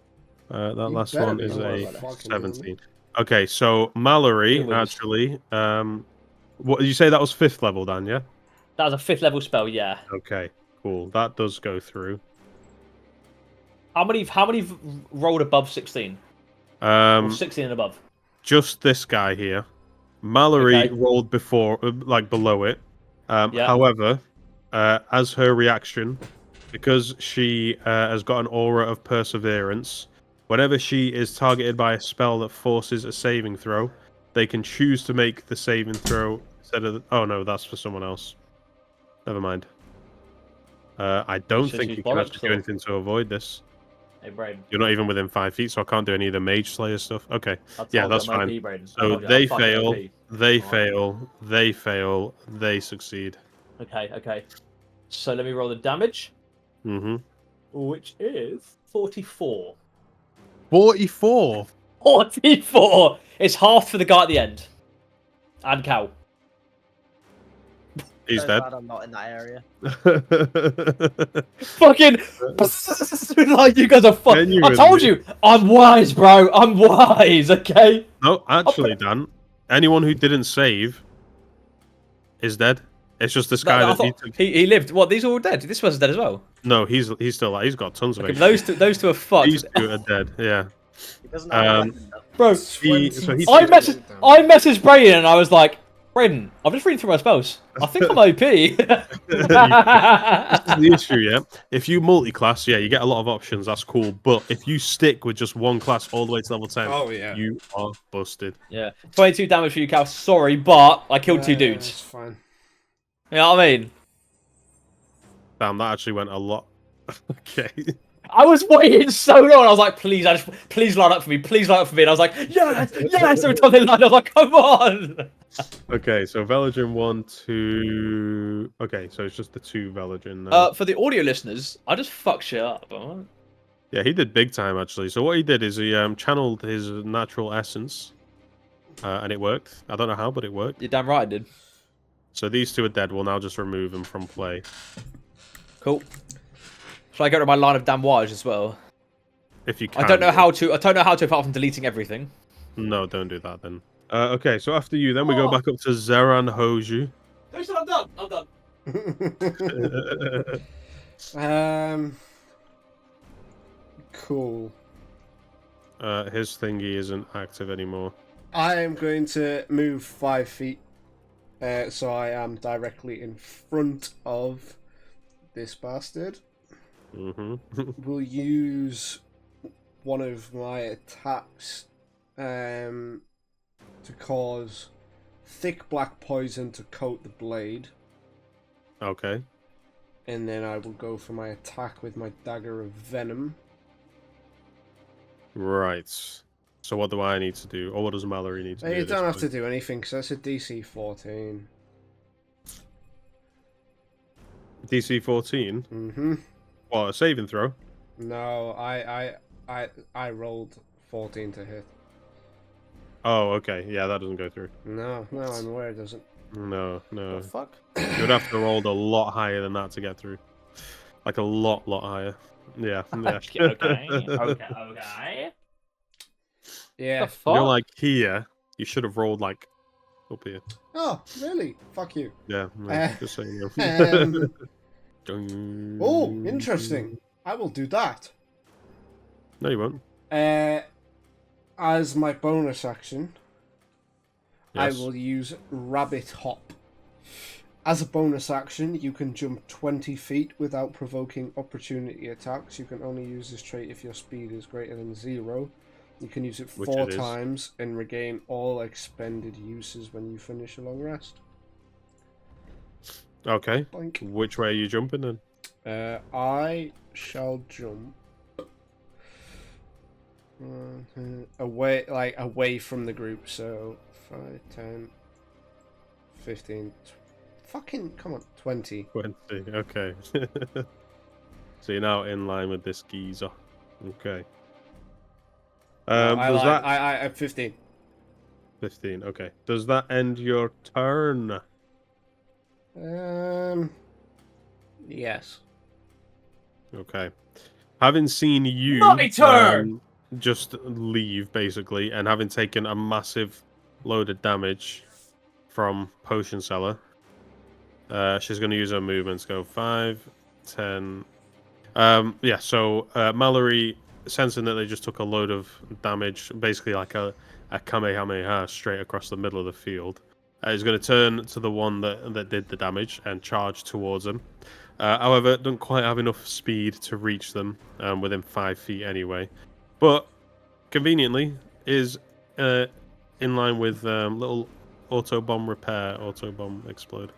Speaker 1: That
Speaker 3: You
Speaker 1: last
Speaker 3: better
Speaker 1: one
Speaker 3: be
Speaker 1: is
Speaker 3: able
Speaker 1: a
Speaker 3: to fucking
Speaker 1: 17. Okay, so Mallory actually. What did you say that was 5th level, Dan? Yeah.
Speaker 2: That was a 5th level spell, yeah.
Speaker 1: Okay, cool. That does go through.
Speaker 2: How many rolled above 16? Or 16 and above.
Speaker 1: Just this guy here. Mallory rolled before, like below it. However, as her reaction, because she has got an aura of perseverance, whenever she is targeted by a spell that forces a saving throw, they can choose to make the saving throw instead of... Oh, no, that's for someone else. Never mind. I don't
Speaker 2: Should
Speaker 1: think
Speaker 2: use
Speaker 1: you can actually
Speaker 2: bollocks,
Speaker 1: do
Speaker 2: or-
Speaker 1: anything to avoid this.
Speaker 2: Hey, Braden.
Speaker 1: You're not even within 5 feet, so I can't do any of the Mage Slayer stuff. Okay,
Speaker 2: I told
Speaker 1: yeah,
Speaker 2: you
Speaker 1: that's
Speaker 2: I'm
Speaker 1: fine.
Speaker 2: OP, Braden. I
Speaker 1: So
Speaker 2: told you,
Speaker 1: they
Speaker 2: I'm fucking
Speaker 1: fail,
Speaker 2: OP.
Speaker 1: they
Speaker 2: Alright.
Speaker 1: fail, they fail, they succeed.
Speaker 2: Okay. So let me roll the damage,
Speaker 1: Mm-hmm.
Speaker 2: which is 44.
Speaker 1: 44?
Speaker 2: 44! It's half for the guy at the end. And Cal.
Speaker 1: He's
Speaker 4: So
Speaker 1: dead.
Speaker 4: glad I'm not in that area.
Speaker 2: Fucking... like, you guys are fucking... I told you! I'm wise, bro! I'm wise, okay?
Speaker 1: No, actually, Dan, anyone who didn't save is dead. It's just this guy
Speaker 2: I
Speaker 1: that
Speaker 2: thought he lived. What, these are all dead? This person's dead as well?
Speaker 1: No, he's still like, he's got tons of
Speaker 2: Okay,
Speaker 1: HP.
Speaker 2: those two are fucked.
Speaker 1: These two are dead, yeah.
Speaker 4: He doesn't have a weapon, though.
Speaker 2: Bro,
Speaker 1: He- so he-
Speaker 2: I messaged Braden and I was like, Braden, I'm just reading through my spells. I think I'm OP.
Speaker 1: This is the issue, yeah. If you multi-class, yeah, you get a lot of options. That's cool. But if you stick with just one class all the way to level 10,
Speaker 3: Oh, yeah.
Speaker 1: you are busted.
Speaker 2: Yeah, 22 damage for you, Cal. Sorry, but I killed two
Speaker 3: It's
Speaker 2: dudes.
Speaker 3: fine.
Speaker 2: You know what I mean?
Speaker 1: Damn, that actually went a lot. Okay.
Speaker 2: I was waiting so long. I was like, please line up for me. Please line up for me. And I was like, yes. Every time they lined up, I was like, come on.
Speaker 1: Okay, so Veligin 1, 2. Okay, so it's just the 2 Veligin now.
Speaker 2: For the audio listeners, I just fucked shit up. Alright?
Speaker 1: Yeah, he did big time actually. So what he did is he channeled his natural essence, and it worked. I don't know how, but it worked.
Speaker 2: You're damn right I did.
Speaker 1: So these two are dead. We'll now just remove them from play.
Speaker 2: Cool. Shall I get rid of my line of damnage as well?
Speaker 1: If you can.
Speaker 2: I don't know how to apart from deleting everything.
Speaker 1: No, don't do that then. Okay, so after you, then we go back up to Xeraan Hoju.
Speaker 2: I'm done.
Speaker 3: Cool.
Speaker 1: His thingy isn't active anymore.
Speaker 3: I am going to move 5 feet, so I am directly in front of this bastard.
Speaker 1: Mm-hmm.
Speaker 3: We'll use one of my attacks to cause thick black poison to coat the blade,
Speaker 1: Okay.
Speaker 3: and then I will go for my attack with my dagger of venom.
Speaker 1: Right. So what do I need to do? Or what does Mallory need to do?
Speaker 3: You
Speaker 1: at this
Speaker 3: don't have to
Speaker 1: point?
Speaker 3: do anything because that's a DC 14.
Speaker 1: DC 14?
Speaker 3: Mm-hmm.
Speaker 1: What, a saving throw?
Speaker 3: No, I rolled 14 to hit.
Speaker 1: Oh, okay. Yeah, that doesn't go through.
Speaker 3: No, I'm aware it doesn't.
Speaker 1: No.
Speaker 3: The fuck?
Speaker 1: You would have to roll a lot higher than that to get through. Like a lot higher. Yeah.
Speaker 2: Okay.
Speaker 3: Yeah.
Speaker 2: The fuck?
Speaker 1: You're like here. You should have rolled like up here.
Speaker 3: Oh, really? Fuck you.
Speaker 1: Yeah, just so you know.
Speaker 3: Oh, interesting. I will do that.
Speaker 1: No, you won't.
Speaker 3: As my bonus action,
Speaker 1: Yes.
Speaker 3: I will use Rabbit Hop. As a bonus action, you can jump 20 feet without provoking opportunity attacks. You can only use this trait if your speed is greater than 0. You can use it
Speaker 1: Which
Speaker 3: 4
Speaker 1: it is.
Speaker 3: times and regain all expended uses when you finish a long rest.
Speaker 1: Okay.
Speaker 3: Boink.
Speaker 1: Which way are you jumping then?
Speaker 3: I shall jump away from the group. So 5, 10, 15. Fucking come on, 20.
Speaker 1: 20. Okay. So you're now in line with this geezer. Okay. Does that
Speaker 3: I 15.
Speaker 1: 15? Okay. Does that end your turn?
Speaker 3: Yes.
Speaker 1: Okay. Having seen you
Speaker 2: My turn!
Speaker 1: just leave basically, and having taken a massive load of damage from Potion Seller, she's going to use her movements. Go 5, 10. Yeah. So Mallory, sensing that they just took a load of damage, basically like a Kamehameha straight across the middle of the field, is going to turn to the one that did the damage and charge towards him. However, don't quite have enough speed to reach them within 5 feet anyway. But conveniently is in line with little auto bomb repair, auto bomb explode.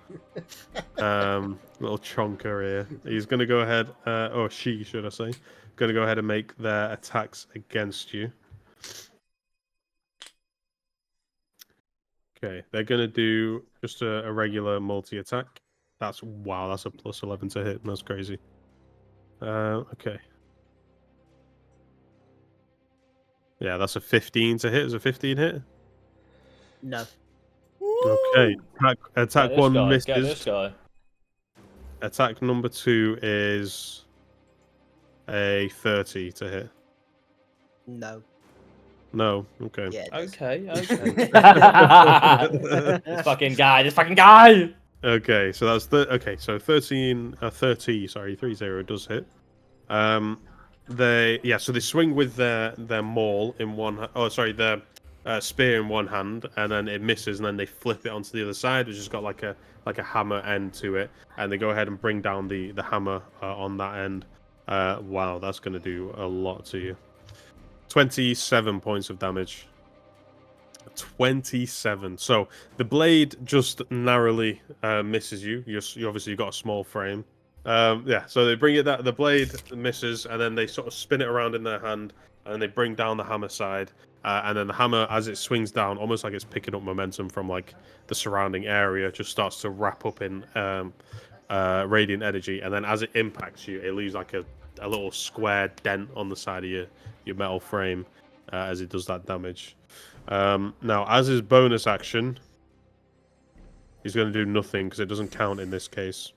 Speaker 1: Little chonker here. He's going to go ahead, or she should I say, going to go ahead and make their attacks against you. Okay, they're going to do just a regular multi-attack. That's a plus 11 to hit. That's crazy. Okay. Yeah, that's a 15 to hit. Is a 15 hit?
Speaker 4: No.
Speaker 1: Okay. Attack one misses.
Speaker 2: Get this guy.
Speaker 1: Attack number 2 is a 30 to hit.
Speaker 4: No.
Speaker 1: No. Okay.
Speaker 4: Yeah. it does.
Speaker 2: Okay. This fucking guy.
Speaker 1: Okay, so that's so 13 30, sorry, 30 does hit. So they swing with their maul in one their spear in one hand, and then it misses, and then they flip it onto the other side, which has got like a hammer end to it, and they go ahead and bring down the hammer on that end. Wow, that's going to do a lot to you. 27 points of damage. 27. So the blade just narrowly misses you. You obviously got a small frame. So they bring it that the blade misses, and then they sort of spin it around in their hand, and they bring down the hammer side. And then the hammer, as it swings down, almost like it's picking up momentum from like the surrounding area, just starts to wrap up in radiant energy. And then as it impacts you, it leaves like a little square dent on the side of your metal frame as it does that damage. Now, as his bonus action, he's going to do nothing because it doesn't count in this case.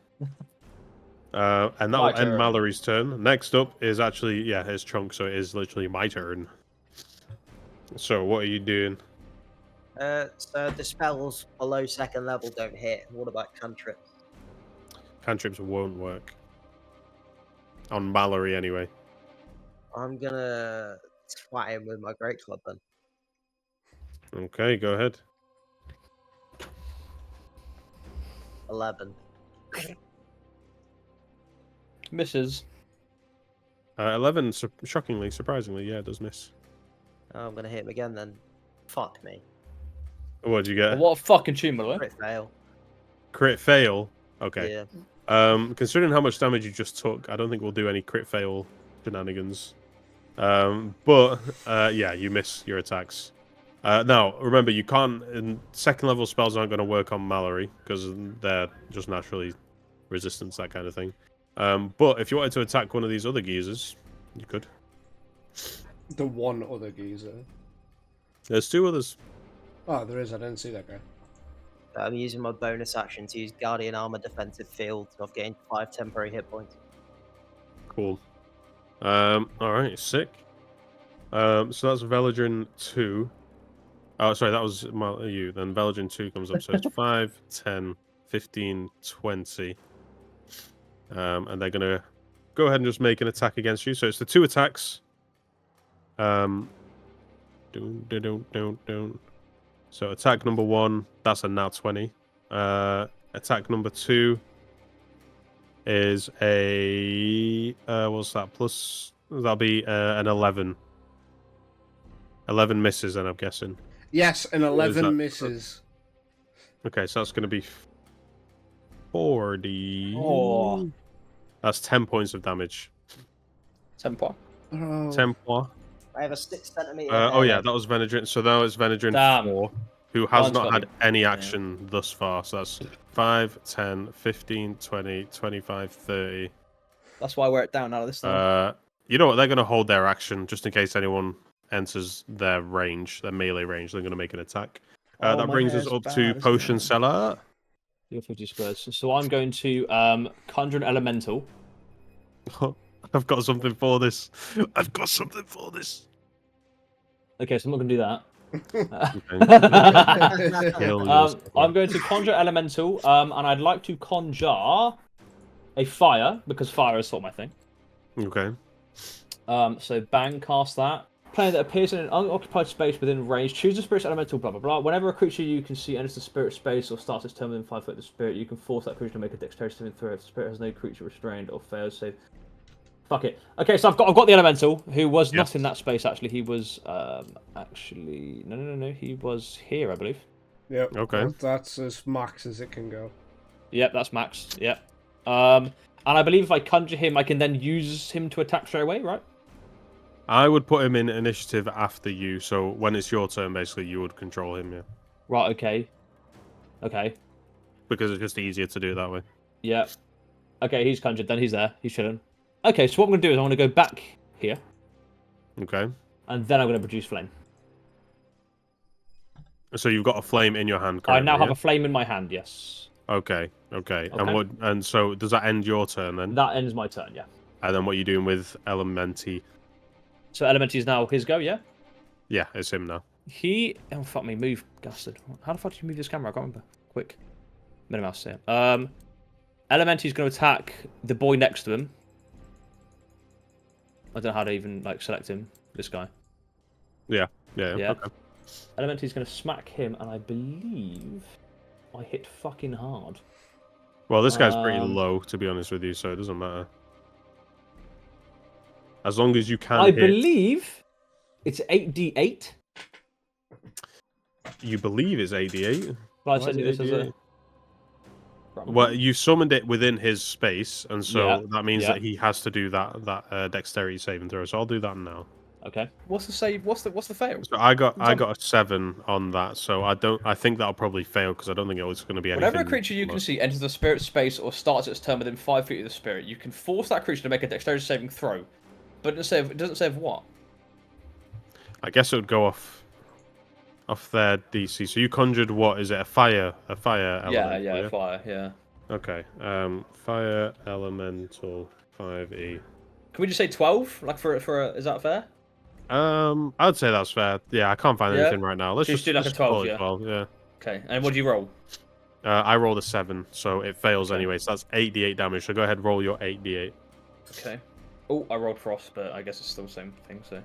Speaker 1: And that'll end Mallory's turn. Next up is actually, his Chonk, so it is literally my turn. So, what are you doing?
Speaker 4: So the spells below 2nd level don't hit. What about cantrips?
Speaker 1: Cantrips won't work. On Mallory, anyway.
Speaker 4: I'm gonna twat him with my great club then.
Speaker 1: Okay, go ahead.
Speaker 4: 11.
Speaker 2: Misses.
Speaker 1: 11, shockingly, surprisingly, it does miss.
Speaker 4: Oh, I'm gonna hit him again then. Fuck me.
Speaker 1: What'd you get?
Speaker 2: What a fucking tune, by the way.
Speaker 4: Crit fail.
Speaker 1: Crit fail? Okay.
Speaker 4: Yeah.
Speaker 1: Considering how much damage you just took, I don't think we'll do any crit fail shenanigans. But you miss your attacks. Now, remember, you can't... 2nd level spells aren't going to work on Mallory, because they're just naturally resistant, that kind of thing. But if you wanted to attack one of these other geezers, you could.
Speaker 3: The one other geezer.
Speaker 1: There's 2 others.
Speaker 3: Oh, there is. I didn't see that guy.
Speaker 4: I'm using my bonus action to use Guardian Armor Defensive Field, so I've gained 5 temporary hit points.
Speaker 1: Cool. Alright, sick. So that's Veladrin 2. Oh, sorry, that was you. Then Veladrin 2 comes up, so it's 5, 10, 15, 20. And they're going to go ahead and just make an attack against you. So it's the 2 attacks. So attack number 1, that's a nat 20. Attack number 2 is a what's that? Plus that'll be an 11. 11 misses, then I'm guessing.
Speaker 3: Yes, an 11 misses.
Speaker 1: Okay, so that's going to be 40.
Speaker 2: Oh.
Speaker 1: That's 10 points of damage.
Speaker 2: 10 points.
Speaker 3: Oh.
Speaker 1: 10 points.
Speaker 4: I have a 6 centimeter.
Speaker 1: That was Venedrin. So now it's Venedrin 4, who has not had any action thus far. So that's 5, 10, 15, 20, 25, 30.
Speaker 2: That's why I wear it down now this time.
Speaker 1: You know what? They're going to hold their action just in case anyone enters their range, their melee range. They're going to make an attack. That brings us up to Potion Seller.
Speaker 2: 50 squares. So I'm going to conjure an elemental.
Speaker 1: I've got something for this. Okay,
Speaker 2: so I'm not going to do that.
Speaker 1: Okay.
Speaker 2: I'm going to conjure elemental, and I'd like to conjure a fire, because fire is sort of my thing.
Speaker 1: Okay.
Speaker 2: So bang, cast that. plane that appears in an unoccupied space within range. Choose a spirit's elemental, blah, blah, blah. Whenever a creature you can see enters the spirit space or starts its turn within 5 foot of the spirit, you can force that creature to make a dexterity saving throw. If the spirit has no creature restrained or fails save. Fuck it. Okay, so I've got the elemental, who was not in that space, actually. He was, actually... No. He was here, I believe.
Speaker 3: Yep.
Speaker 1: Okay.
Speaker 3: That's as max as it can go.
Speaker 2: Yep, that's max. Yep. And I believe if I conjure him, I can then use him to attack straight away, right?
Speaker 1: I would put him in initiative after you, so when it's your turn, basically, you would control him, yeah.
Speaker 2: Right, okay. Okay.
Speaker 1: Because it's just easier to do it that way.
Speaker 2: Yeah. Okay, he's conjured, then he's there. He's chilling. Okay, so what I'm going to do is I'm going to go back here.
Speaker 1: Okay.
Speaker 2: And then I'm going to produce flame.
Speaker 1: So you've got a flame in your hand currently,
Speaker 2: I now have a flame in my hand, yes.
Speaker 1: Okay. And so does that end your turn then?
Speaker 2: That ends my turn, yeah.
Speaker 1: And then what are you doing with Elementi?
Speaker 2: So Elementi is now his go, yeah?
Speaker 1: Yeah, it's him now.
Speaker 2: Oh, fuck me, move, bastard. How the fuck did you move this camera? I can't remember. Quick. Minimouse here. Elementi's going to attack the boy next to him. I don't know how to even, select him. This guy.
Speaker 1: Yeah.
Speaker 2: Yeah.
Speaker 1: Okay.
Speaker 2: Elementi's going to smack him, and I believe I hit fucking hard.
Speaker 1: Well, this guy's pretty low, to be honest with you, so it doesn't matter. As long as you can
Speaker 2: I
Speaker 1: hit...
Speaker 2: believe it's 8d8.
Speaker 1: You believe it's 88?
Speaker 2: Well, I send you this as a...
Speaker 1: Well, you summoned it within his space, and so that means
Speaker 2: yeah.
Speaker 1: that he has to do that dexterity saving throw. So I'll do that now.
Speaker 2: Okay.
Speaker 5: What's the save? What's the fail?
Speaker 1: So I got a 7 on that. So I think that'll probably fail because I don't think it was going to be anything.
Speaker 5: Whenever a creature you can see enters the spirit space or starts its turn within 5 feet of the spirit, you can force that creature to make a dexterity saving throw. But it doesn't say of what.
Speaker 1: I guess it would go off their DC. So you conjured what? Is it a fire element?
Speaker 5: Yeah, fire, yeah.
Speaker 1: Okay. Fire elemental 5e.
Speaker 5: Can we just say 12? Like for is that fair?
Speaker 1: I'd say that's fair. Yeah, I can't find anything right now. Let's
Speaker 5: Just do like a
Speaker 1: call
Speaker 5: 12,
Speaker 1: it
Speaker 5: yeah?
Speaker 1: 12, yeah.
Speaker 5: Okay, and what do you roll?
Speaker 1: I rolled a 7, so it fails anyway. So that's 8d8 damage. So go ahead, roll your 8d8.
Speaker 5: Okay. Oh, I rolled frost, but I guess it's still the same thing, so...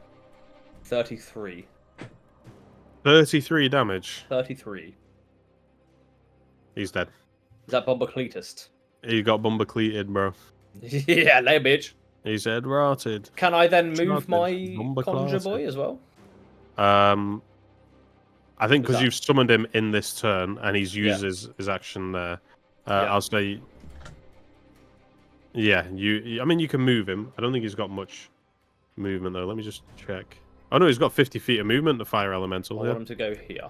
Speaker 5: 33.
Speaker 1: 33 damage.
Speaker 5: 33.
Speaker 1: He's dead.
Speaker 5: Is that Bombocletus?
Speaker 1: He got bumblecleated, bro.
Speaker 5: Yeah, lay bitch.
Speaker 1: He's head rotted.
Speaker 5: Can I then move my
Speaker 1: Bumba
Speaker 5: Conjure
Speaker 1: clatted.
Speaker 5: Boy as well?
Speaker 1: I think because you've summoned him in this turn and he's used his action there. I'll say... Yeah, I mean, you can move him. I don't think he's got much movement, though. Let me just check. Oh, no, he's got 50 feet of movement, the fire elemental.
Speaker 5: I want him to go here.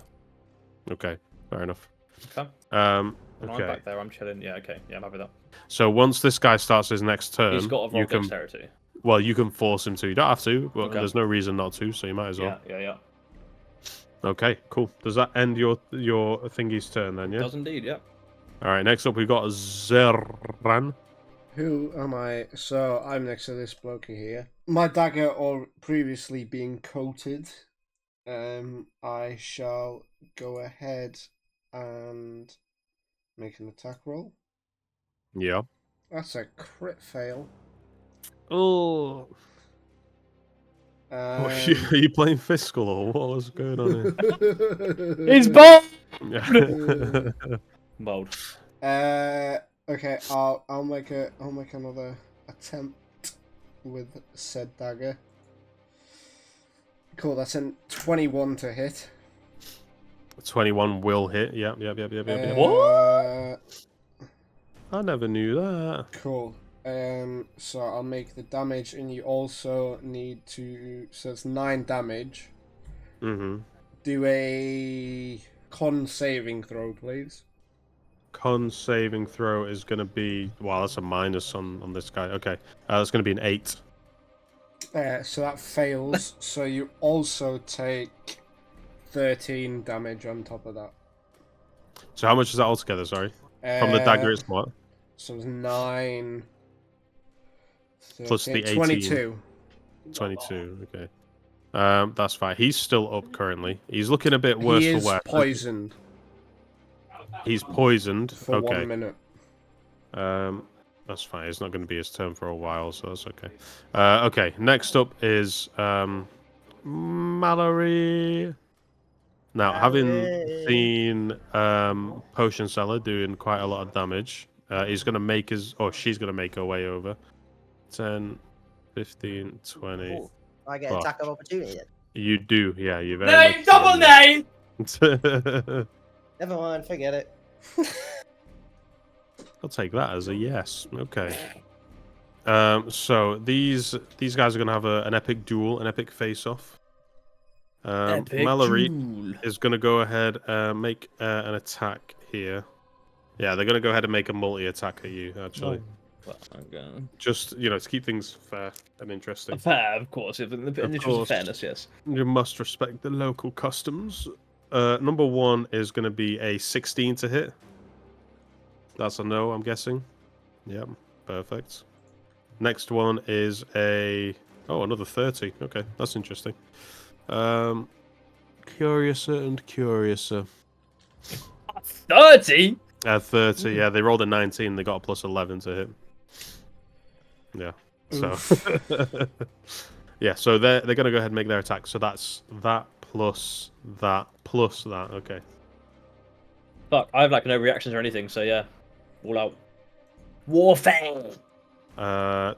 Speaker 1: Okay, fair enough.
Speaker 5: Okay.
Speaker 1: Okay.
Speaker 5: I'm back there, I'm chilling. Yeah, okay. Yeah, I'm happy with that.
Speaker 1: So once this guy starts his next turn...
Speaker 5: He's got a roll dexterity.
Speaker 1: Well, you can force him to. You don't have to, but there's no reason not to, so you might as well.
Speaker 5: Yeah.
Speaker 1: Okay, cool. Does that end your thingy's turn then, yeah?
Speaker 5: It does indeed, yeah.
Speaker 1: Alright, next up we've got Xeraan.
Speaker 3: Who am I? So I'm next to this bloke here. My dagger, or previously being coated, I shall go ahead and make an attack roll.
Speaker 1: Yeah.
Speaker 3: That's a crit fail.
Speaker 1: Oh. Are you playing Fiscal or what was going on here?
Speaker 2: He's bold!
Speaker 5: Bold.
Speaker 3: Okay, I'll make another attempt with said dagger. Cool, that's a 21 to hit.
Speaker 1: 21 will hit. Yep.
Speaker 3: What?
Speaker 1: I never knew that.
Speaker 3: Cool. So I'll make the damage, and you also need to. So it's 9 damage.
Speaker 1: Mm-hmm.
Speaker 3: Do a con saving throw, please.
Speaker 1: Con saving throw is going to be... Wow, that's a minus on this guy. Okay. That's going to be an 8.
Speaker 3: So that fails. So you also take 13 damage on top of that.
Speaker 1: So how much is that altogether, sorry? From the dagger, it's what?
Speaker 3: So it's 9...
Speaker 1: Plus the 18.
Speaker 3: 22.
Speaker 1: 22, okay. That's fine. He's still up currently. He's looking a bit worse for wear.
Speaker 3: Poisoned.
Speaker 1: He's poisoned.
Speaker 3: For 1 minute.
Speaker 1: That's fine. It's not going to be his turn for a while, so that's okay. Okay, next up is Mallory. Now, having seen Potion Seller doing quite a lot of damage, he's going to make his, or she's going to make her way over. 10, 15, 20.
Speaker 4: Ooh, I get attack of opportunity then.
Speaker 1: You do, yeah. You very
Speaker 5: Name,
Speaker 1: much
Speaker 5: double name!
Speaker 4: Never mind, forget it.
Speaker 1: I'll take that as a yes. Okay. So these guys are going to have an epic duel, an epic face-off. Mallory is going to go ahead and make an attack here. Yeah, they're going to go ahead and make a multi-attack at you, actually.
Speaker 5: Well, okay.
Speaker 1: Just, to keep things fair and interesting.
Speaker 5: Fair, of course. In the interest of fairness, yes.
Speaker 1: You must respect the local customs. Number 1 is going to be a 16 to hit. That's a no, I'm guessing. Yep, perfect. Next one is another 30. Okay, that's interesting. Curiouser and curiouser.
Speaker 5: 30?
Speaker 1: 30, yeah, they rolled a 19, they got a plus 11 to hit. Yeah, so... yeah, so they're going to go ahead and make their attack. So that's that plus that plus that, okay.
Speaker 5: Fuck, I have like no reactions or anything, so yeah. All out. Warfare!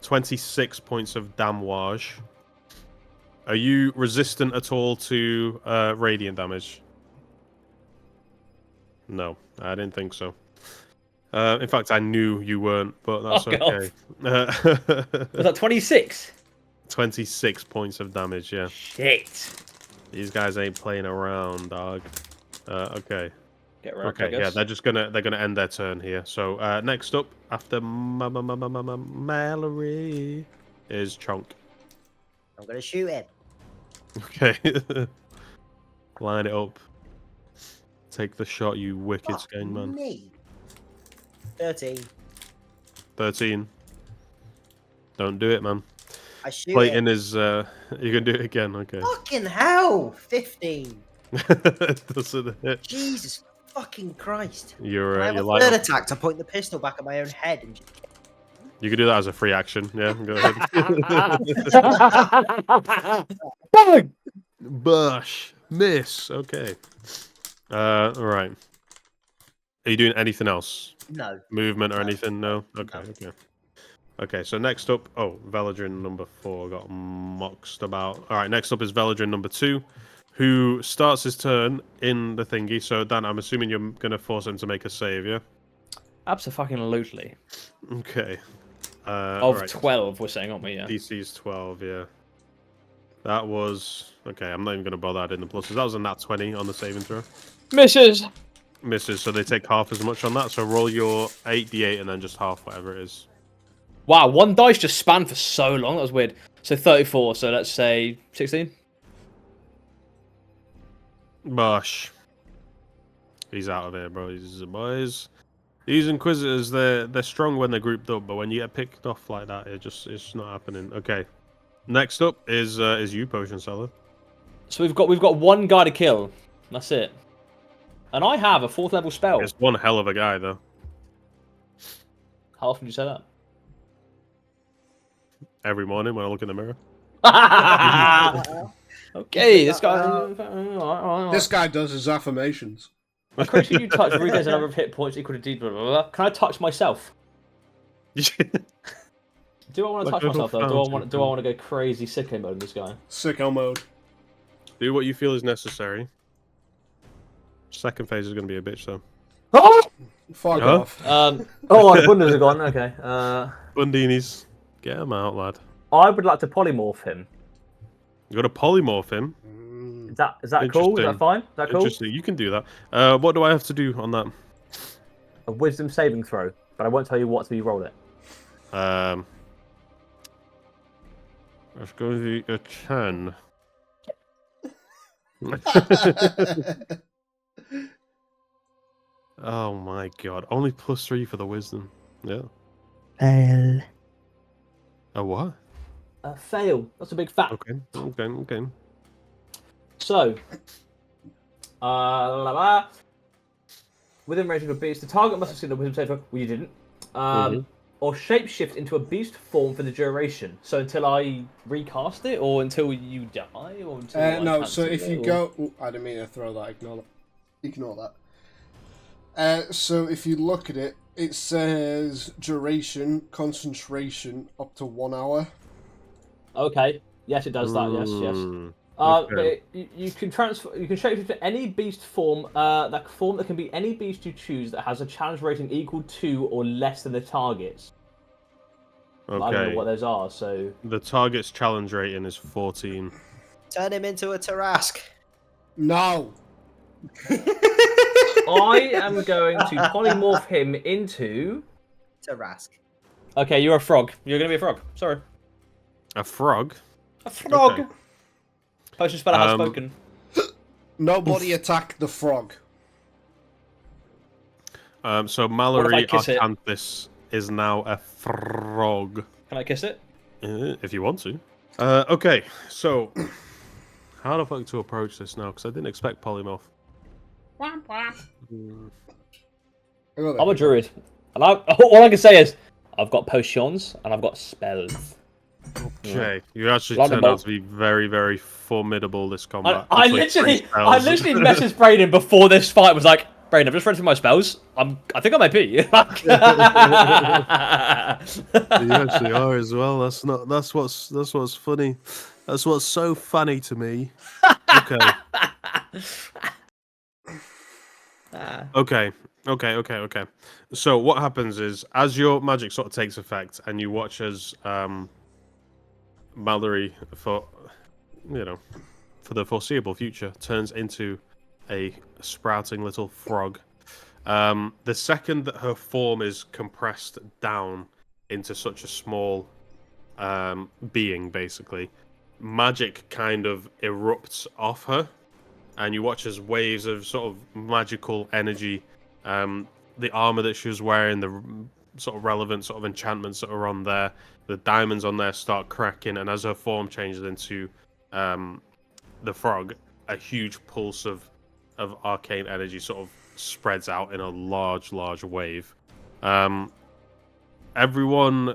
Speaker 1: 26 points of damage. Are you resistant at all to radiant damage? No, I didn't think so. In fact, I knew you weren't, but that's okay.
Speaker 5: Was that 26?
Speaker 1: 26 points of damage, yeah.
Speaker 5: Shit.
Speaker 1: These guys ain't playing around, dog. Okay.
Speaker 5: Get wrecked,
Speaker 1: Okay, yeah, they're gonna end their turn here. So next up, after Mallory, is Chonk.
Speaker 4: I'm gonna shoot him.
Speaker 1: Okay. Line it up. Take the shot, you wicked skeng man.
Speaker 4: Me. 13.
Speaker 1: 13. Don't do it, man.
Speaker 4: I shoot
Speaker 1: Clayton
Speaker 4: him.
Speaker 1: is you can do it again, okay.
Speaker 4: Fucking hell! 15.
Speaker 1: Doesn't hit.
Speaker 4: Jesus fucking Christ.
Speaker 1: You're
Speaker 4: I have
Speaker 1: you're
Speaker 4: a
Speaker 1: like
Speaker 4: third attack to point the pistol back at my own head and just...
Speaker 1: you can do that as a free action, yeah. Go ahead.
Speaker 5: Bang!
Speaker 1: Bush. Miss. Okay. Alright. Are you doing anything else?
Speaker 4: No.
Speaker 1: Movement or
Speaker 4: No.
Speaker 1: anything? No? Okay, okay. Okay, so next up... Oh, Veladrin number 4 got moxed about. Alright, next up is Veladrin number 2, who starts his turn in the thingy. So, Dan, I'm assuming you're going to force him to make a save, yeah?
Speaker 5: Absolutely.
Speaker 1: Okay.
Speaker 5: Of
Speaker 1: right.
Speaker 5: 12, we're saying, aren't we? Yeah.
Speaker 1: DC's 12, yeah. That was... Okay, I'm not even going to bother adding the pluses. That was a nat 20 on the saving throw.
Speaker 5: Misses!
Speaker 1: Misses, so they take half as much on that. So roll your 8d8 and then just half whatever it is.
Speaker 5: Wow, one dice just spanned for so long. That was weird. So 34, so let's say 16?
Speaker 1: Bosh. He's out of here, bro. These boys. These Inquisitors, they're strong when they're grouped up, but when you get picked off like that, it's not happening. Okay. Next up is you, Potion Seller.
Speaker 5: So we've got one guy to kill. That's it. And I have a 4th level spell.
Speaker 1: It's one hell of a guy, though.
Speaker 5: How often do you say that?
Speaker 1: Every morning when I look in the mirror.
Speaker 5: Okay, this guy.
Speaker 3: This guy does his affirmations.
Speaker 5: A creature you touch regains a number of hit points equal to D. Blah, blah, blah. Can I touch myself? Do I want to touch myself though? Do I want to go crazy sicko mode in this guy?
Speaker 3: Sicko mode.
Speaker 1: Do what you feel is necessary. Second phase is going to be a bitch, though.
Speaker 3: Fuck
Speaker 1: Huh?
Speaker 3: off.
Speaker 2: Oh, the bundles are gone. Okay.
Speaker 1: Bundinis. Get him out, lad.
Speaker 2: I would like to polymorph him.
Speaker 1: You got to polymorph him.
Speaker 2: Is that cool? Is that fine? Is that cool?
Speaker 1: Interesting. You can do that. What do I have to do on that?
Speaker 2: A wisdom saving throw, but I won't tell you what to be roll it.
Speaker 1: Let's go to a 10. Oh my god. Only +3 for the wisdom. Yeah.
Speaker 2: Fail.
Speaker 1: A what?
Speaker 2: Fail. That's a big fat.
Speaker 1: Okay.
Speaker 2: So, within range of a beast, the target must have seen the wisdom save throw. Well, you didn't. or shapeshift into a beast form for the duration. So until I recast it, or until you die, or until I
Speaker 3: no. So
Speaker 2: cancel
Speaker 3: if you
Speaker 2: it, or...
Speaker 3: go, ooh, I didn't mean to throw that. Ignore that. So if you look at it, it says duration, concentration up to 1 hour.
Speaker 2: Okay. Yes, it does that. Yes.
Speaker 1: Okay.
Speaker 2: But you can transfer. You can shapeshift to any beast form. That can be any beast you choose that has a challenge rating equal to or less than the target's.
Speaker 1: Okay.
Speaker 2: I don't know what those are. So
Speaker 1: the target's challenge rating is 14.
Speaker 4: Turn him into a Tarask.
Speaker 3: No.
Speaker 2: I am going to polymorph him into.
Speaker 4: Tarask.
Speaker 2: Okay, you're a frog. You're gonna be a frog. Sorry.
Speaker 1: A frog?
Speaker 2: A frog.
Speaker 1: Okay.
Speaker 2: Potion speller has spoken.
Speaker 3: Nobody attack the frog.
Speaker 1: So
Speaker 2: What
Speaker 1: Mallory
Speaker 2: if I kiss it?
Speaker 1: Arcanthus is now a frog.
Speaker 2: Can I kiss it?
Speaker 1: If you want to. Okay, so how the fuck to approach this now? Because I didn't expect polymorph.
Speaker 2: I'm a druid, and all I can say is I've got potions and I've got spells.
Speaker 1: Okay, you actually
Speaker 2: Lightning
Speaker 1: turned out
Speaker 2: bolt.
Speaker 1: to be very, very formidable this combat.
Speaker 2: I
Speaker 1: It's like 3
Speaker 2: literally
Speaker 1: spells.
Speaker 2: messaged Brayden before this fight. Was like, Brayden, I've just read through my spells. I think I might be.
Speaker 1: You actually are as well. That's what's funny. That's what's so funny to me. Okay. Okay. So what happens is, as your magic sort of takes effect, and you watch as Mallory, for the foreseeable future, turns into a sprouting little frog. The second that her form is compressed down into such a small being, basically, magic kind of erupts off her, and you watch as waves of sort of magical energy, the armor that she was wearing, the sort of relevant sort of enchantments that are on there, the diamonds on there start cracking, and as her form changes into the frog, a huge pulse of arcane energy sort of spreads out in a large wave. Everyone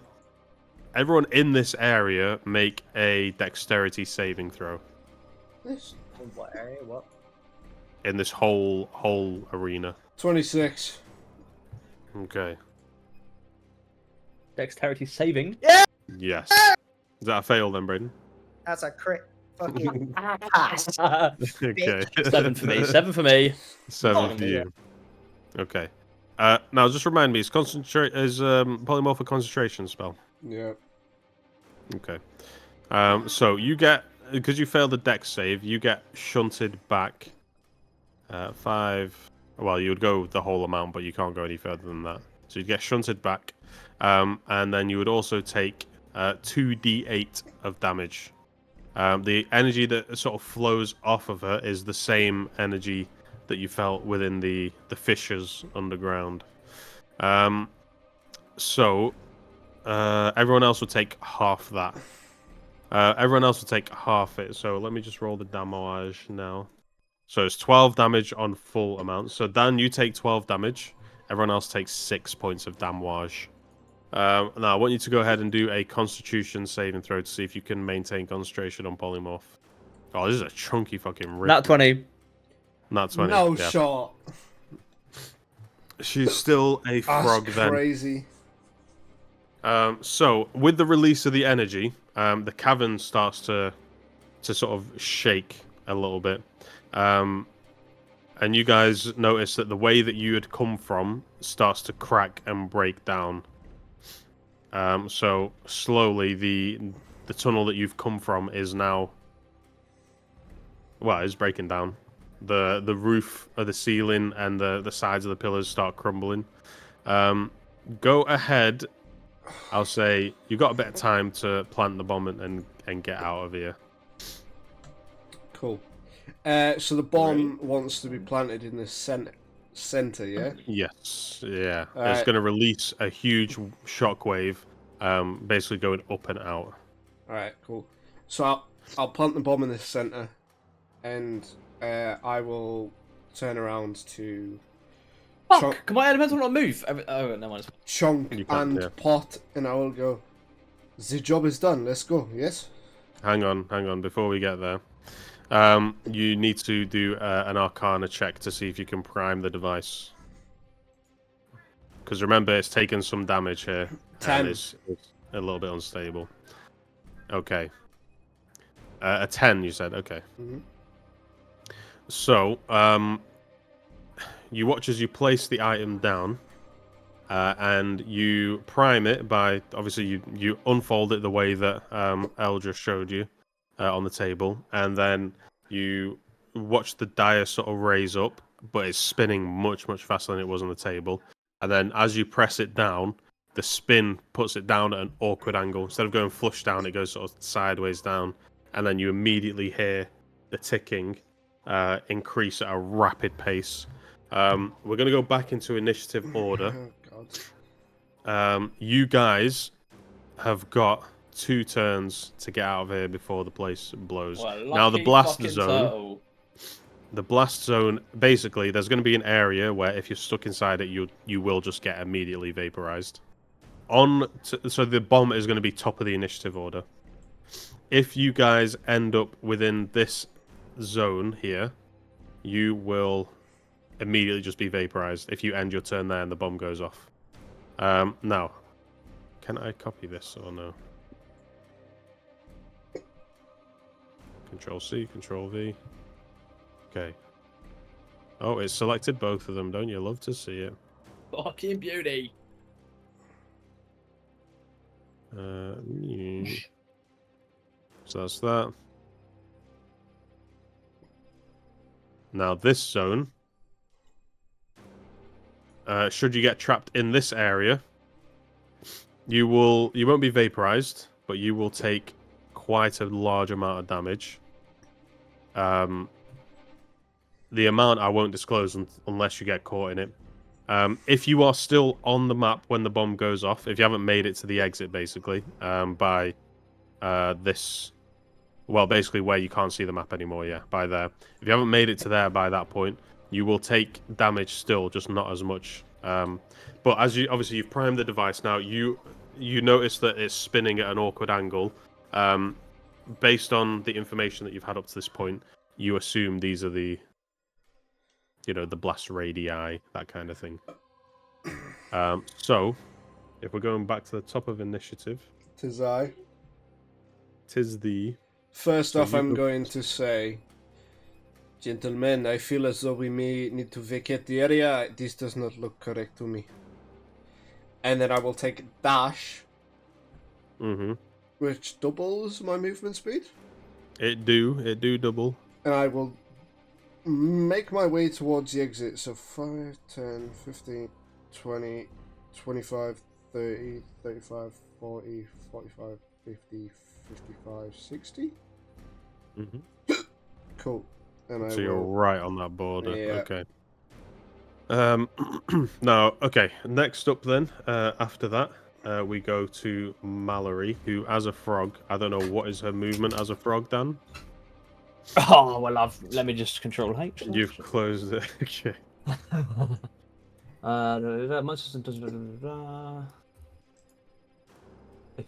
Speaker 1: in this area make a dexterity saving throw.
Speaker 4: What area? What?
Speaker 1: In this whole arena.
Speaker 3: 26.
Speaker 1: Okay.
Speaker 2: Dexterity saving.
Speaker 1: Yes. Is that a fail then, Braden?
Speaker 4: That's a crit. Fucking pass.
Speaker 1: Okay.
Speaker 2: 7 for me. 7 for me.
Speaker 1: 7 for you. Okay. Now just remind me, is polymorph a concentration spell?
Speaker 3: Yeah.
Speaker 1: Okay. So you get, because you failed the dex save, you get shunted back 5. Well, you would go the whole amount, but you can't go any further than that. So you get shunted back, and then you would also take 2d8 of damage. The energy that sort of flows off of her is the same energy that you felt within the fissures underground. So everyone else will take half that. Everyone else will take half it. So let me just roll the damage now. So it's 12 damage on full amount. So Dan, you take 12 damage. Everyone else takes 6 points of damage. Now I want you to go ahead and do a Constitution saving throw to see if you can maintain concentration on polymorph. Oh, this is a chunky fucking rip.
Speaker 2: Nat 20.
Speaker 1: Nat 20.
Speaker 3: No
Speaker 1: yeah.
Speaker 3: shot.
Speaker 1: She's still a frog
Speaker 3: That's
Speaker 1: then.
Speaker 3: crazy.
Speaker 1: So with the release of the energy, the cavern starts to sort of shake a little bit. And you guys notice that the way that you had come from starts to crack and break down. So slowly the tunnel that you've come from is now, well, is breaking down. The roof of the ceiling and the sides of the pillars start crumbling. Go ahead. I'll say you got a bit of time to plant the bomb and get out of here.
Speaker 3: Cool. So the bomb wants to be planted in the center, yeah?
Speaker 1: Yes, yeah. It's
Speaker 3: Alright.
Speaker 1: going to release a huge shockwave, basically going up and out.
Speaker 3: Alright, cool. So I'll plant the bomb in the center, and I will turn around to
Speaker 5: Fuck!
Speaker 3: Chonk,
Speaker 5: Can my elemental not move? Oh, no one's.
Speaker 3: Chonk
Speaker 1: You can,
Speaker 3: and
Speaker 1: yeah.
Speaker 3: Pot, and I will go. The job is done. Let's go. Yes.
Speaker 1: Hang on. Before we get there, you need to do an Arcana check to see if you can prime the device. Because remember, it's taken some damage here,
Speaker 3: 10.
Speaker 1: and it's a little bit unstable. Okay. A 10, you said. Okay.
Speaker 3: Mhm.
Speaker 1: So, you watch as you place the item down, and you prime it by obviously you unfold it the way that El just showed you on the table, and then you watch the dial sort of raise up, but it's spinning much faster than it was on the table. And then as you press it down, the spin puts it down at an awkward angle. Instead of going flush down, it goes sort of sideways down, and then you immediately hear the ticking increase at a rapid pace. We're going to go back into initiative order.
Speaker 3: Oh, God.
Speaker 1: You guys have got 2 turns to get out of here before the place blows.
Speaker 5: Well,
Speaker 1: Now the
Speaker 5: lucky
Speaker 1: blast
Speaker 5: fucking
Speaker 1: zone.
Speaker 5: turtle.
Speaker 1: The blast zone, basically, there's going to be an area where if you're stuck inside it, you will just get immediately vaporized. So the bomb is going to be top of the initiative order. If you guys end up within this zone here, you will immediately just be vaporized if you end your turn there and the bomb goes off. Now, can I copy this or no? Control C, Control V. Okay. Oh, it's selected both of them. Don't you love to see it?
Speaker 5: Fucking beauty.
Speaker 1: So that's that. Now this zone. Should you get trapped in this area, you won't be vaporized, but you will take quite a large amount of damage. The amount I won't disclose unless you get caught in it. If you are still on the map when the bomb goes off, if you haven't made it to the exit, basically, by this, well, basically where you can't see the map anymore, yeah, by there. If you haven't made it to there by that point, you will take damage still, just not as much. But as obviously you've primed the device now, you notice that it's spinning at an awkward angle. Based on the information that you've had up to this point, you assume these are the blast radii, that kind of thing. So, if we're going back to the top of initiative,
Speaker 3: Tis I.
Speaker 1: tis the...
Speaker 3: First
Speaker 1: So
Speaker 3: off,
Speaker 1: you
Speaker 3: I'm
Speaker 1: go-
Speaker 3: going to say, gentlemen, I feel as though we may need to vacate the area. This does not look correct to me. And then I will take dash,
Speaker 1: Mm-hmm.
Speaker 3: which doubles my movement speed.
Speaker 1: It do double.
Speaker 3: And I will make my way towards the exit. So 5, 10, 15, 20, 25, 30, 35, 40, 45, 50, 55, 60.
Speaker 1: Mm-hmm.
Speaker 3: Cool. And
Speaker 1: So you're right on that border.
Speaker 3: Yeah.
Speaker 1: Okay. Now, okay. Next up, then, after that, we go to Mallory, who, as a frog, I don't know what is her movement as a frog, Dan.
Speaker 2: Oh well, let me just control H.
Speaker 1: You've closed it. Okay.
Speaker 2: A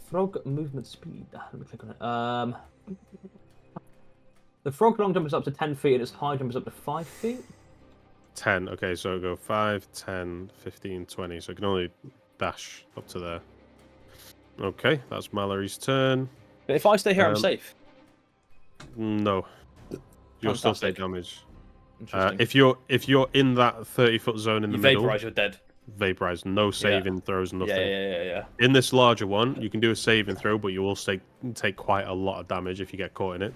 Speaker 2: frog movement speed. Let me click on it. The frog long jump is up to 10 feet and its high jump is up to 5 feet.
Speaker 1: 10. Okay, so it'll go 5, 10, 15, 20. So it can only dash up to there. Okay, that's Mallory's turn.
Speaker 5: But if I stay here, I'm safe.
Speaker 1: No. You'll still take
Speaker 5: Fantastic.
Speaker 1: damage.
Speaker 5: Interesting.
Speaker 1: If you're in that 30-foot zone in the
Speaker 5: You
Speaker 1: middle,
Speaker 5: vaporize, you're dead.
Speaker 1: vaporize. No saving throws, nothing.
Speaker 5: Yeah.
Speaker 1: In this larger one, you can do a saving throw, but you will take quite a lot of damage if you get caught in it.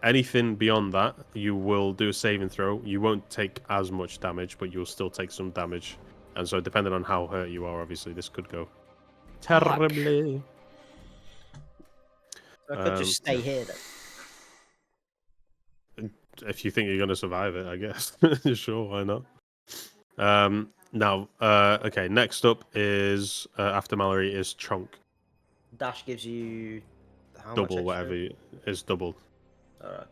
Speaker 1: Anything beyond that, you will do a saving throw. You won't take as much damage, but you'll still take some damage. And so, depending on how hurt you are, obviously, this could go terribly.
Speaker 4: So I could just stay here then.
Speaker 1: If you think you're going to survive it, I guess. Sure, why not? Now, okay, next up is, after Mallory, is Chonk.
Speaker 4: Dash gives you how
Speaker 1: Double,
Speaker 4: much
Speaker 1: whatever. It's double.
Speaker 4: Alright, okay.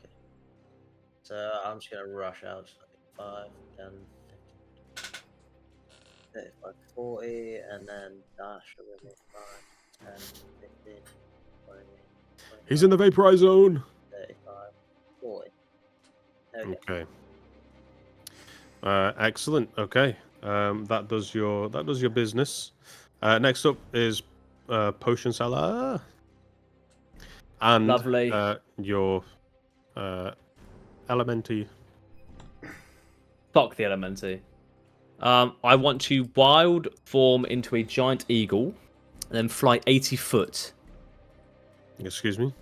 Speaker 4: So I'm just gonna rush out. 5, 10, 15. 35, 40, and then dash with me 5, 10, 15, 20,
Speaker 1: He's in the vaporize zone.
Speaker 4: 35, 40. There we go.
Speaker 1: Okay. Excellent. Okay. That does your business. Next up is potion seller, and
Speaker 2: Lovely.
Speaker 1: your elementary.
Speaker 2: Fuck the elementy. I want to wild form into a giant eagle, and then fly 80 foot
Speaker 1: Excuse me.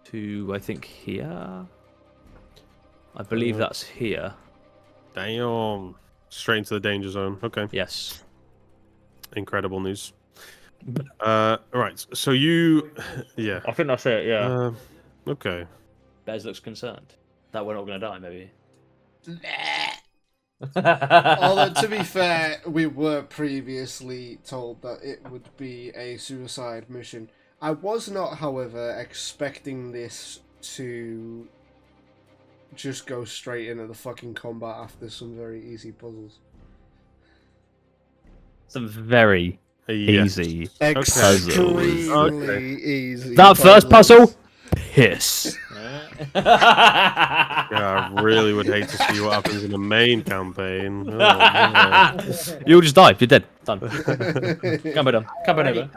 Speaker 2: to, I think, here. I believe that's here.
Speaker 1: Damn. Straight into the danger zone. Okay.
Speaker 2: Yes.
Speaker 1: Incredible news. Right. So you, yeah.
Speaker 2: I think that's it, yeah.
Speaker 1: Okay.
Speaker 2: Bez looks concerned that we're not going to die, maybe.
Speaker 3: Although, to be fair, we were previously told that it would be a suicide mission. I was not, however, expecting this to just go straight into the fucking combat after some very easy puzzles.
Speaker 2: Some very
Speaker 1: Yes.
Speaker 2: easy.
Speaker 3: Extremely
Speaker 1: Okay.
Speaker 3: easy.
Speaker 2: That first
Speaker 3: puzzles.
Speaker 2: puzzle? Piss.
Speaker 1: Yeah, I really would hate to see what happens in the main campaign. Oh, man.
Speaker 2: You'll just die. You're dead. Done. Come by done. Come by over.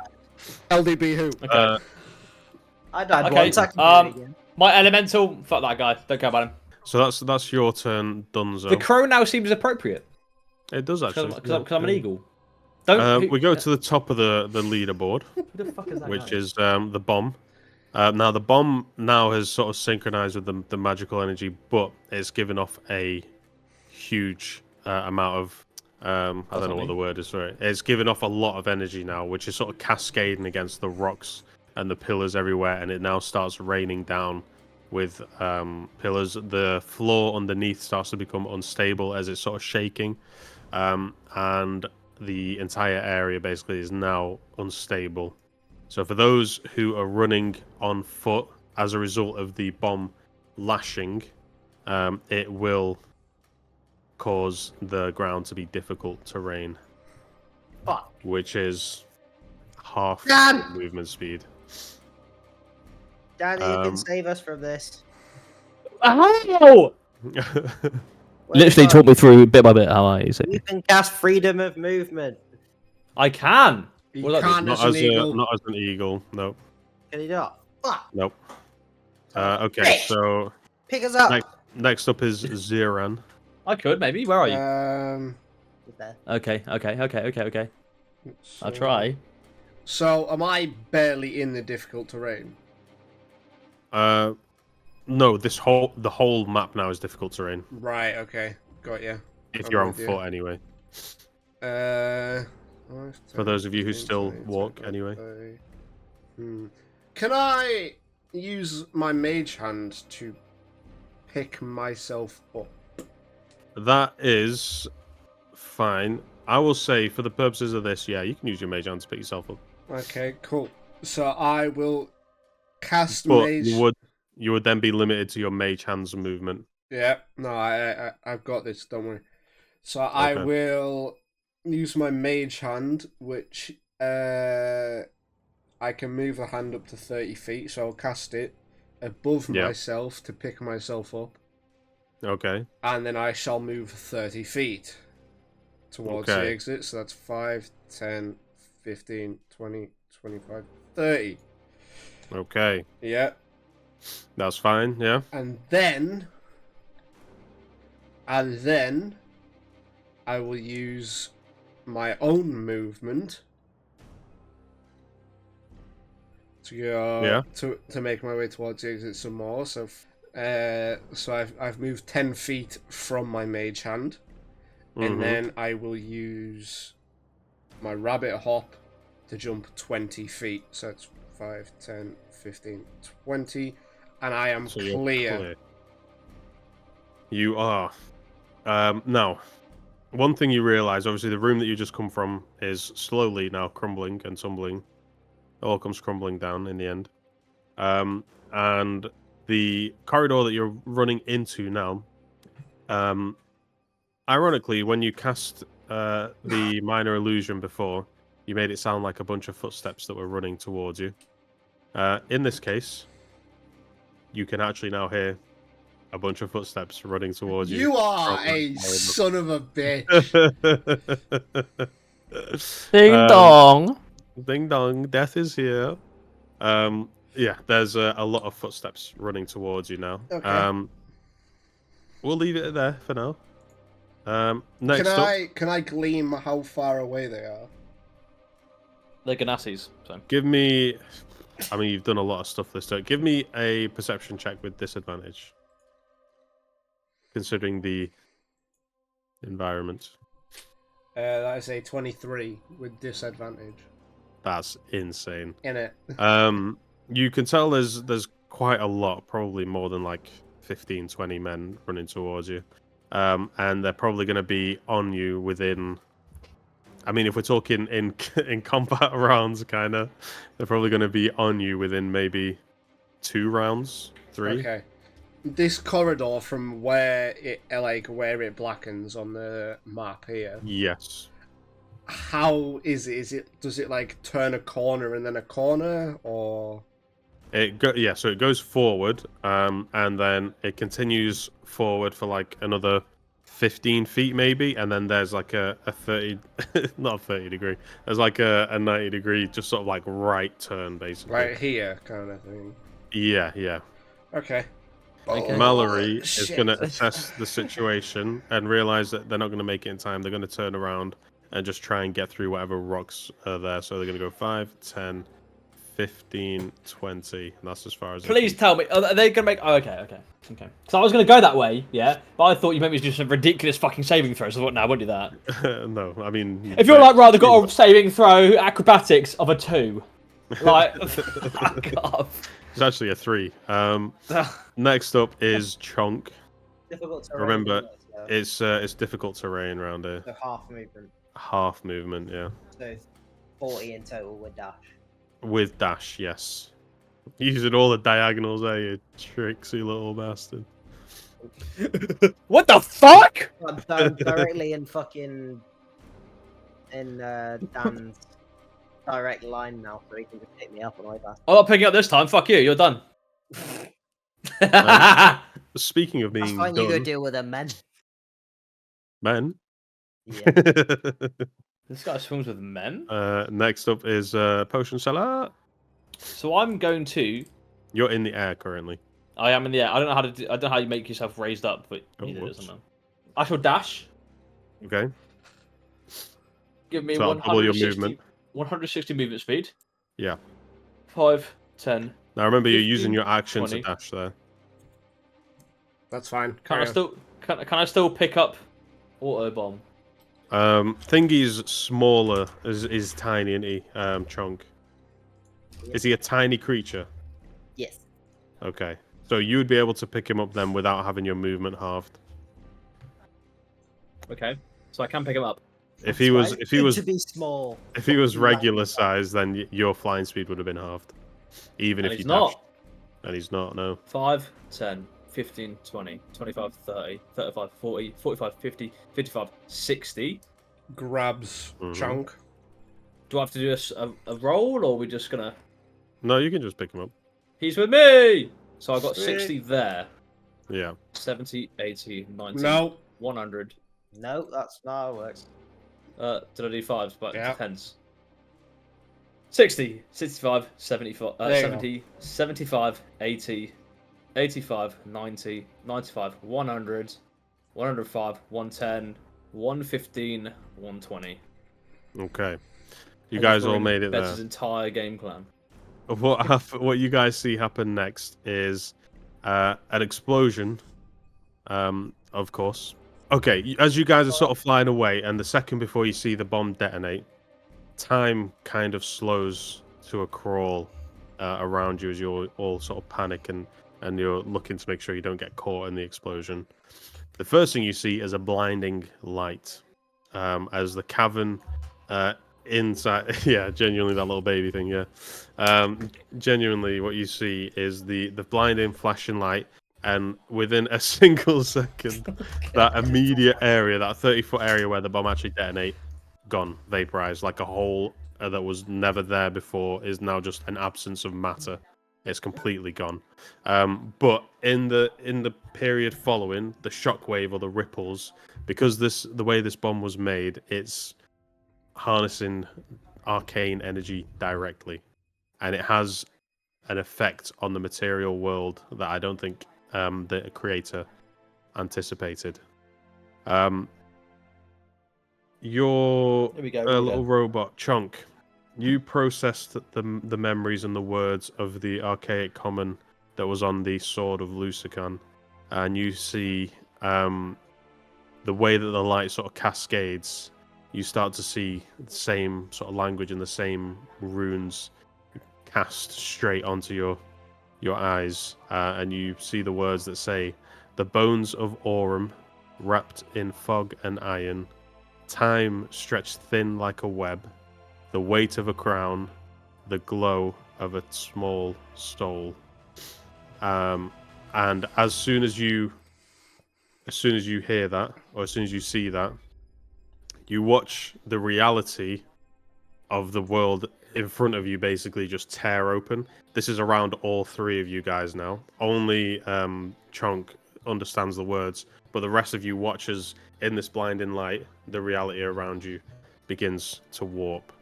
Speaker 3: LDB who?
Speaker 2: Okay.
Speaker 4: I died
Speaker 2: Okay,
Speaker 4: once. I can do it again.
Speaker 2: My elemental. Fuck that guy. Don't care about him.
Speaker 1: So that's your turn, Dunzo.
Speaker 2: The crow now seems appropriate.
Speaker 1: It does actually.
Speaker 2: Because I'm an eagle. Don't.
Speaker 1: We go to the top of the leaderboard,
Speaker 2: Who the fuck is that
Speaker 1: which
Speaker 2: guy?
Speaker 1: is the bomb. Now the bomb now has sort of synchronized with the magical energy, but it's given off a huge amount of I don't know what the word is for it. It's given off a lot of energy now, which is sort of cascading against the rocks and the pillars everywhere, and it now starts raining down with pillars. The floor underneath starts to become unstable as it's sort of shaking, and the entire area basically is now unstable. So for those who are running on foot as a result of the bomb lashing, it will cause the ground to be difficult terrain.
Speaker 4: Fuck.
Speaker 1: Which is half
Speaker 4: Dan!
Speaker 1: movement speed.
Speaker 4: Danny, you can save us from this.
Speaker 2: Ow! Literally talk me through bit by bit how I use
Speaker 4: You
Speaker 2: it.
Speaker 4: can cast freedom of movement.
Speaker 2: I can.
Speaker 3: You
Speaker 2: What does that
Speaker 3: can't
Speaker 1: not
Speaker 3: as an eagle.
Speaker 1: not as an eagle. Nope.
Speaker 4: Can you not? Fuck.
Speaker 1: Nope. Okay, so
Speaker 4: Pick us up.
Speaker 1: next up is Xeraan.
Speaker 2: I could maybe. Where are you?
Speaker 4: There.
Speaker 2: Okay.
Speaker 3: So-
Speaker 2: I'll try.
Speaker 3: So, am I barely in the difficult terrain?
Speaker 1: No, the whole map now is difficult terrain.
Speaker 3: Right. Okay. Got you.
Speaker 1: If
Speaker 3: I'm
Speaker 1: you're on
Speaker 3: with you.
Speaker 1: foot, anyway.
Speaker 3: 5,
Speaker 1: For
Speaker 3: 10,
Speaker 1: those of you who
Speaker 3: 15,
Speaker 1: still
Speaker 3: 20,
Speaker 1: walk
Speaker 3: 25,
Speaker 1: anyway.
Speaker 3: 30. Can I use my mage hand to pick myself up?
Speaker 1: That is fine. I will say, for the purposes of this, yeah, you can use your mage hand to pick yourself up.
Speaker 3: Okay, cool. So I will cast
Speaker 1: But
Speaker 3: mage.
Speaker 1: you would then be limited to your mage hand's movement.
Speaker 3: Yeah, no, I've got this. Don't worry. So I
Speaker 1: Okay.
Speaker 3: will use my mage hand, which I can move the hand up to 30 feet. So I'll cast it above
Speaker 1: Yeah.
Speaker 3: myself to pick myself up,
Speaker 1: Okay.
Speaker 3: and then I shall move 30 feet towards the
Speaker 1: Okay.
Speaker 3: exit. So that's 5, 10, 15, 20, 25, 30.
Speaker 1: Okay.
Speaker 3: Yeah.
Speaker 1: That's fine, yeah.
Speaker 3: And then I will use my own movement to go to make my way towards the exit some more. So I've moved 10 feet from my mage hand, and then I will use my rabbit hop to jump 20 feet. So it's 5, 10, 15, 20, and I am
Speaker 1: So you're
Speaker 3: clear.
Speaker 1: You are. Now, one thing you realise, obviously, the room that you just come from is slowly now crumbling and tumbling. It all comes crumbling down in the end. And the corridor that you're running into now, ironically, when you cast the minor illusion before, you made it sound like a bunch of footsteps that were running towards you. In this case, you can actually now hear a bunch of footsteps running towards you.
Speaker 3: You are a son of a bitch.
Speaker 5: Ding dong.
Speaker 1: Ding dong, death is here. Yeah, there's a lot of footsteps running towards you now.
Speaker 3: Okay.
Speaker 1: We'll leave it there for now. Next up,
Speaker 3: Can I gleam how far away they are?
Speaker 5: They're Ganassis. So.
Speaker 1: give me. I mean, you've done a lot of stuff this turn. Give me a perception check with disadvantage, considering the environment.
Speaker 3: That is a 23 with disadvantage.
Speaker 1: That's insane.
Speaker 3: In it.
Speaker 1: You can tell there's quite a lot, probably more than like 15, 20 men running towards you. And they're probably going to be on you within. I mean, if we're talking in combat rounds, kind of, they're probably going to be on you within maybe 2 rounds, 3.
Speaker 3: Okay. This corridor from where it blackens on the map here.
Speaker 1: Yes.
Speaker 3: How is it? Does it like turn a corner and then a corner, or?
Speaker 1: So it goes forward, and then it continues forward for like another 15 feet maybe, and then there's like a 30, not a 30 degree. There's like a 90 degree, just sort of like right turn basically.
Speaker 3: Right here, kind of thing.
Speaker 1: Yeah.
Speaker 3: Okay.
Speaker 5: Okay.
Speaker 1: Mallory is
Speaker 3: shit.
Speaker 1: going to assess the situation and realize that they're not going to make it in time. They're going to turn around and just try and get through whatever rocks are there. So they're going to go 5, 10, 15, 20. And that's as far as.
Speaker 5: Please tell me. Are they going to make... Oh, okay. So I was going to go that way, yeah? But I thought you meant me to do some ridiculous fucking saving throws. So I thought, no, I won't do that.
Speaker 1: No, I mean...
Speaker 5: If you're like, right, they've got a saving throw, acrobatics of a 2. Like, fuck off.
Speaker 1: It's actually a 3. Next up is Chonk.
Speaker 4: Difficult terrain.
Speaker 1: Remember,
Speaker 4: isn't it?
Speaker 1: it's difficult terrain around here.
Speaker 4: So half movement.
Speaker 1: Half movement, yeah.
Speaker 4: So 40 in total with dash.
Speaker 1: With dash, yes. Using all the diagonals, you tricksy little bastard.
Speaker 5: What the fuck?
Speaker 4: I'm directly in fucking Dan's direct line now, so he can just pick me up on my dash.
Speaker 5: I'm not picking up this time. Fuck you. You're done.
Speaker 1: Speaking of
Speaker 4: That's
Speaker 1: being
Speaker 4: fine. You go
Speaker 1: done,
Speaker 4: deal with them, men.
Speaker 1: men.
Speaker 4: Yeah.
Speaker 5: This guy swims with men.
Speaker 1: Next up is Potion Seller.
Speaker 5: So I'm going to.
Speaker 1: You're in the air currently.
Speaker 5: I am in the air. I don't know how to. I don't know how you make yourself raised up, but you did it somehow. I shall dash.
Speaker 1: Okay.
Speaker 5: Give me
Speaker 1: So I'll double your movement.
Speaker 5: 160 movement speed.
Speaker 1: Yeah.
Speaker 5: 5, 10.
Speaker 1: Now remember, you're
Speaker 5: 15,
Speaker 1: using your action
Speaker 5: 20.
Speaker 1: to dash there.
Speaker 3: That's fine.
Speaker 5: Can I
Speaker 3: Carry on.
Speaker 5: still? Can I still pick up auto bomb?
Speaker 1: Thingy's smaller. Is tiny, isn't he? Chonk. Is he a tiny creature?
Speaker 4: Yes.
Speaker 1: Okay. So you would be able to pick him up then without having your movement halved.
Speaker 5: Okay. So I can pick him up.
Speaker 1: If he was
Speaker 4: Good to be small.
Speaker 1: if he was regular size, then your flying speed would have been halved. Even
Speaker 5: And
Speaker 1: if
Speaker 5: he's
Speaker 1: you
Speaker 5: not.
Speaker 1: dashed. And he's not, no.
Speaker 5: 5, 10, 15, 20, 25, 30, 35, 40, 45, 50, 55, 60.
Speaker 3: Grabs Chonk.
Speaker 5: Do I have to do a roll, or are we just gonna?
Speaker 1: No, you can just pick him up.
Speaker 5: He's with me! So I've got
Speaker 3: Sweet.
Speaker 5: 60 there.
Speaker 1: Yeah.
Speaker 5: 70, 80, 90,
Speaker 3: No.
Speaker 5: 100.
Speaker 4: No, that's not how it works.
Speaker 5: Did I do 5s? But
Speaker 3: Yeah.
Speaker 5: it depends. 60, 65, 74,
Speaker 3: There you
Speaker 5: 70, 75, 80, 85, 90, 95, 100, 105, 110, 115, 120.
Speaker 1: Okay. You
Speaker 5: And
Speaker 1: guys
Speaker 5: we're
Speaker 1: all
Speaker 5: in
Speaker 1: made it
Speaker 5: Bet's
Speaker 1: there.
Speaker 5: entire game plan.
Speaker 1: What you guys see happen next is an explosion, of course. Okay, as you guys are sort of flying away, and the second before you see the bomb detonate, time kind of slows to a crawl around you as you all sort of panic and you're looking to make sure you don't get caught in the explosion. The first thing you see is a blinding light as the cavern inside. Yeah, genuinely that little baby thing. Yeah, genuinely what you see is the blinding flashing light and within a single second, that immediate area, that 30-foot area where the bomb actually detonate, gone, vaporized, like a hole that was never there before is now just an absence of matter. It's completely gone. But in the period following, the shockwave or the ripples, because the way this bomb was made, it's harnessing arcane energy directly, and it has an effect on the material world that I don't think the creator anticipated. Your
Speaker 5: Here we go.
Speaker 1: little robot Chonk, you processed the memories and the words of the archaic common that was on the sword of Lucican, and you see the way that the light sort of cascades. You start to see the same sort of language and the same runes cast straight onto your eyes, and you see the words that say, "The bones of Aurum, wrapped in fog and iron, time stretched thin like a web, the weight of a crown, the glow of a small soul." And as soon as you hear that, or as soon as you see that, you watch the reality of the world in front of you basically just tear open. This is around all three of you guys now. Only Chonk understands the words, but the rest of you watch as in this blinding light, the reality around you begins to warp.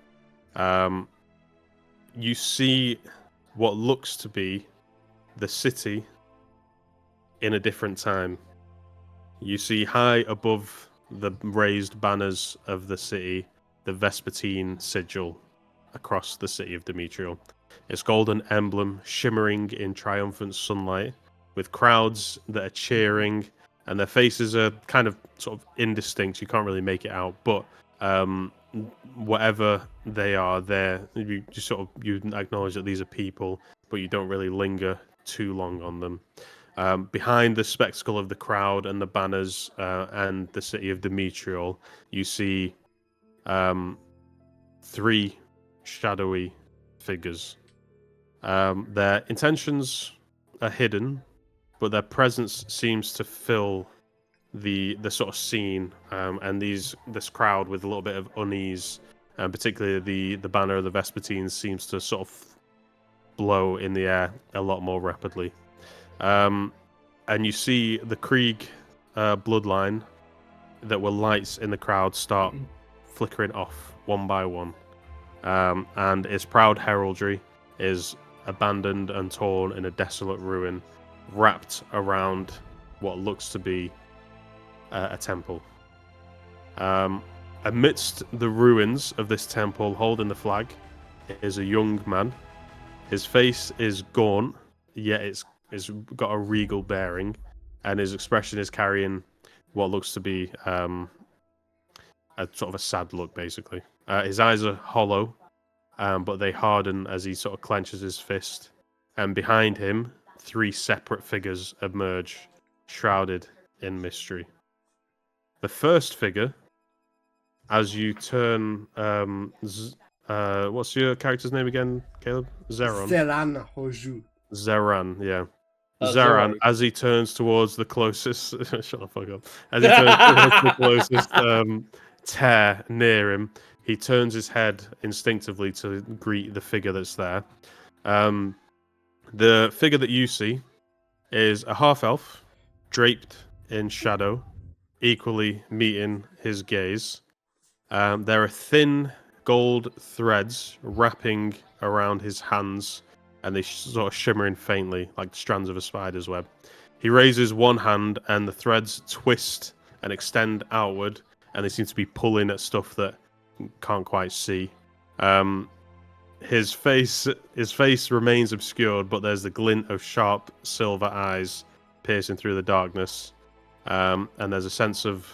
Speaker 1: You see what looks to be the city in a different time. You see high above the raised banners of the city, the Vespiteen sigil across the city of Demetrial. Its golden emblem shimmering in triumphant sunlight, with crowds that are cheering, and their faces are kind of sort of indistinct. You can't really make it out, but whatever they are, you acknowledge that these are people, but you don't really linger too long on them. Behind the spectacle of the crowd and the banners and the city of Demetrial, you see three shadowy figures. Their intentions are hidden, but their presence seems to fill the sort of scene, and this crowd with a little bit of unease, and particularly the banner of the Vespiteen seems to sort of blow in the air a lot more rapidly. And you see the Krieg bloodline that were lights in the crowd start flickering off one by one. And its proud heraldry is abandoned and torn in a desolate ruin, wrapped around what looks to be a temple. Amidst the ruins of this temple, holding the flag, is a young man. His face is gaunt, yet it's got a regal bearing, and his expression is carrying what looks to be a sort of a sad look, basically. His eyes are hollow, but they harden as he sort of clenches his fist. And behind him, three separate figures emerge, shrouded in mystery. The first figure, as you turn, what's your character's name again, Caleb?
Speaker 3: Xeraan Hoju.
Speaker 1: Xeraan, yeah. Xeraan,
Speaker 5: Zero.
Speaker 1: as he turns towards the closest, shut the fuck up. As he turns towards the closest tear near him, he turns his head instinctively to greet the figure that's there. The figure that you see is a half-elf, draped in shadow, equally meeting his gaze. There are thin gold threads wrapping around his hands, and they sort of shimmering faintly like strands of a spider's web. He raises one hand, and the threads twist and extend outward, and they seem to be pulling at stuff that you can't quite see. His face remains obscured, but there's the glint of sharp silver eyes piercing through the darkness, and there's a sense of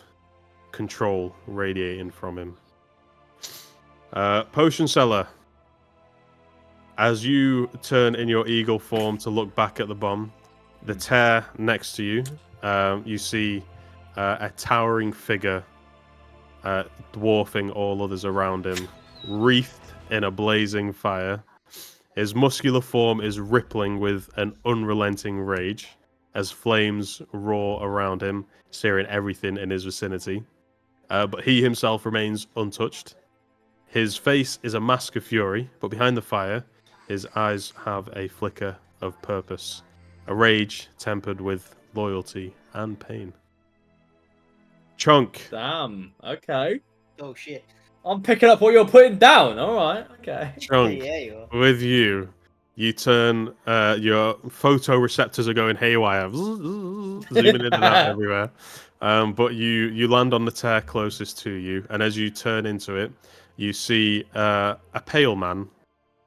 Speaker 1: control radiating from him. Potion seller, as you turn in your eagle form to look back at the bomb, the tear next to you, you see a towering figure dwarfing all others around him, wreathed in a blazing fire. His muscular form is rippling with an unrelenting rage, as flames roar around him, searing everything in his vicinity. But he himself remains untouched. His face is a mask of fury, but behind the fire, his eyes have a flicker of purpose, a rage tempered with loyalty and pain. Chonk.
Speaker 2: Damn. Okay.
Speaker 4: Oh shit.
Speaker 2: I'm picking up what you're putting down. All right. Okay.
Speaker 1: Chonk,
Speaker 4: Yeah, you are.
Speaker 1: with you, you turn, your photoreceptors are going haywire, zooming in and out everywhere. But you land on the tear closest to you, and as you turn into it, you see a pale man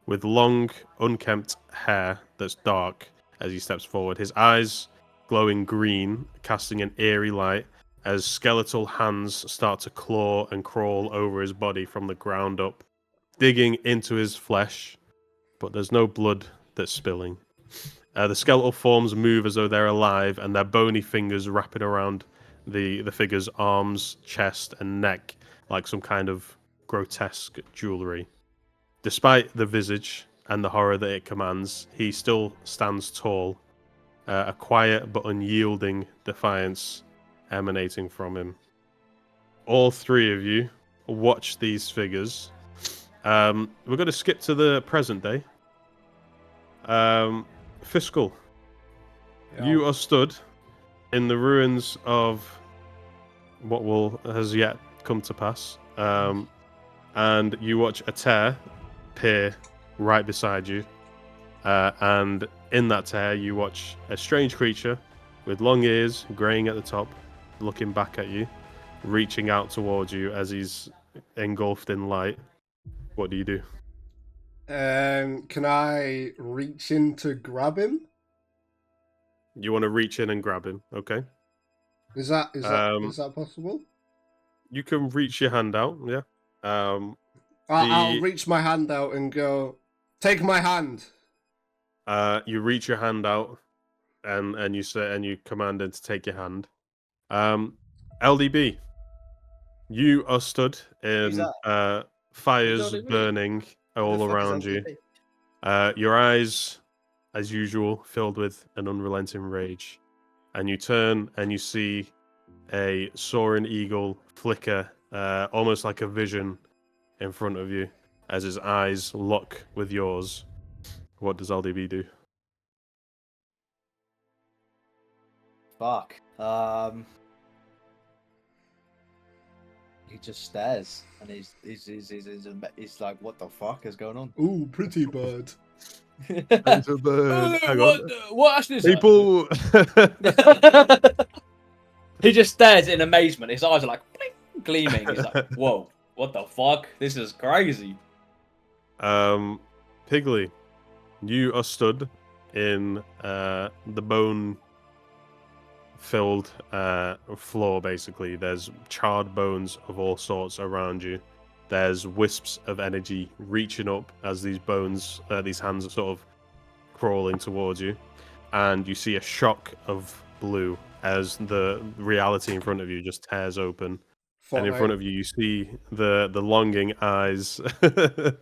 Speaker 1: with long, unkempt hair that's dark as he steps forward. His eyes glowing green, casting an eerie light as skeletal hands start to claw and crawl over his body from the ground up, digging into his flesh, but there's no blood that's spilling. The skeletal forms move as though they're alive, and their bony fingers wrapping around the figure's arms, chest, and neck like some kind of grotesque jewelry. Despite the visage and the horror that it commands, he still stands tall, a quiet but unyielding defiance emanating from him. All three of you watch these figures. We're going to skip to the present day. Fiscal, you are stood in the ruins of what has yet come to pass, and you watch a tear appear right beside you, and in that tear you watch a strange creature with long ears, greying at the top, looking back at you, reaching out towards you as he's engulfed in light. What do you do?
Speaker 3: Can I reach in to grab him?
Speaker 1: You want to reach in and grab him, okay?
Speaker 3: Is that possible?
Speaker 1: You can reach your hand out, yeah.
Speaker 3: I'll reach my hand out and go, take my hand.
Speaker 1: You reach your hand out, and you command him to take your hand. LDB, you are stood in fires
Speaker 4: LDB?
Speaker 1: burning
Speaker 4: Who
Speaker 1: all
Speaker 4: the fuck is
Speaker 1: around you.
Speaker 4: LDB?
Speaker 1: Your eyes, as usual, filled with an unrelenting rage, and you turn and you see a soaring eagle flicker, almost like a vision, in front of you as his eyes lock with yours. What does LDB do?
Speaker 2: Fuck. He just stares, and he's like, "What the fuck is going on?"
Speaker 3: Ooh, pretty bird.
Speaker 1: Hang on.
Speaker 2: What action is
Speaker 1: People.
Speaker 2: that? He just stares in amazement. His eyes are like blink, gleaming. He's like, "Whoa, what the fuck? This is crazy."
Speaker 1: Piggly, you are stood in the bone-filled floor. Basically, there's charred bones of all sorts around you. There's wisps of energy reaching up as these bones, these hands are sort of crawling towards you, and you see a shock of blue as the reality in front of you just tears open. And in front of you, you see the longing eyes, the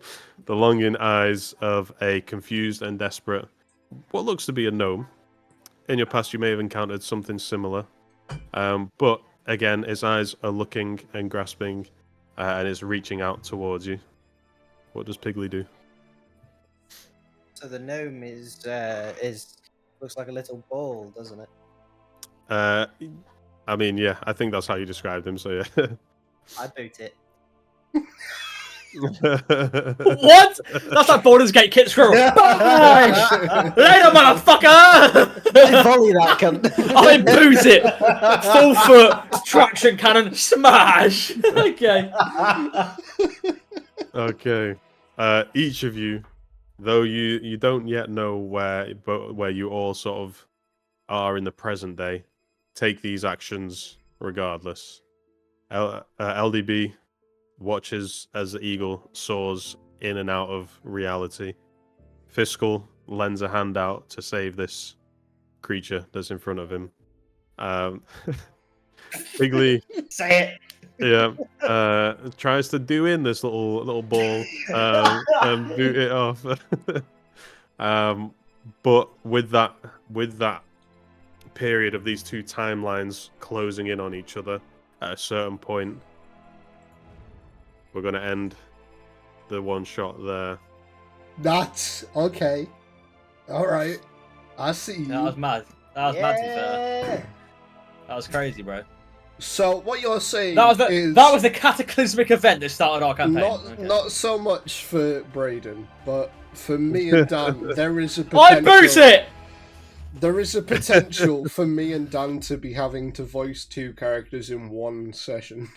Speaker 1: longing eyes of a confused and desperate, what looks to be a gnome. In your past, you may have encountered something similar, but again, his eyes are looking and grasping, and is reaching out towards you. What does Piggly do?
Speaker 4: So the gnome is looks like a little ball, doesn't it?
Speaker 1: I mean, yeah, I think that's how you described him. So yeah.
Speaker 4: I boot it.
Speaker 2: What? That's like Baldur's Gate Kit Squirrel. Bash! Later, motherfucker!
Speaker 4: I volley that cunt.
Speaker 2: I boot it. Full foot traction cannon smash. Okay.
Speaker 1: Okay. Each of you, though you don't yet know where you all sort of are in the present day, take these actions regardless. LDB watches as the eagle soars in and out of reality. Fiscal lends a hand out to save this creature that's in front of him. Bigly,
Speaker 4: Say it.
Speaker 1: yeah, tries to do in this little ball and boot it off. But with that period of these two timelines closing in on each other. At a certain point, we're going to end the one shot there.
Speaker 3: That's okay. All right. I see you.
Speaker 2: That was mad. That was mad, to be fair. That was crazy, bro.
Speaker 3: So what you're saying
Speaker 2: That
Speaker 3: is
Speaker 2: was the cataclysmic event that started our campaign.
Speaker 3: not so much for Braden, but for me and Dan, there is a potential.
Speaker 2: I boot it.
Speaker 3: There is a potential for me and Dan to be having to voice two characters in one session.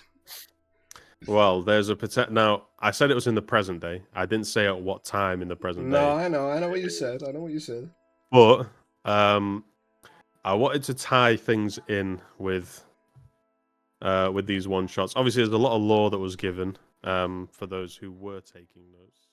Speaker 1: Well, there's a potential. Now, I said it was in the present day. I didn't say at what time in the present day.
Speaker 3: No, I know what you said.
Speaker 1: But I wanted to tie things in with these one shots. Obviously, there's a lot of lore that was given for those who were taking notes.